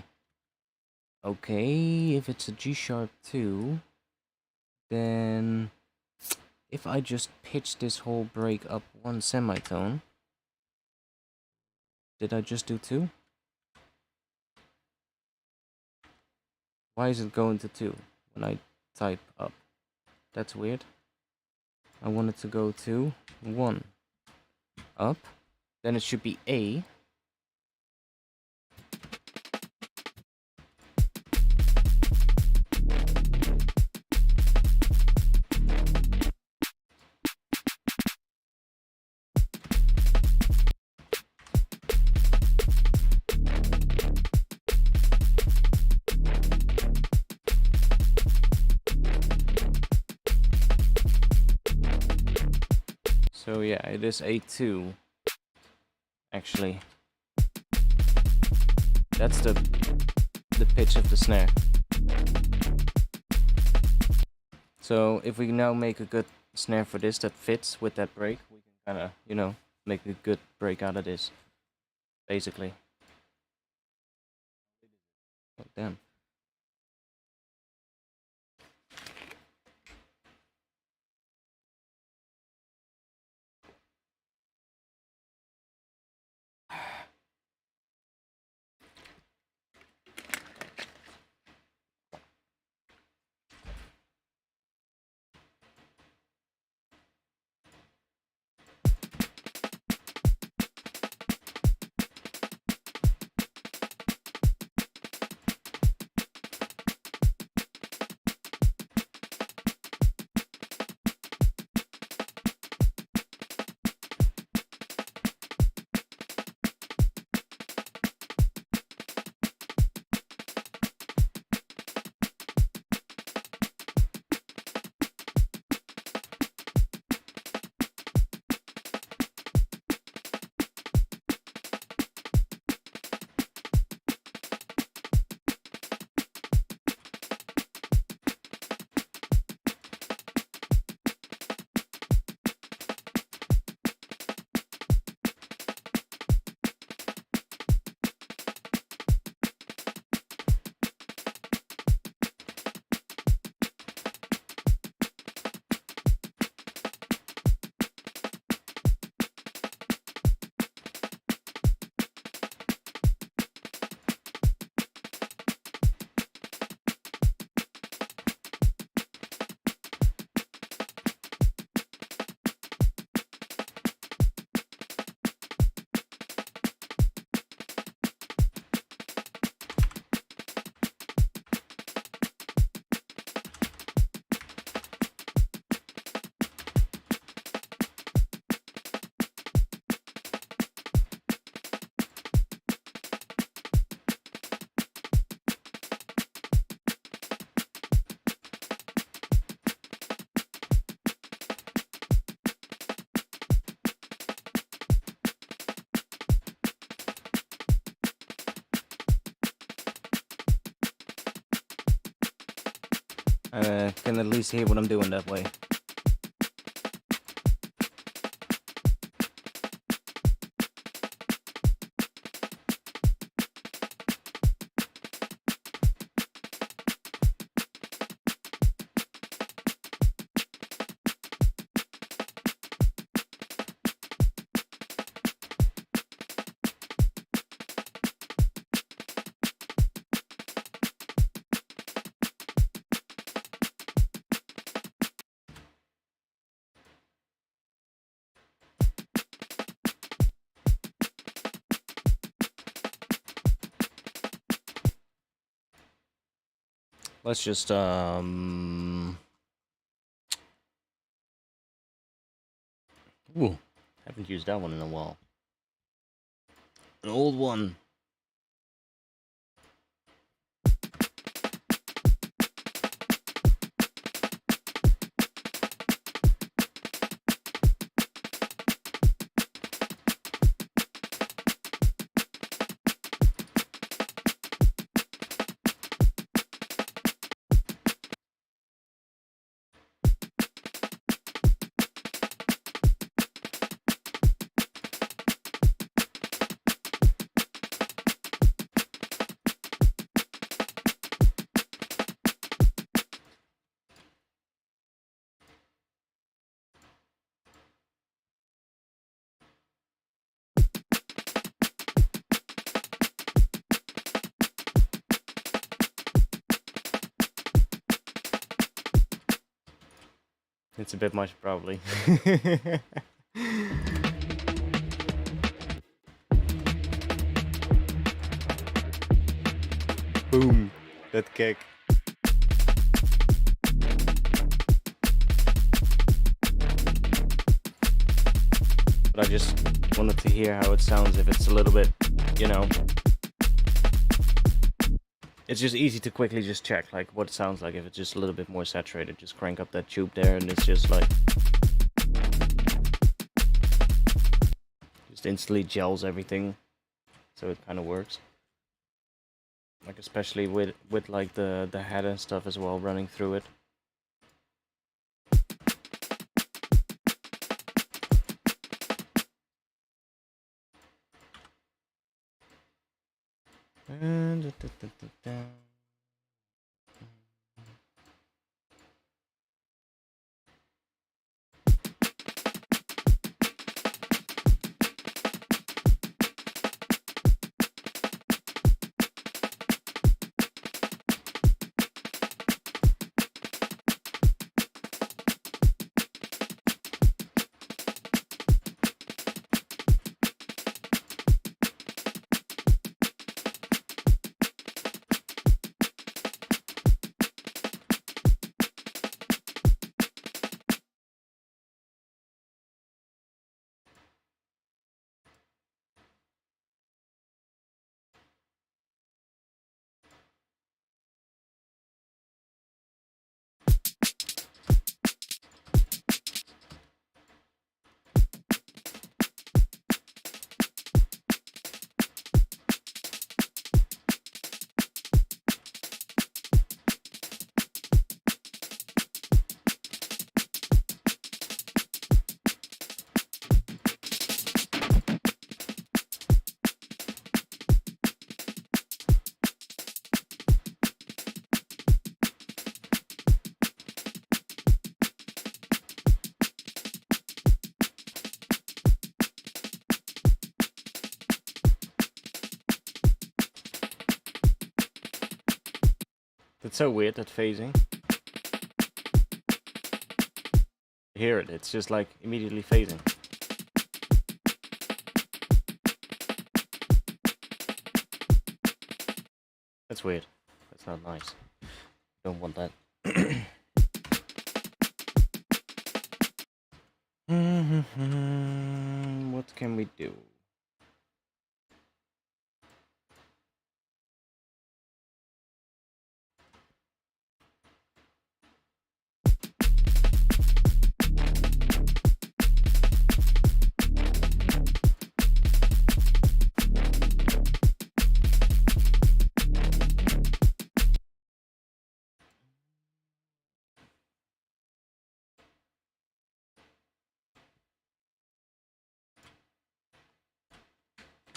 Speaker 1: Okay, if it's a G sharp 2, then if I just pitch this whole break up one semitone, did I just do 2? Why is it going to 2 when I type up? That's weird. I want it to go to 1. Up. Then it should be A. So yeah, it is A2. Actually, that's the pitch of the snare. So if we now make a good snare for this that fits with that break, we can kind of, you know, make a good break out of this, basically. Oh, damn. Can at least hear what I'm doing that way. Let's just, ooh, haven't used that one in a while. An old one. It's a bit much, probably. Boom, that kick. But I just wanted to hear how it sounds if it's a little bit, you know. It's just easy to quickly just check like what it sounds like if it's just a little bit more saturated. Just crank up that tube there and it's just like just instantly gels everything. So it kind of works. Like especially with like the head and stuff as well running through it. And it's so weird, that phasing. You hear it, it's just like immediately phasing. That's weird. That's not nice. Don't want that. What can we do?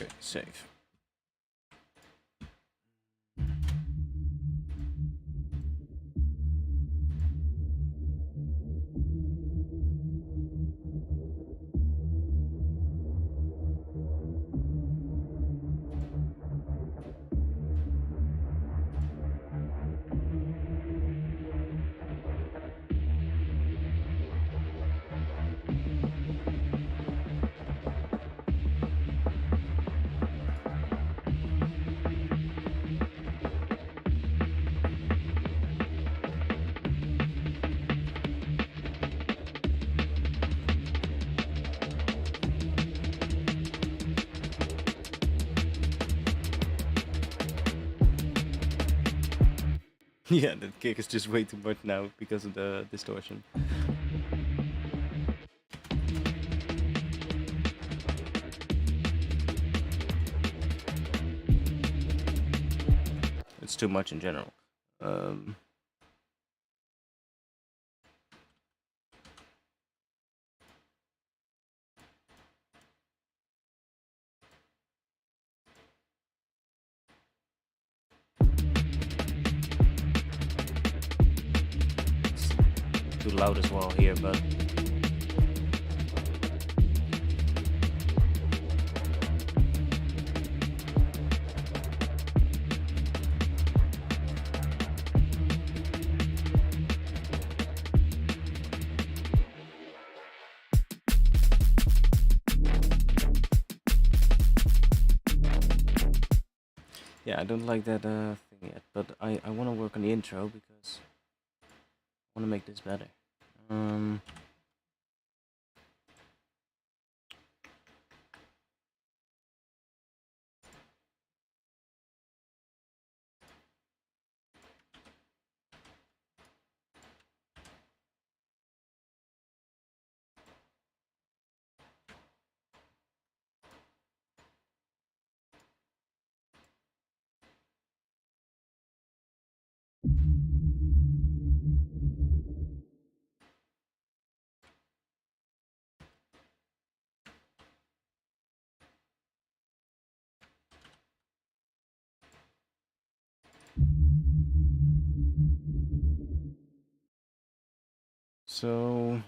Speaker 1: Okay, save. Yeah, that kick is just way too much now because of the distortion. It's too much in general. Too loud as well here, but Yeah, I don't like that thing yet, but I want to work on the intro because I want to make this better. So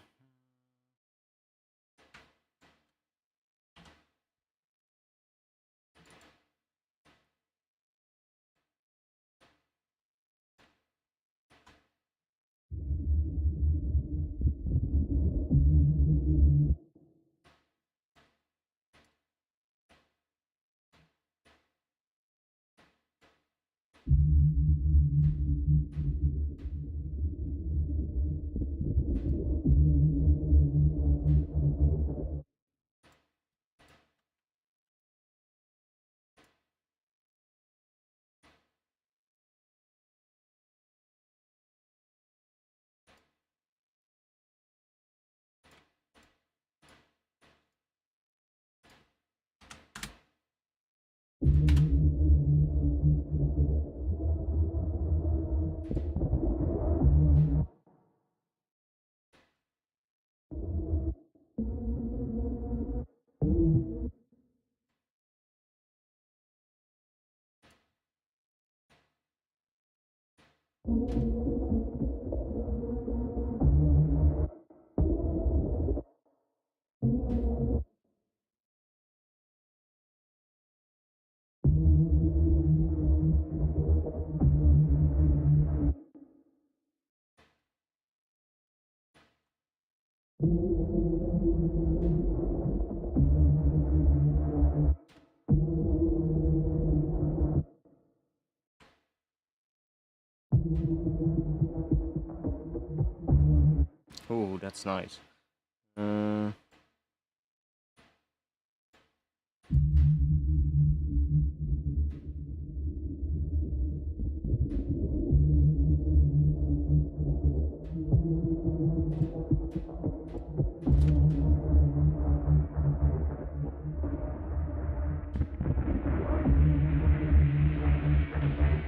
Speaker 1: oh, that's nice.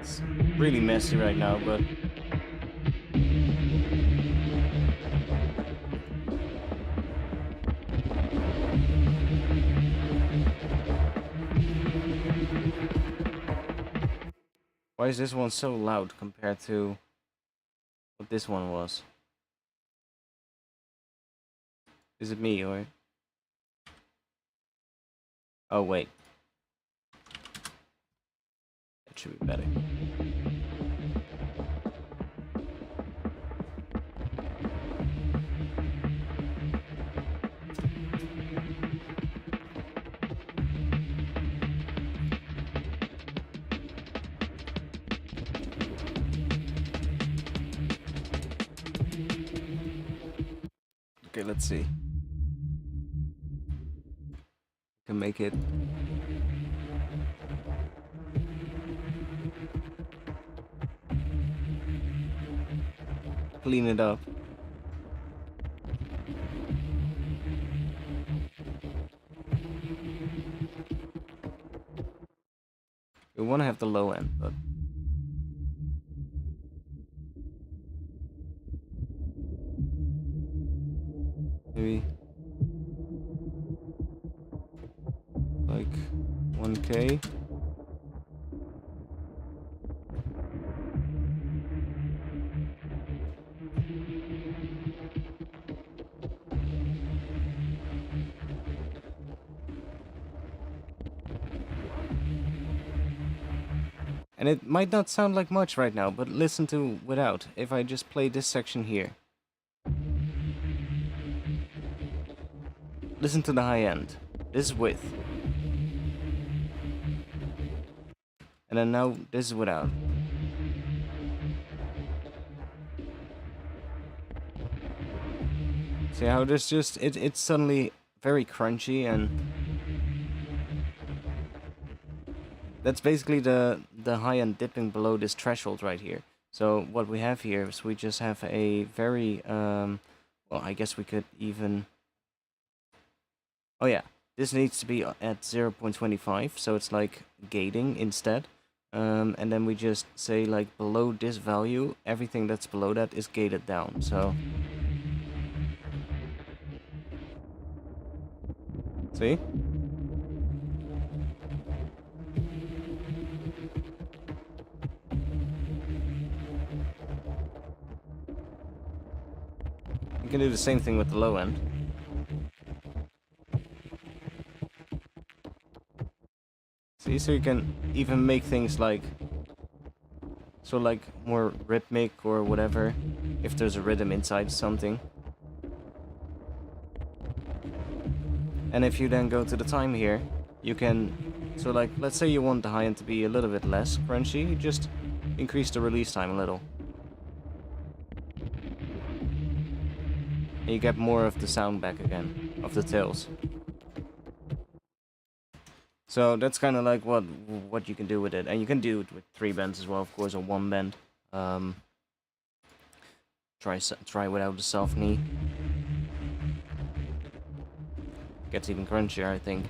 Speaker 1: It's really messy right now, but why is this one so loud compared to what this one was? Is it me or? Oh wait, that should be better. Okay, let's see. Can make it. Clean it up. We want to have the low end, but maybe like 1K. And it might not sound like much right now, but listen to without. If I just play this section here. Listen to the high end. This width. And then now this is without. See how this just, it's suddenly very crunchy, and that's basically the high end dipping below this threshold right here. So what we have here is we just have a very, well, I guess we could even, oh yeah, this needs to be at 0.25, so it's like gating instead. And then we just say like below this value, everything that's below that is gated down, so. See? You can do the same thing with the low end. See, so you can even make things like, so like more rhythmic or whatever, if there's a rhythm inside something. And if you then go to the time here, you can, so like, let's say you want the high end to be a little bit less crunchy, you just increase the release time a little. And you get more of the sound back again, of the tails. So that's kind of like what you can do with it. And you can do it with 3 bends as well, of course, or 1 bend. Try without the soft knee. Gets even crunchier, I think.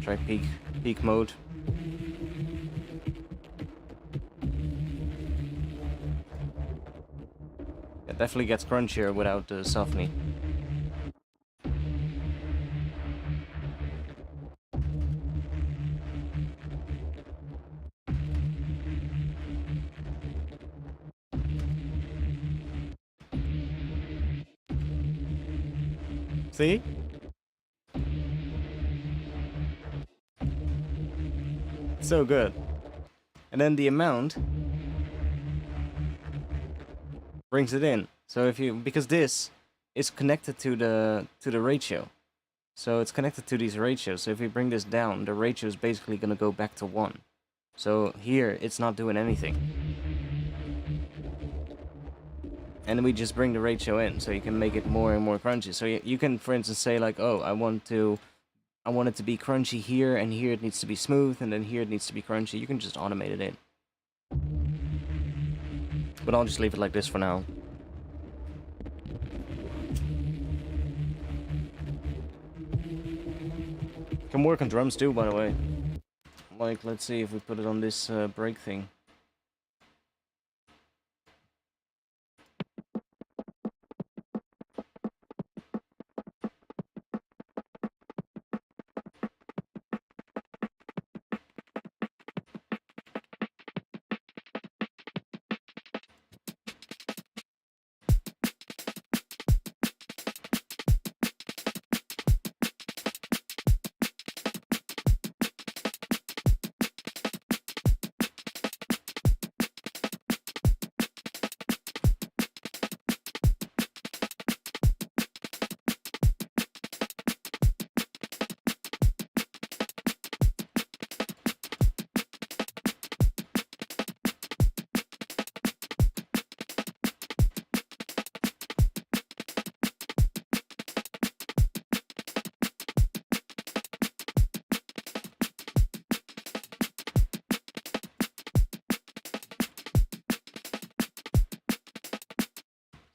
Speaker 1: Try peak mode. It definitely gets crunchier without the soft knee. See? So good. And then the amount brings it in. So if you, because this is connected to the ratio. So it's connected to these ratios. So if we bring this down, the ratio is basically going to go back to 1. So here it's not doing anything. And we just bring the ratio in, so you can make it more and more crunchy. So you can, for instance, say like, oh, I want it to be crunchy here, and here it needs to be smooth, and then here it needs to be crunchy. You can just automate it in. But I'll just leave it like this for now. Can work on drums too, by the way. Like, let's see if we put it on this break thing.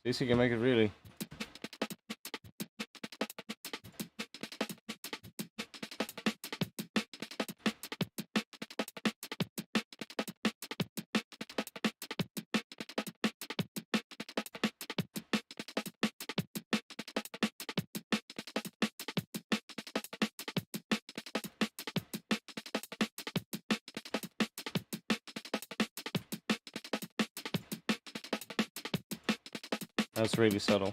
Speaker 1: See, so you can make it really. That's really subtle.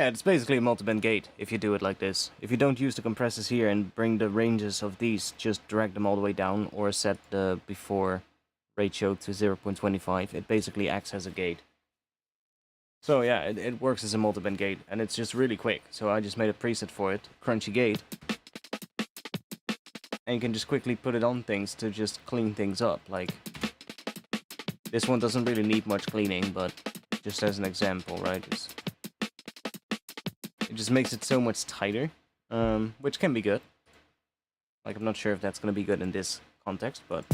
Speaker 1: Yeah, it's basically a multiband gate if you do it like this. If you don't use the compressors here and bring the ranges of these, just drag them all the way down or set the before ratio to 0.25, it basically acts as a gate. So yeah, it works as a multiband gate, and it's just really quick. So I just made a preset for it, crunchy gate. And you can just quickly put it on things to just clean things up. Like, this one doesn't really need much cleaning, but just as an example, right? It just makes it so much tighter, which can be good. Like, I'm not sure if that's gonna be good in this context, but...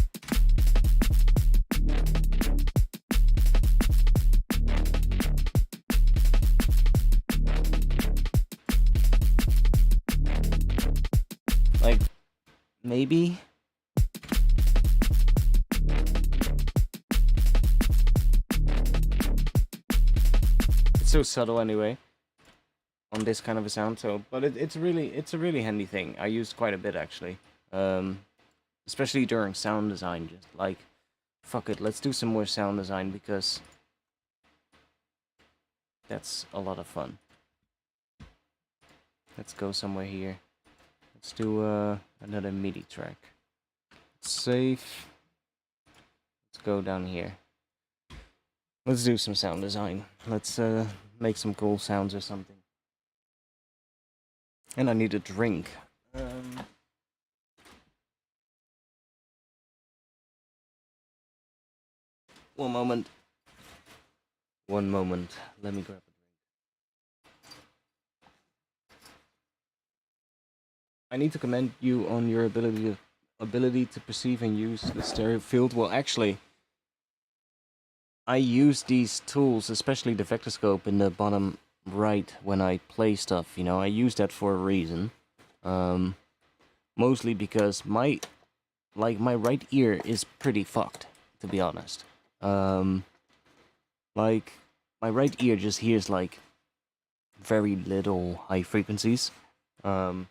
Speaker 1: like, maybe... it's so subtle anyway, on this kind of a sound, so... but it's a really handy thing. I used quite a bit, actually. Especially during sound design, just like... fuck it, let's do some more sound design, because... that's a lot of fun. Let's go somewhere here. Let's do another MIDI track. Save. Let's go down here. Let's do some sound design. Let's make some cool sounds or something. And I need a drink. One moment. One moment. Let me grab a drink. I need to commend you on your ability to perceive and use the stereo field. Well, actually, I use these tools, especially the vector scope in the bottom right, when I play stuff. You know, I use that for a reason. Mostly because my right ear is pretty fucked, to be honest. Like, my right ear just hears, like, very little high frequencies. And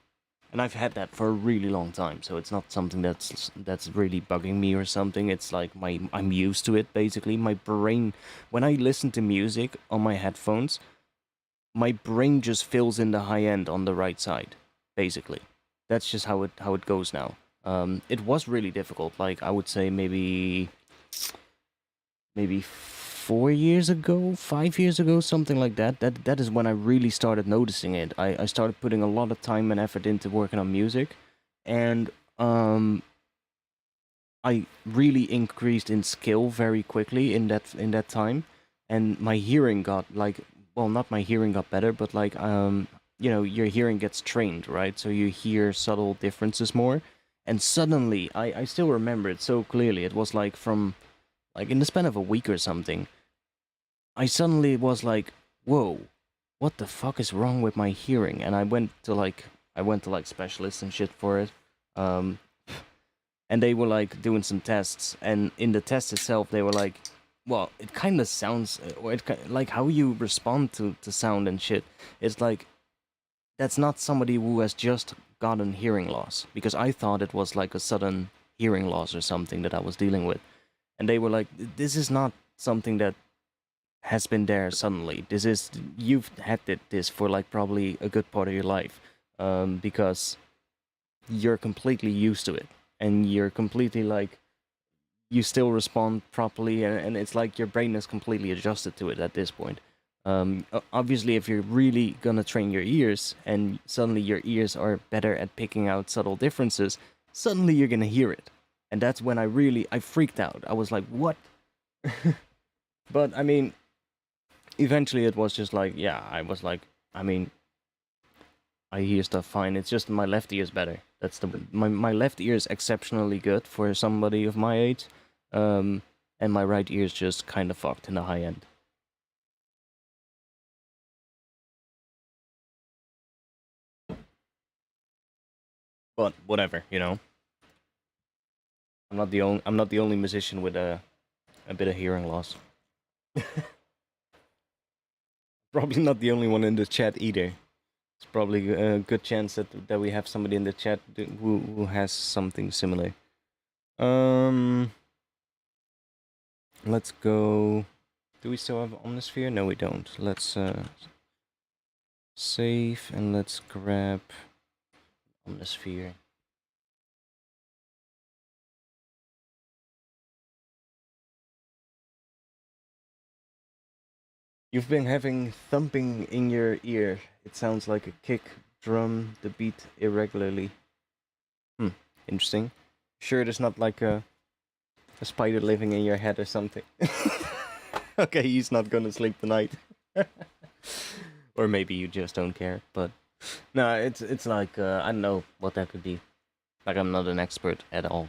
Speaker 1: I've had that for a really long time, so it's not something that's really bugging me or something. It's like I'm used to it, basically. My brain, when I listen to music on my headphones, my brain just fills in the high end on the right side, basically. That's just how it goes now. It was really difficult, like, I would say maybe 4 years ago, 5 years ago, something like that. That is when I really started noticing it. I started putting a lot of time and effort into working on music, and I really increased in skill very quickly in that time, and my hearing got, like, well, not my hearing got better, but like you know, your hearing gets trained, right? So you hear subtle differences more, and suddenly I still remember it so clearly. It was like from, like, in the span of a week or something, I suddenly was like, whoa, what the fuck is wrong with my hearing? And I went to like specialists and shit for it. And they were like doing some tests, and in the test itself they were like, well, it kind of sounds, or like how you respond to sound and shit, it's like, that's not somebody who has just gotten hearing loss, because I thought it was like a sudden hearing loss or something that I was dealing with. And they were like, this is not something that has been there suddenly. This is, you've had this for like probably a good part of your life, because you're completely used to it, and you're completely like, you still respond properly, and it's like your brain is completely adjusted to it at this point. Obviously, if you're really gonna train your ears, and suddenly your ears are better at picking out subtle differences, suddenly you're gonna hear it. And that's when I freaked out. I was like, what? But, I mean, eventually it was just like, yeah, I was like, I mean, I hear stuff fine. It's just my left ear is better. That's my left ear is exceptionally good for somebody of my age, and my right ear is just kind of fucked in the high end. But whatever, you know. I'm not the only musician with a bit of hearing loss. Probably not the only one in the chat either. It's probably a good chance that we have somebody in the chat who has something similar. Let's go. Do we still have Omnisphere? No, we don't. Let's Save, and let's grab Omnisphere. You've been having thumping in your ear. It sounds like a kick drum, the beat irregularly. Interesting. Sure, it is not like a spider living in your head or something. Okay, he's not gonna sleep tonight. Or maybe you just don't care, but no, it's like I don't know what that could be. Like, I'm not an expert at all.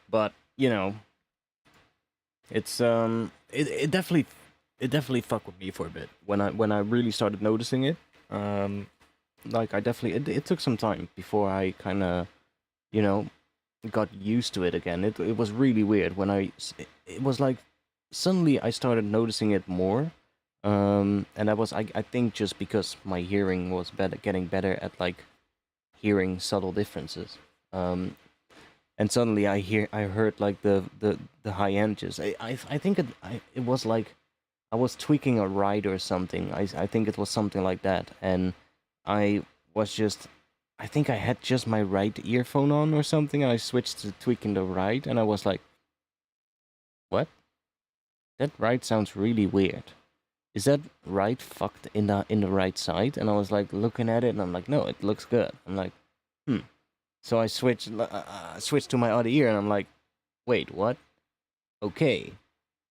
Speaker 1: But you know, it's it definitely fucked with me for a bit when I really started noticing it. Like, I definitely it took some time before I kind of, you know, got used to it again. It was really weird when it was like suddenly I started noticing it more. And that was I think just because my hearing was getting better at like hearing subtle differences. And suddenly I heard like the high end just I think it was like I was tweaking a ride or something. I think it was something like that, and I was just I think I had just my right earphone on or something, and I switched to tweaking the right, and I was like, what? That right sounds really weird. Is that right fucked in the right side? And I was like looking at it, and I'm like, no, it looks good. I'm like, So I switched to my other ear, and I'm like, wait, what? Okay.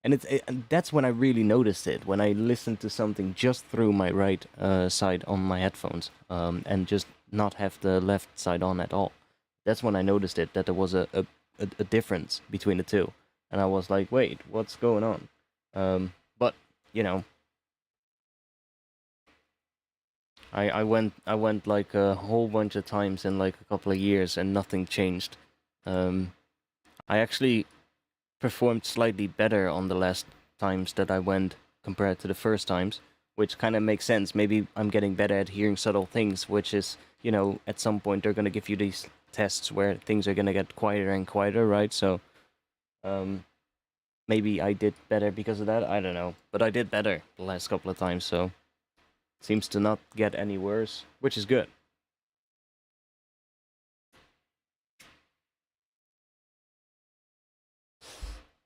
Speaker 1: And and that's when I really noticed it, when I listened to something just through my right side on my headphones, and just not have the left side on at all. That's when I noticed it, that there was a difference between the two. And I was like, wait, what's going on? But, you know, I went like a whole bunch of times in like a couple of years, and nothing changed. I actually performed slightly better on the last times that I went compared to the first times, which kind of makes sense. Maybe I'm getting better at hearing subtle things, which is, you know, at some point they're gonna give you these tests where things are gonna get quieter and quieter, right? So, maybe I did better because of that. I don't know, but I did better the last couple of times, so seems to not get any worse, which is good.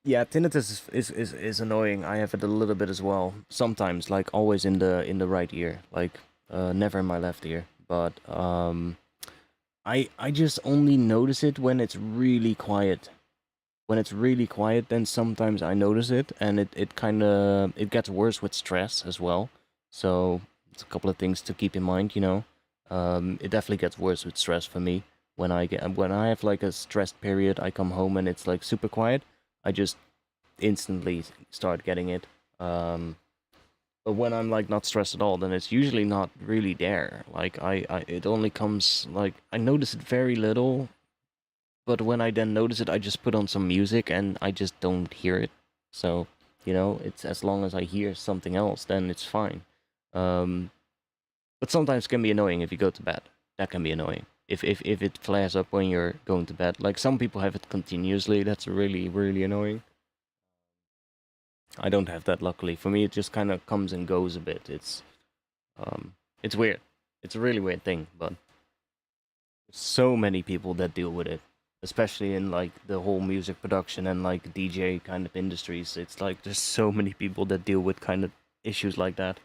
Speaker 1: Yeah, tinnitus is annoying. I have it a little bit as well. Sometimes, like always in the right ear, like never in my left ear. But I just only notice it when it's really quiet. When it's really quiet, then sometimes I notice it, and it kind of it gets worse with stress as well. So it's a couple of things to keep in mind, you know. It definitely gets worse with stress for me. When I have like a stressed period, I come home and it's like super quiet. I just instantly start getting it. But when I'm like not stressed at all, then it's usually not really there. Like it only comes like I notice it very little, but when I then notice it, I just put on some music and I just don't hear it. So, you know, it's as long as I hear something else, then it's fine. Um, but sometimes it can be annoying if you go to bed. That can be annoying. If it flares up when you're going to bed. Like some people have it continuously, that's really, really annoying. I don't have that, luckily. For me, it just kind of comes and goes a bit. It's weird. It's a really weird thing, but so many people that deal with it, especially in like the whole music production and like DJ kind of industries. It's like there's so many people that deal with kind of issues like that.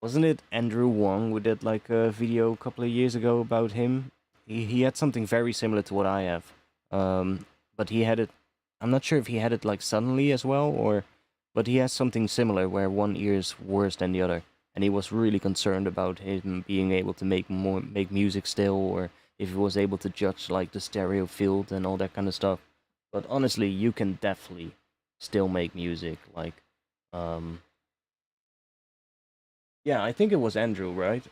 Speaker 1: Wasn't it Andrew Wong who did like a video a couple of years ago about him? He had something very similar to what I have. But he had it. I'm not sure if he had it like suddenly as well, or but he has something similar where one ear is worse than the other, and he was really concerned about him being able to make music still, or if he was able to judge like the stereo field and all that kind of stuff. But honestly, you can definitely still make music. Like, um, yeah, I think it was Andrew, right?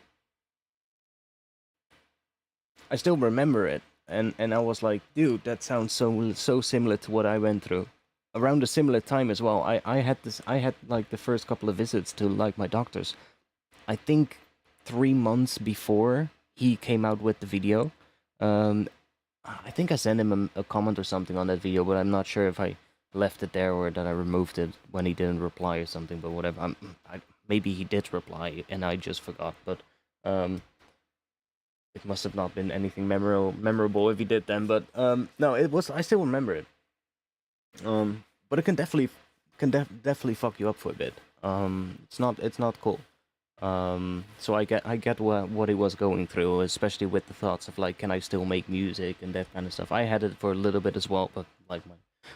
Speaker 1: I still remember it, and I was like, dude, that sounds so similar to what I went through. Around a similar time as well, I had like the first couple of visits to like my doctors. I think 3 months before he came out with the video. Um, I think I sent him a comment or something on that video, but I'm not sure if I
Speaker 2: left it there or that I removed it when he didn't reply or something. But whatever. Maybe he did reply and I just forgot. But um, it must have not been anything memorable if he did then. But no, it was. I still remember it. But it can definitely fuck you up for a bit. It's not cool. So I get what he was going through, especially with the thoughts of like, can I still make music and that kind of stuff. I had it for a little bit as well, but like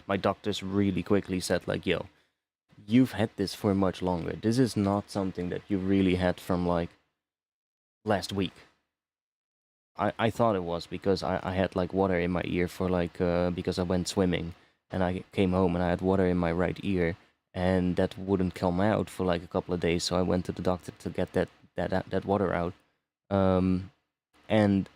Speaker 2: my doctors really quickly said like, yo, you've had this for much longer. This is not something that you really had from like last week. I thought it was because I had like water in my ear for like because I went swimming and I came home and I had water in my right ear and that wouldn't come out for like a couple of days, so I went to the doctor to get that water out. Um, and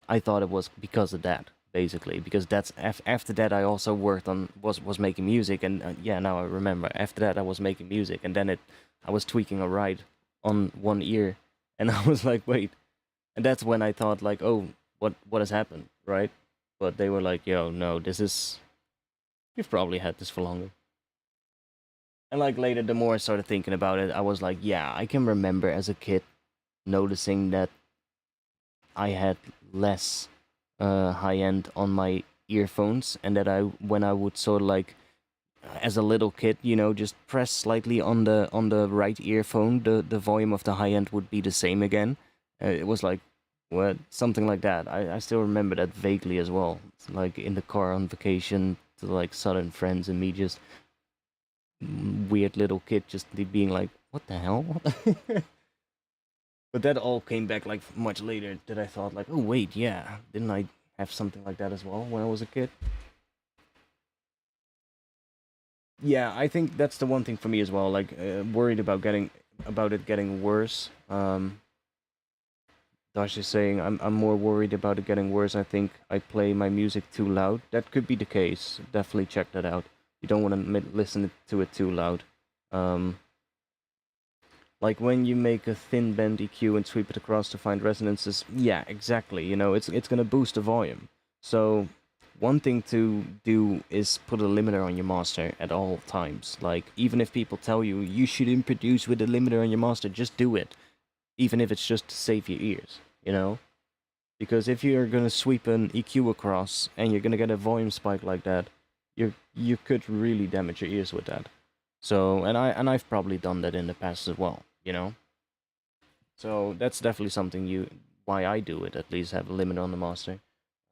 Speaker 2: I thought it was because of that, basically, because that's after that I also worked on was making music, and yeah, now I remember. After that I was making music, and then I was tweaking a ride on one ear, and I was like, wait, and that's when I thought like, oh, what has happened, right? But they were like, yo, no, this is you've probably had this for longer. And like later, the more I started thinking about it, I was like, yeah, I can remember as a kid noticing that I had less high end on my earphones, and that I when I would sort of like as a little kid, just press slightly on the right earphone, the volume of the high end would be the same again. It was like what something like that. I still remember that vaguely as well. It's like in the car on vacation to like southern friends and me just weird little kid just being like, what the hell? But that all came back like much later that I thought like, oh wait, yeah, didn't I have something like that as well when I was a kid? Yeah, I think that's the one thing for me as well. Like worried about it getting worse. Dash is saying I'm more worried about it getting worse. I think I play my music too loud. That could be the case. Definitely check that out. You don't want to listen to it too loud. Um, like when you make a thin bend EQ and sweep it across to find resonances. Yeah, exactly. It's gonna boost the volume. So one thing to do is put a limiter on your master at all times. Like even if people tell you you shouldn't produce with a limiter on your master, just do it. Even if it's just to save your ears, Because if you're gonna sweep an EQ across and you're gonna get a volume spike like that, you could really damage your ears with that. So I've probably done that in the past as well. So that's definitely something why I do it, at least have a limit on the master.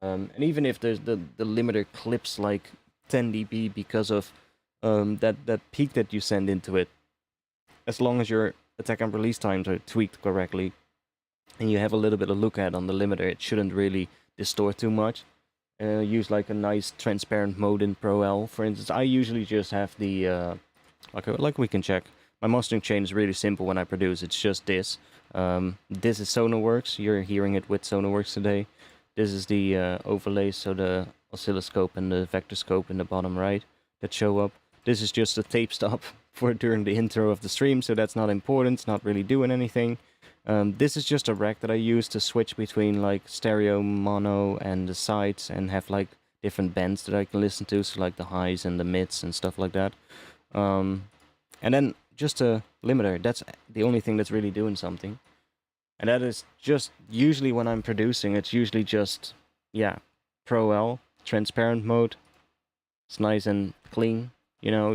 Speaker 2: And even if there's the limiter clips like 10 dB because of that peak that you send into it, as long as your attack and release times are tweaked correctly, and you have a little bit of look at on the limiter, it shouldn't really distort too much. Use like a nice transparent mode in Pro L, for instance. I usually just have the like we can check. My mastering chain is really simple when I produce. It's just this. This is Sonarworks. You're hearing it with Sonarworks today. This is the overlays, so the oscilloscope and the vector scope in the bottom right that show up. This is just a tape stop for during the intro of the stream, so that's not important. It's not really doing anything. This is just a rack that I use to switch between like stereo, mono, and the sides, and have like different bands that I can listen to, so like the highs and the mids and stuff like that. And then just a limiter. That's the only thing that's really doing something. And that is just usually when I'm producing, it's usually just, yeah, Pro L, transparent mode. It's nice and clean.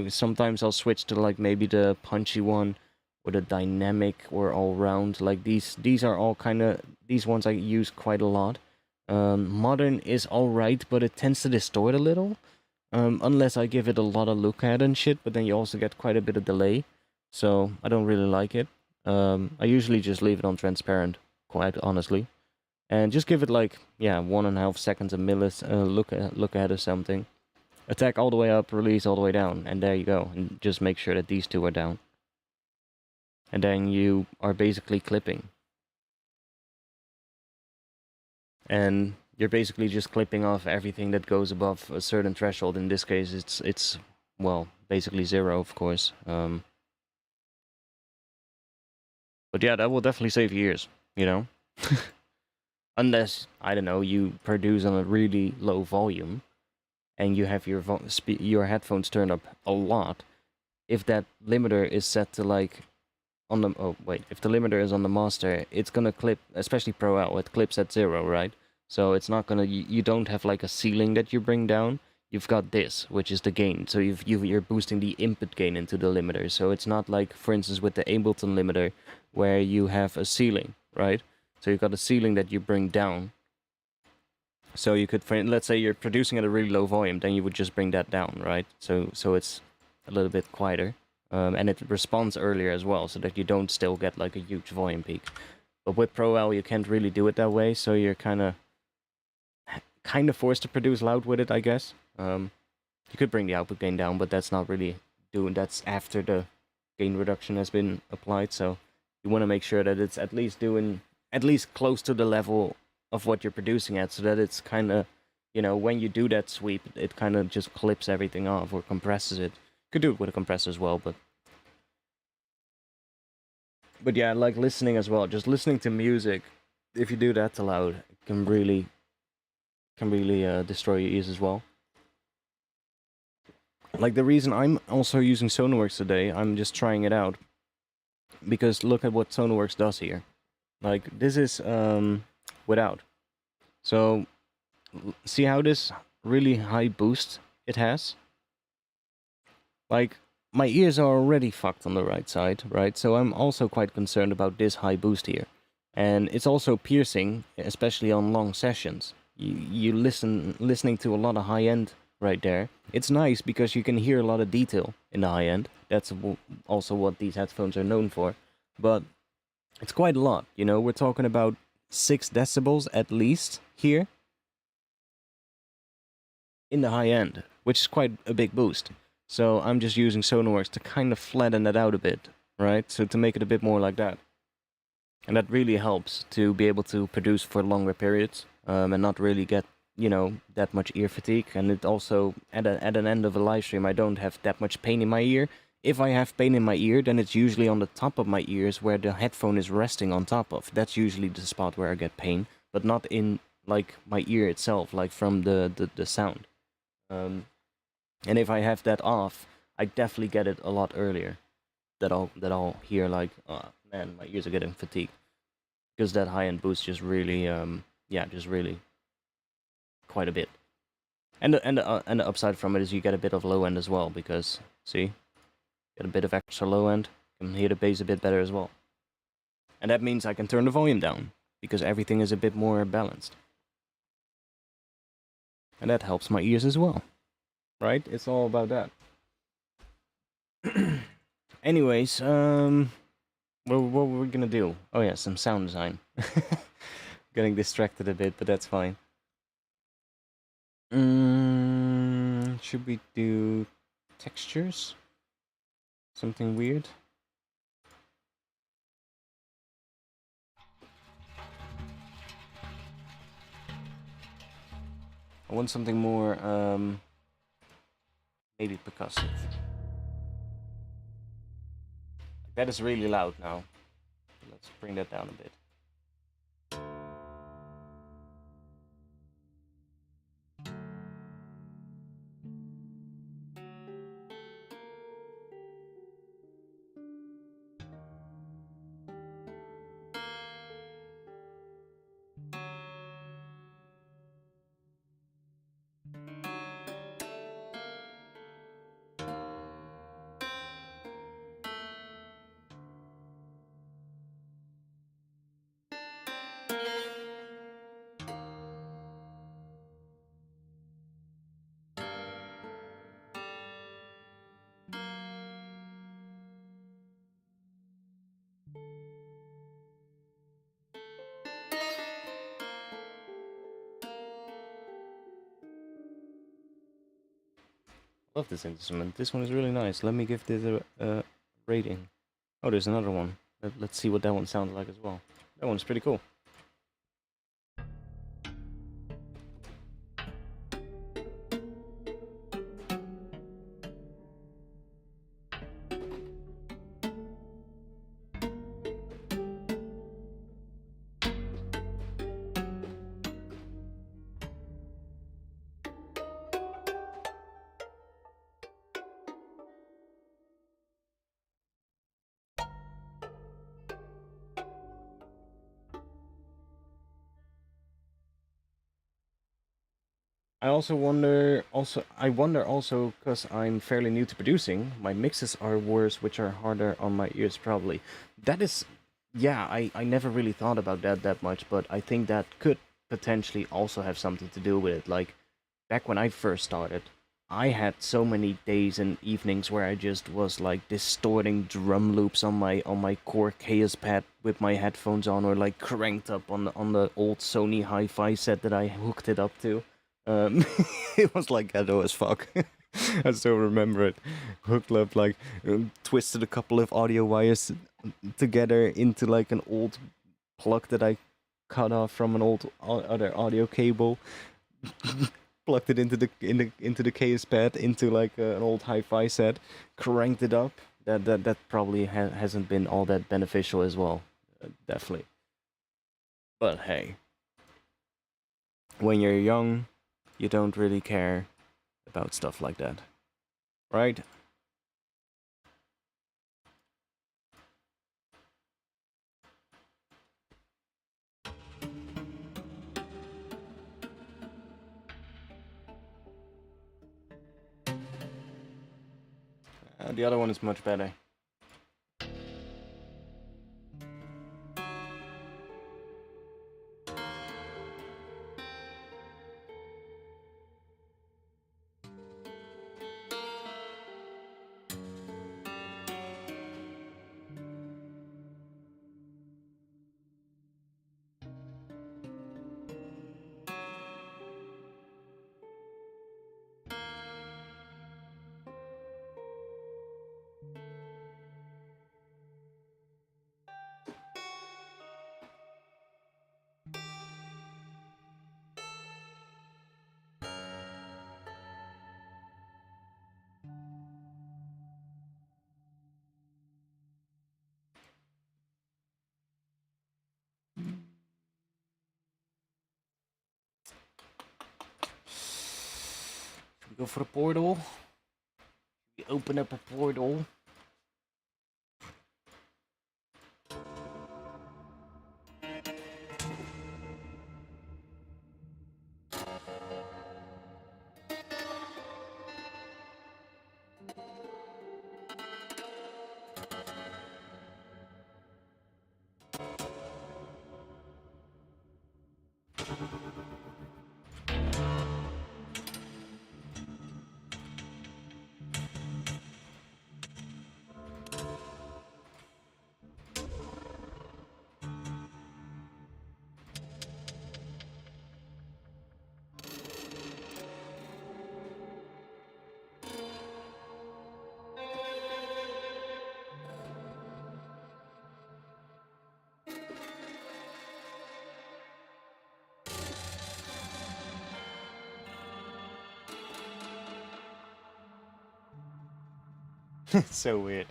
Speaker 2: Sometimes I'll switch to like maybe the punchy one or the dynamic or all round. Like these are all these ones I use quite a lot. Modern is alright, but it tends to distort a little. Unless I give it a lot of look at and shit, but then you also get quite a bit of delay. So I don't really like it. I usually just leave it on transparent, quite honestly. And just give it like, yeah, 1.5 seconds a millis look at or something. Attack all the way up, release all the way down, and there you go. And just make sure that these two are down. And then you are basically clipping. And you're basically just clipping off everything that goes above a certain threshold. In this case, it's well, basically 0, of course. But yeah, that will definitely save years, Unless, I don't know, you produce on a really low volume, and you have your headphones turned up a lot, if that limiter is set to like on the if the limiter is on the master, it's gonna clip, especially Pro L, it clips at 0, right? So it's not gonna, you don't have like a ceiling that you bring down. You've got this, which is the gain. So you're boosting the input gain into the limiter. So it's not like, for instance, with the Ableton limiter, where you have a ceiling, right? So you've got a ceiling that you bring down. So you could, let's say you're producing at a really low volume, then you would just bring that down, right? So it's a little bit quieter. And it responds earlier as well, so that you don't still get like a huge volume peak. But with Pro L, you can't really do it that way, so you're kind of forced to produce loud with it, I guess. You could bring the output gain down, but that's not really that's after the gain reduction has been applied, so you want to make sure that it's at least close to the level of what you're producing at, so that it's kind of, when you do that sweep, it kind of just clips everything off or compresses it. Could do it with a compressor as well, but yeah, like listening as well. Just listening to music, if you do that too loud, it can really destroy your ears as well. Like the reason I'm also using Sonarworks today, I'm just trying it out, because look at what Sonarworks does here. Like this is without. So see how this really high boost it has? Like my ears are already fucked on the right side, right? So I'm also quite concerned about this high boost here. And it's also piercing, especially on long sessions. You listening to a lot of high end right there. It's nice because you can hear a lot of detail in the high end. That's also what these headphones are known for. But it's quite a lot, we're talking about 6 decibels at least here in the high end, which is quite a big boost. So I'm just using Sonarworks to kind of flatten that out a bit, right? So to make it a bit more like that. And that really helps to be able to produce for longer periods, and not really get, that much ear fatigue. And it also, at an end of a live stream, I don't have that much pain in my ear. If I have pain in my ear, then it's usually on the top of my ears where the headphone is resting on top of. That's usually the spot where I get pain, but not in, like, my ear itself, like from the sound. And if I have that off, I definitely get it a lot earlier. That I'll hear like, oh man, my ears are getting fatigued, because that high end boost just really, just really quite a bit. And the upside from it is you get a bit of low end as well, because see, get a bit of extra low end, can hear the bass a bit better as well. And that means I can turn the volume down, because everything is a bit more balanced. And that helps my ears as well, right? It's all about that. Anyways, what were we gonna do? Oh yeah, some sound design. Getting distracted a bit, but that's fine. Should we do textures? Something weird? I want something more, maybe percussive. That is really loud now. Let's bring that down a bit. Love this instrument. This one is really nice. Let me give this a rating. Oh, there's another one. Let's see what that one sounds like as well. That one's pretty cool. I wonder also because I'm fairly new to producing, my mixes are worse, which are harder on my ears probably. That is, yeah, I never really thought about that much, but I think that could potentially also have something to do with it. Like back when I first started, I had so many days and evenings where I just was like distorting drum loops on my core Chaos pad with my headphones on, or like cranked up on the old Sony hi-fi set that I hooked it up to. It was like ghetto as fuck. I still remember it. Hooked up like twisted a couple of audio wires together into like an old plug that I cut off from an old other audio cable. Plugged it into the case pad into like an old hi-fi set, cranked it up. That probably hasn't been all that beneficial as well, definitely. But hey, when you're young, you don't really care about stuff like that, right? The other one is much better. Should we go for the portal? Should we open up a portal? So weird.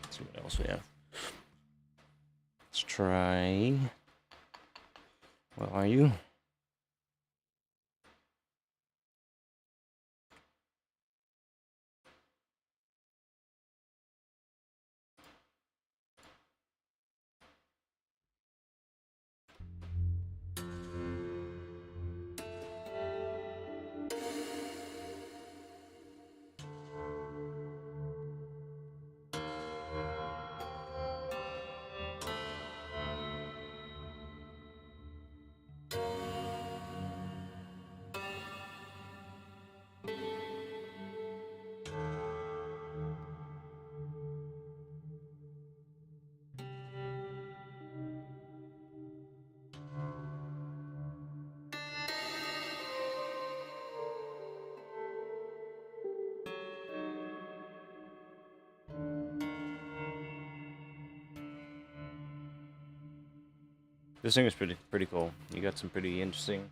Speaker 2: Let's see what else we have. Let's try. Where are you? This thing is pretty cool. You got some pretty interesting.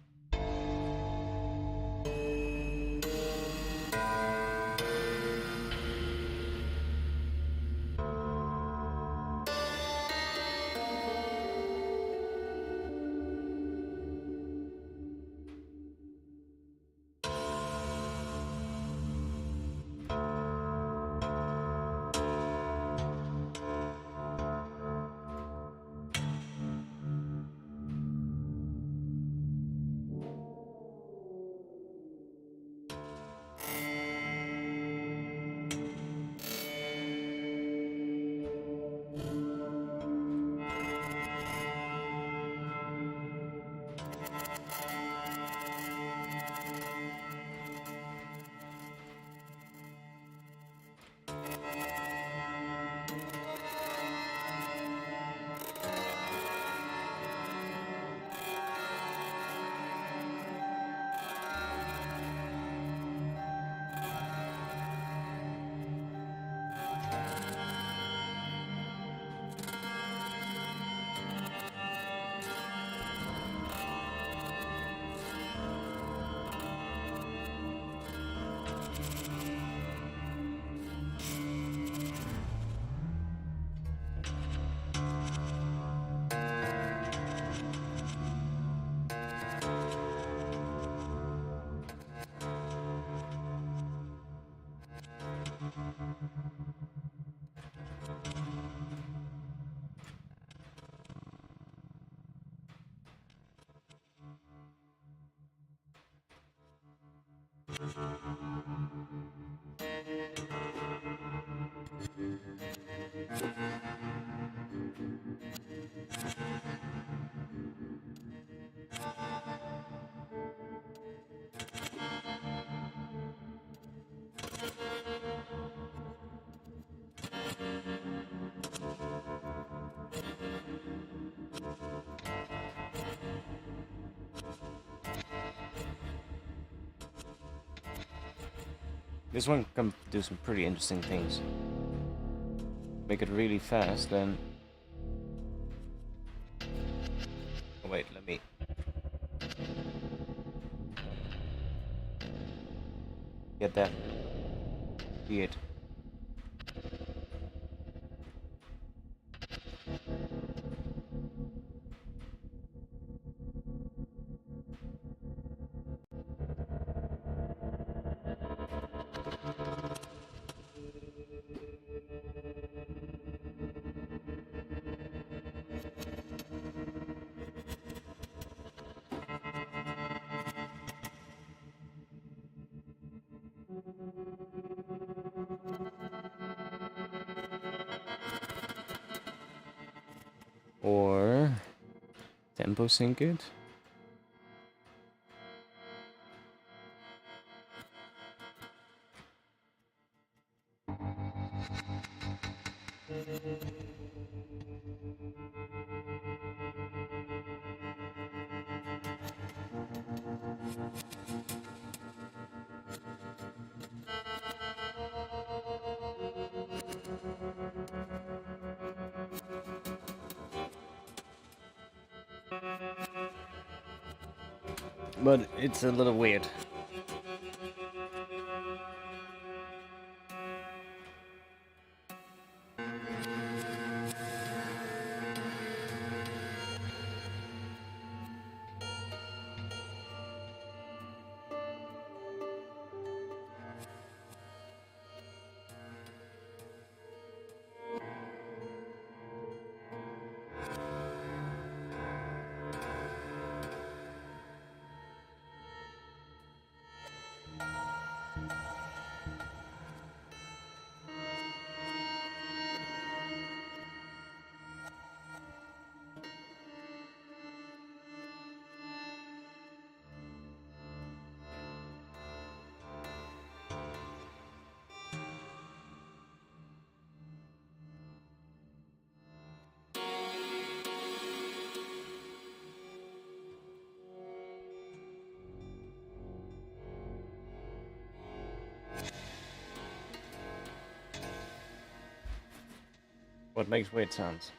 Speaker 2: This one can do some pretty interesting things. Make it really fast, then. Oh wait, let me. Get that. See it. Or tempo sync it. But it's a little weird. What makes weird sounds?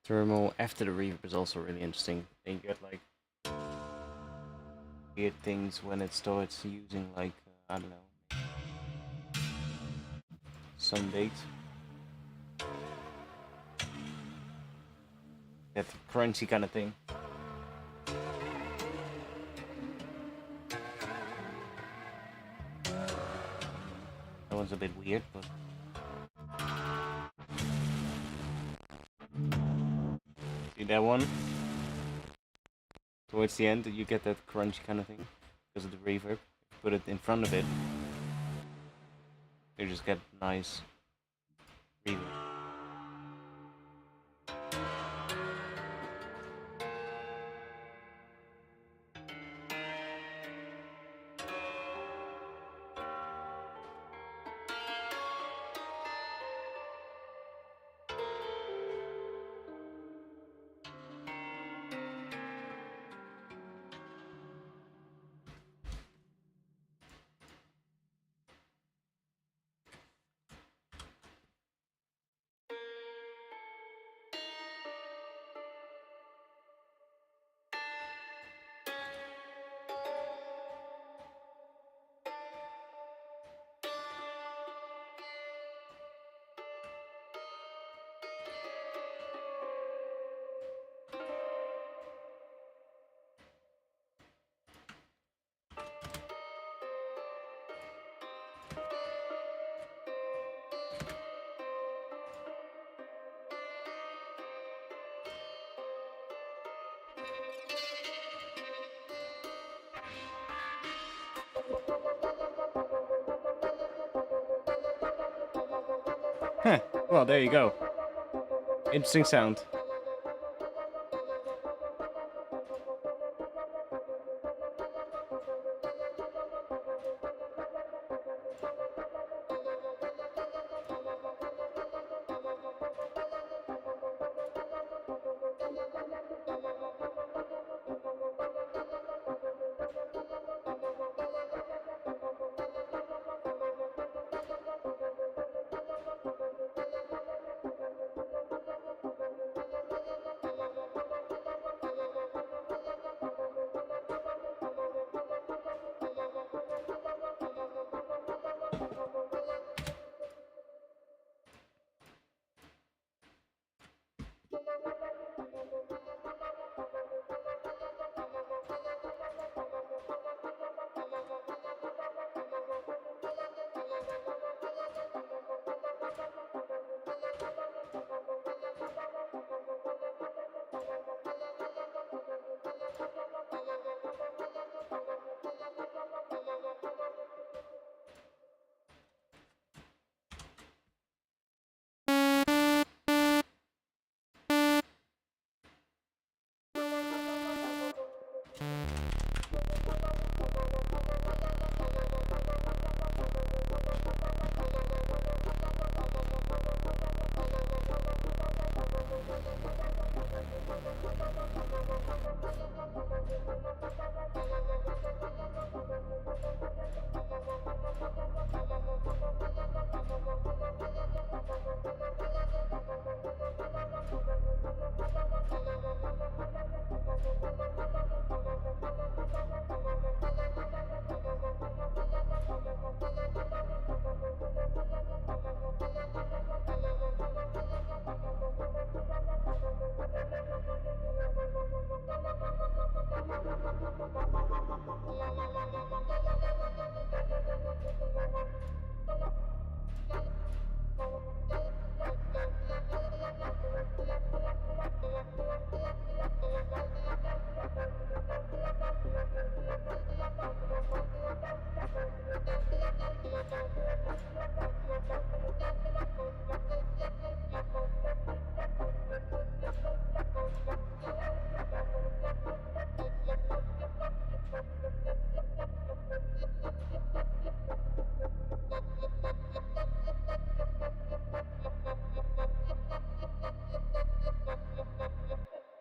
Speaker 2: Thermal after the reverb is also really interesting. Then you get like weird things when it starts using like I don't know, some dates. That crunchy kind of thing. That one's a bit weird, but see that one? Towards the end, you get that crunchy kind of thing because of the reverb. Put it in front of it, you just get nice reverb. Huh, well, there you go. Interesting sound.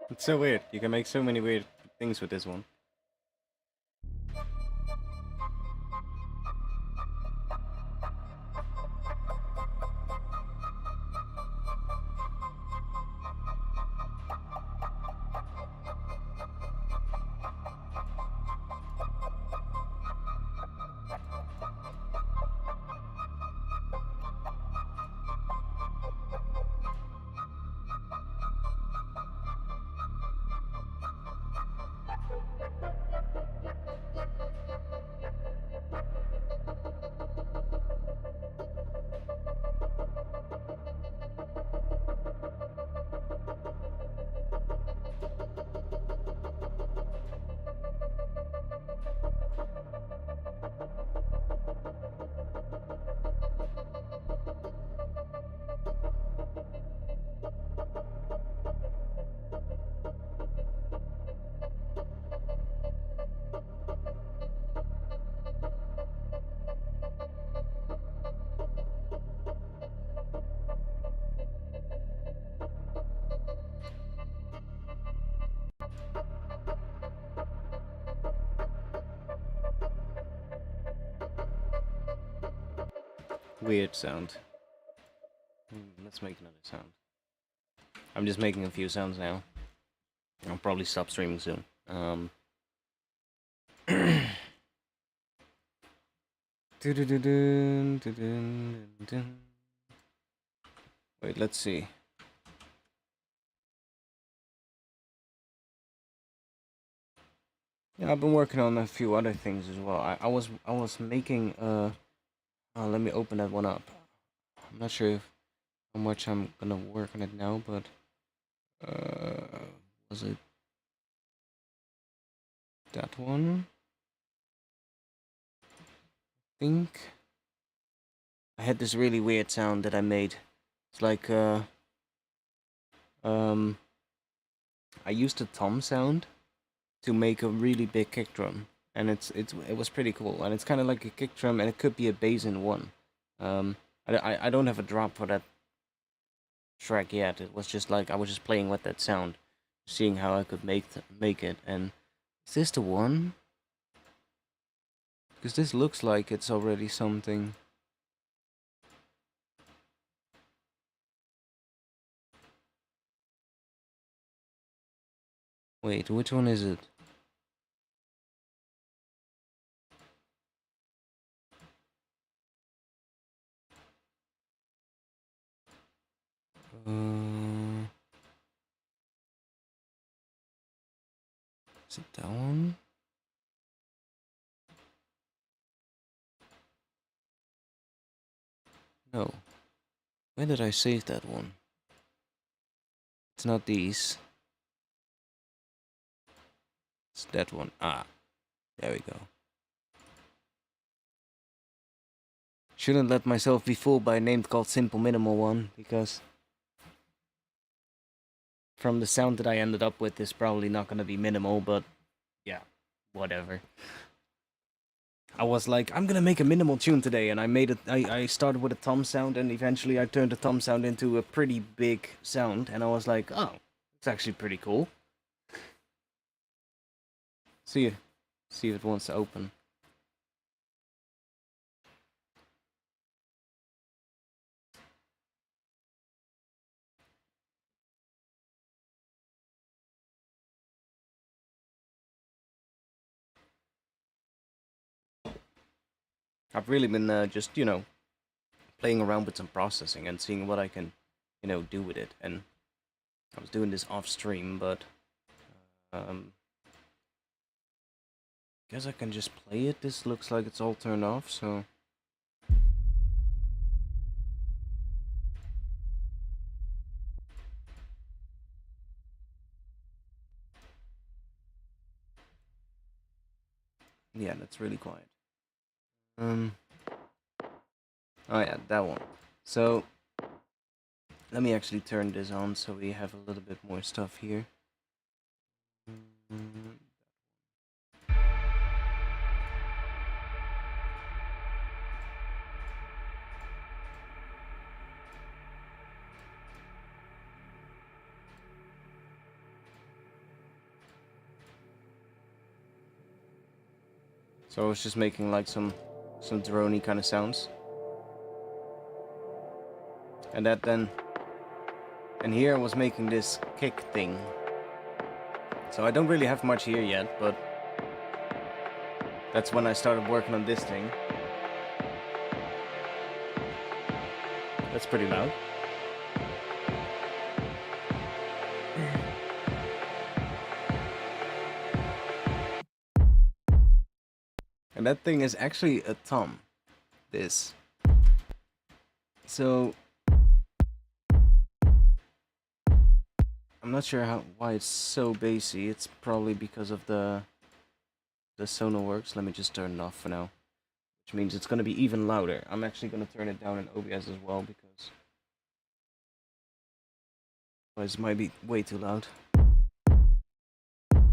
Speaker 2: It's so weird. You can make so many weird things with this one. weird sound. Let's make another sound. I'm just making a few sounds now. I'll probably stop streaming soon. Wait, let's see. Yeah, I've been working on a few other things as well. I was making let me open that one up. I'm not sure how much I'm gonna work on it now, but was it that one? I think I had this really weird sound that I made. It's like I used a tom sound to make a really big kick drum, and it was pretty cool, and it's kind of like a kick drum, and it could be a bass in one. I don't have a drop for that track yet. It was just like I was just playing with that sound, seeing how I could make it. And is this the one? Because this looks like it's already something. Wait, which one is it? Is it that one? No. Where did I save that one? It's not these. It's that one. Ah, there we go. Shouldn't let myself be fooled by a name called Simple Minimal One, because from the sound that I ended up with, it's probably not going to be minimal, but yeah, whatever. I was like, I'm gonna make a minimal tune today, and I made it. I started with a tom sound, and eventually I turned the tom sound into a pretty big sound, and I was like, oh, it's actually pretty cool. See if it wants to open. I've really been just, playing around with some processing and seeing what I can, do with it. And I was doing this off stream, but guess I can just play it. This looks like it's all turned off, so yeah, that's really quiet. Oh yeah, that one. So let me actually turn this on so we have a little bit more stuff here. So I was just making like some droney kind of sounds. And that then, and here I was making this kick thing. So I don't really have much here yet, but that's when I started working on this thing. That's pretty loud. And that thing is actually a tom. This. So I'm not sure why it's so bassy. It's probably because of the Sonarworks. Let me just turn it off for now. Which means it's going to be even louder. I'm actually going to turn it down in OBS as well, because otherwise it might be way too loud.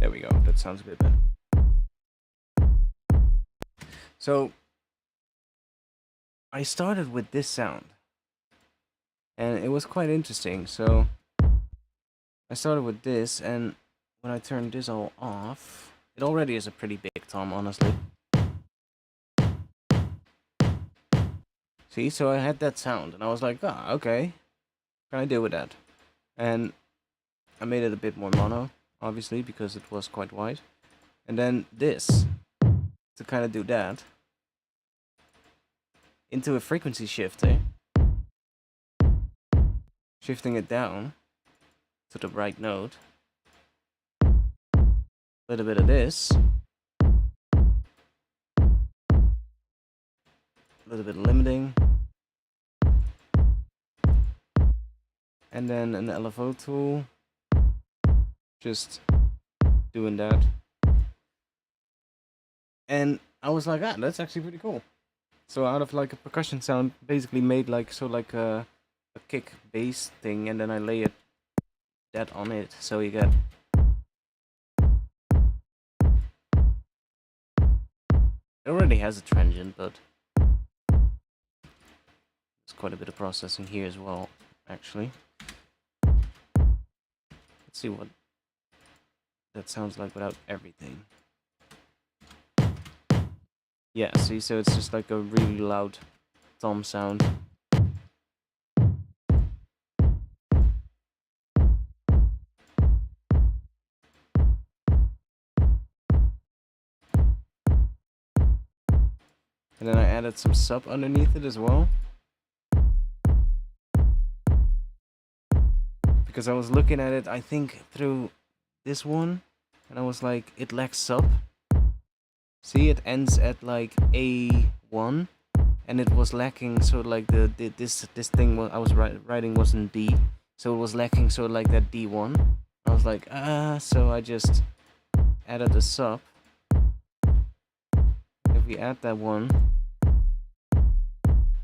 Speaker 2: There we go. That sounds a bit better. So I started with this sound, and it was quite interesting. So I started with this, and when I turned this all off, it already is a pretty big tom, honestly. See, so I had that sound, and I was like, ah, okay, can I deal with that? And I made it a bit more mono, obviously, because it was quite wide. And then this, to kind of do that, into a frequency shifter, shifting it down to the right note. A little bit of this. A little bit of limiting. And then an LFO tool. Just doing that. And I was like, ah, that's actually pretty cool. So out of like a percussion sound, basically made like a kick bass thing, and then I layered that on it. So you get it already has a transient, but there's quite a bit of processing here as well, actually. Let's see what that sounds like without everything. Yeah, see, so it's just like a really loud tom sound. And then I added some sub underneath it as well. Because I was looking at it, I think, through this one, and I was like, it lacks sub. See, it ends at like A1, and it was lacking sort of like this thing I was writing was in D, so it was lacking sort of like that D1. I was like, so I just added a sub. If we add that one,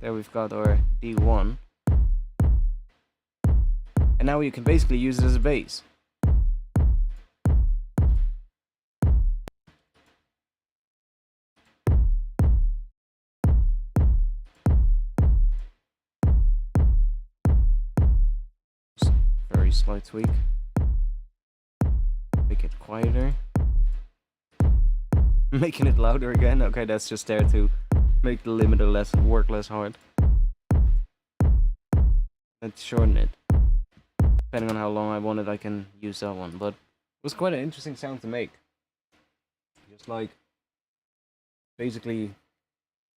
Speaker 2: there we've got our D1. And now you can basically use it as a bass. Just very slight tweak. Make it quieter. Making it louder again. Okay, that's just there to make the limiter work less hard. Let's shorten it. Depending on how long I want it, I can use that one. But it was quite an interesting sound to make. Just like basically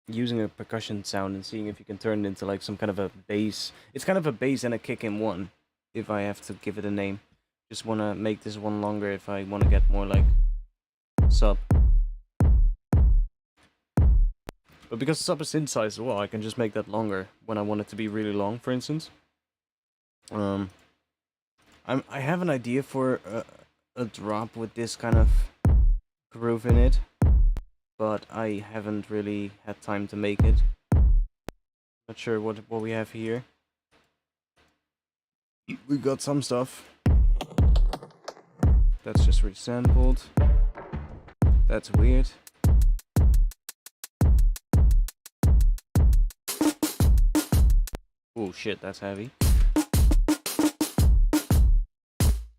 Speaker 2: using a percussion sound and seeing if you can turn it into like some kind of a bass. It's kind of a bass and a kick in one, if I have to give it a name. Just want to make this one longer if I want to get more like sub. But because sub is synthesized as well, I can just make that longer when I want it to be really long, for instance. I have an idea for a drop with this kind of groove in it, but I haven't really had time to make it. Not sure what we have here. We got some stuff. That's just resampled. That's weird. Oh shit, that's heavy.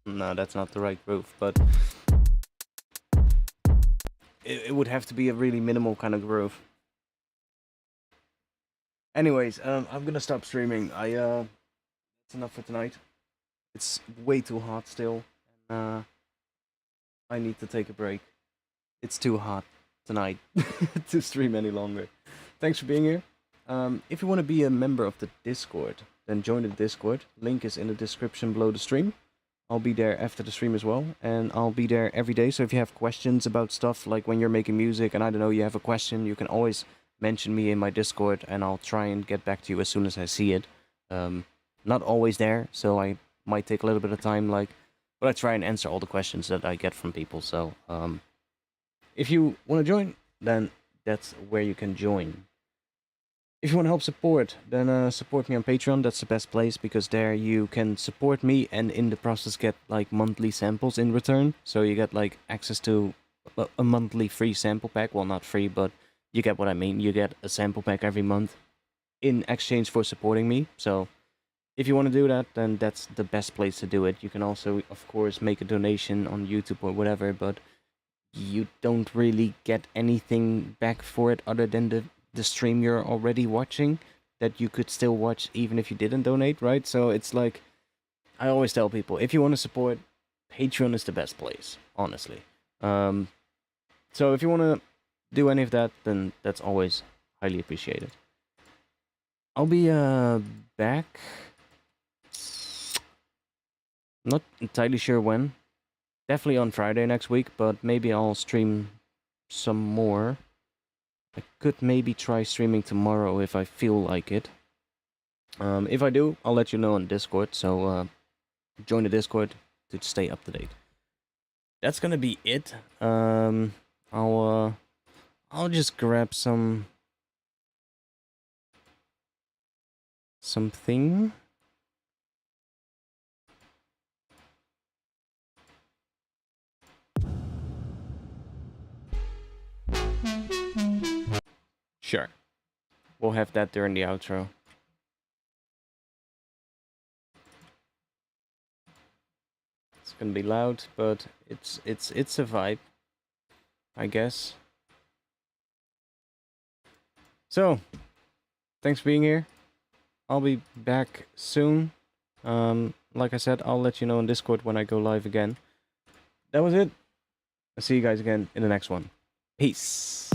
Speaker 2: No, that's not the right groove, but it would have to be a really minimal kind of groove. Anyways, I'm gonna stop streaming. That's enough for tonight. It's way too hot still, and I need to take a break. It's too hot tonight to stream any longer. Thanks for being here. If you want to be a member of the Discord, then join the Discord. Link is in the description below the stream. I'll be there after the stream as well, and I'll be there every day. So if you have questions about stuff, like when you're making music, and I don't know, you have a question, you can always mention me in my Discord, and I'll try and get back to you as soon as I see it. Not always there, so I might take a little bit of time, but I try and answer all the questions that I get from people. So if you want to join, then that's where you can join. If you want to help support, then support me on Patreon. That's the best place, because there you can support me and in the process get like monthly samples in return. So you get like access to a monthly free sample pack. Well, not free, but you get what I mean. You get a sample pack every month in exchange for supporting me. So if you want to do that, then that's the best place to do it. You can also, of course, make a donation on YouTube or whatever, but you don't really get anything back for it other than the stream you're already watching. that you could still watch even if you didn't donate, right? So it's like, I always tell people, if you want to support, Patreon is the best place, honestly. So if you want to do any of that, then that's always highly appreciated. I'll be back. Not entirely sure when. Definitely on Friday next week, but maybe I'll stream some more. I could maybe try streaming tomorrow if I feel like it. If I do, I'll let you know on Discord, so join the Discord to stay up to date. That's gonna be it. I'll just grab something. Sure. We'll have that during the outro. It's gonna be loud, but it's a vibe, I guess. So, thanks for being here. I'll be back soon. Like I said, I'll let you know on Discord when I go live again. That was it. I'll see you guys again in the next one. Peace.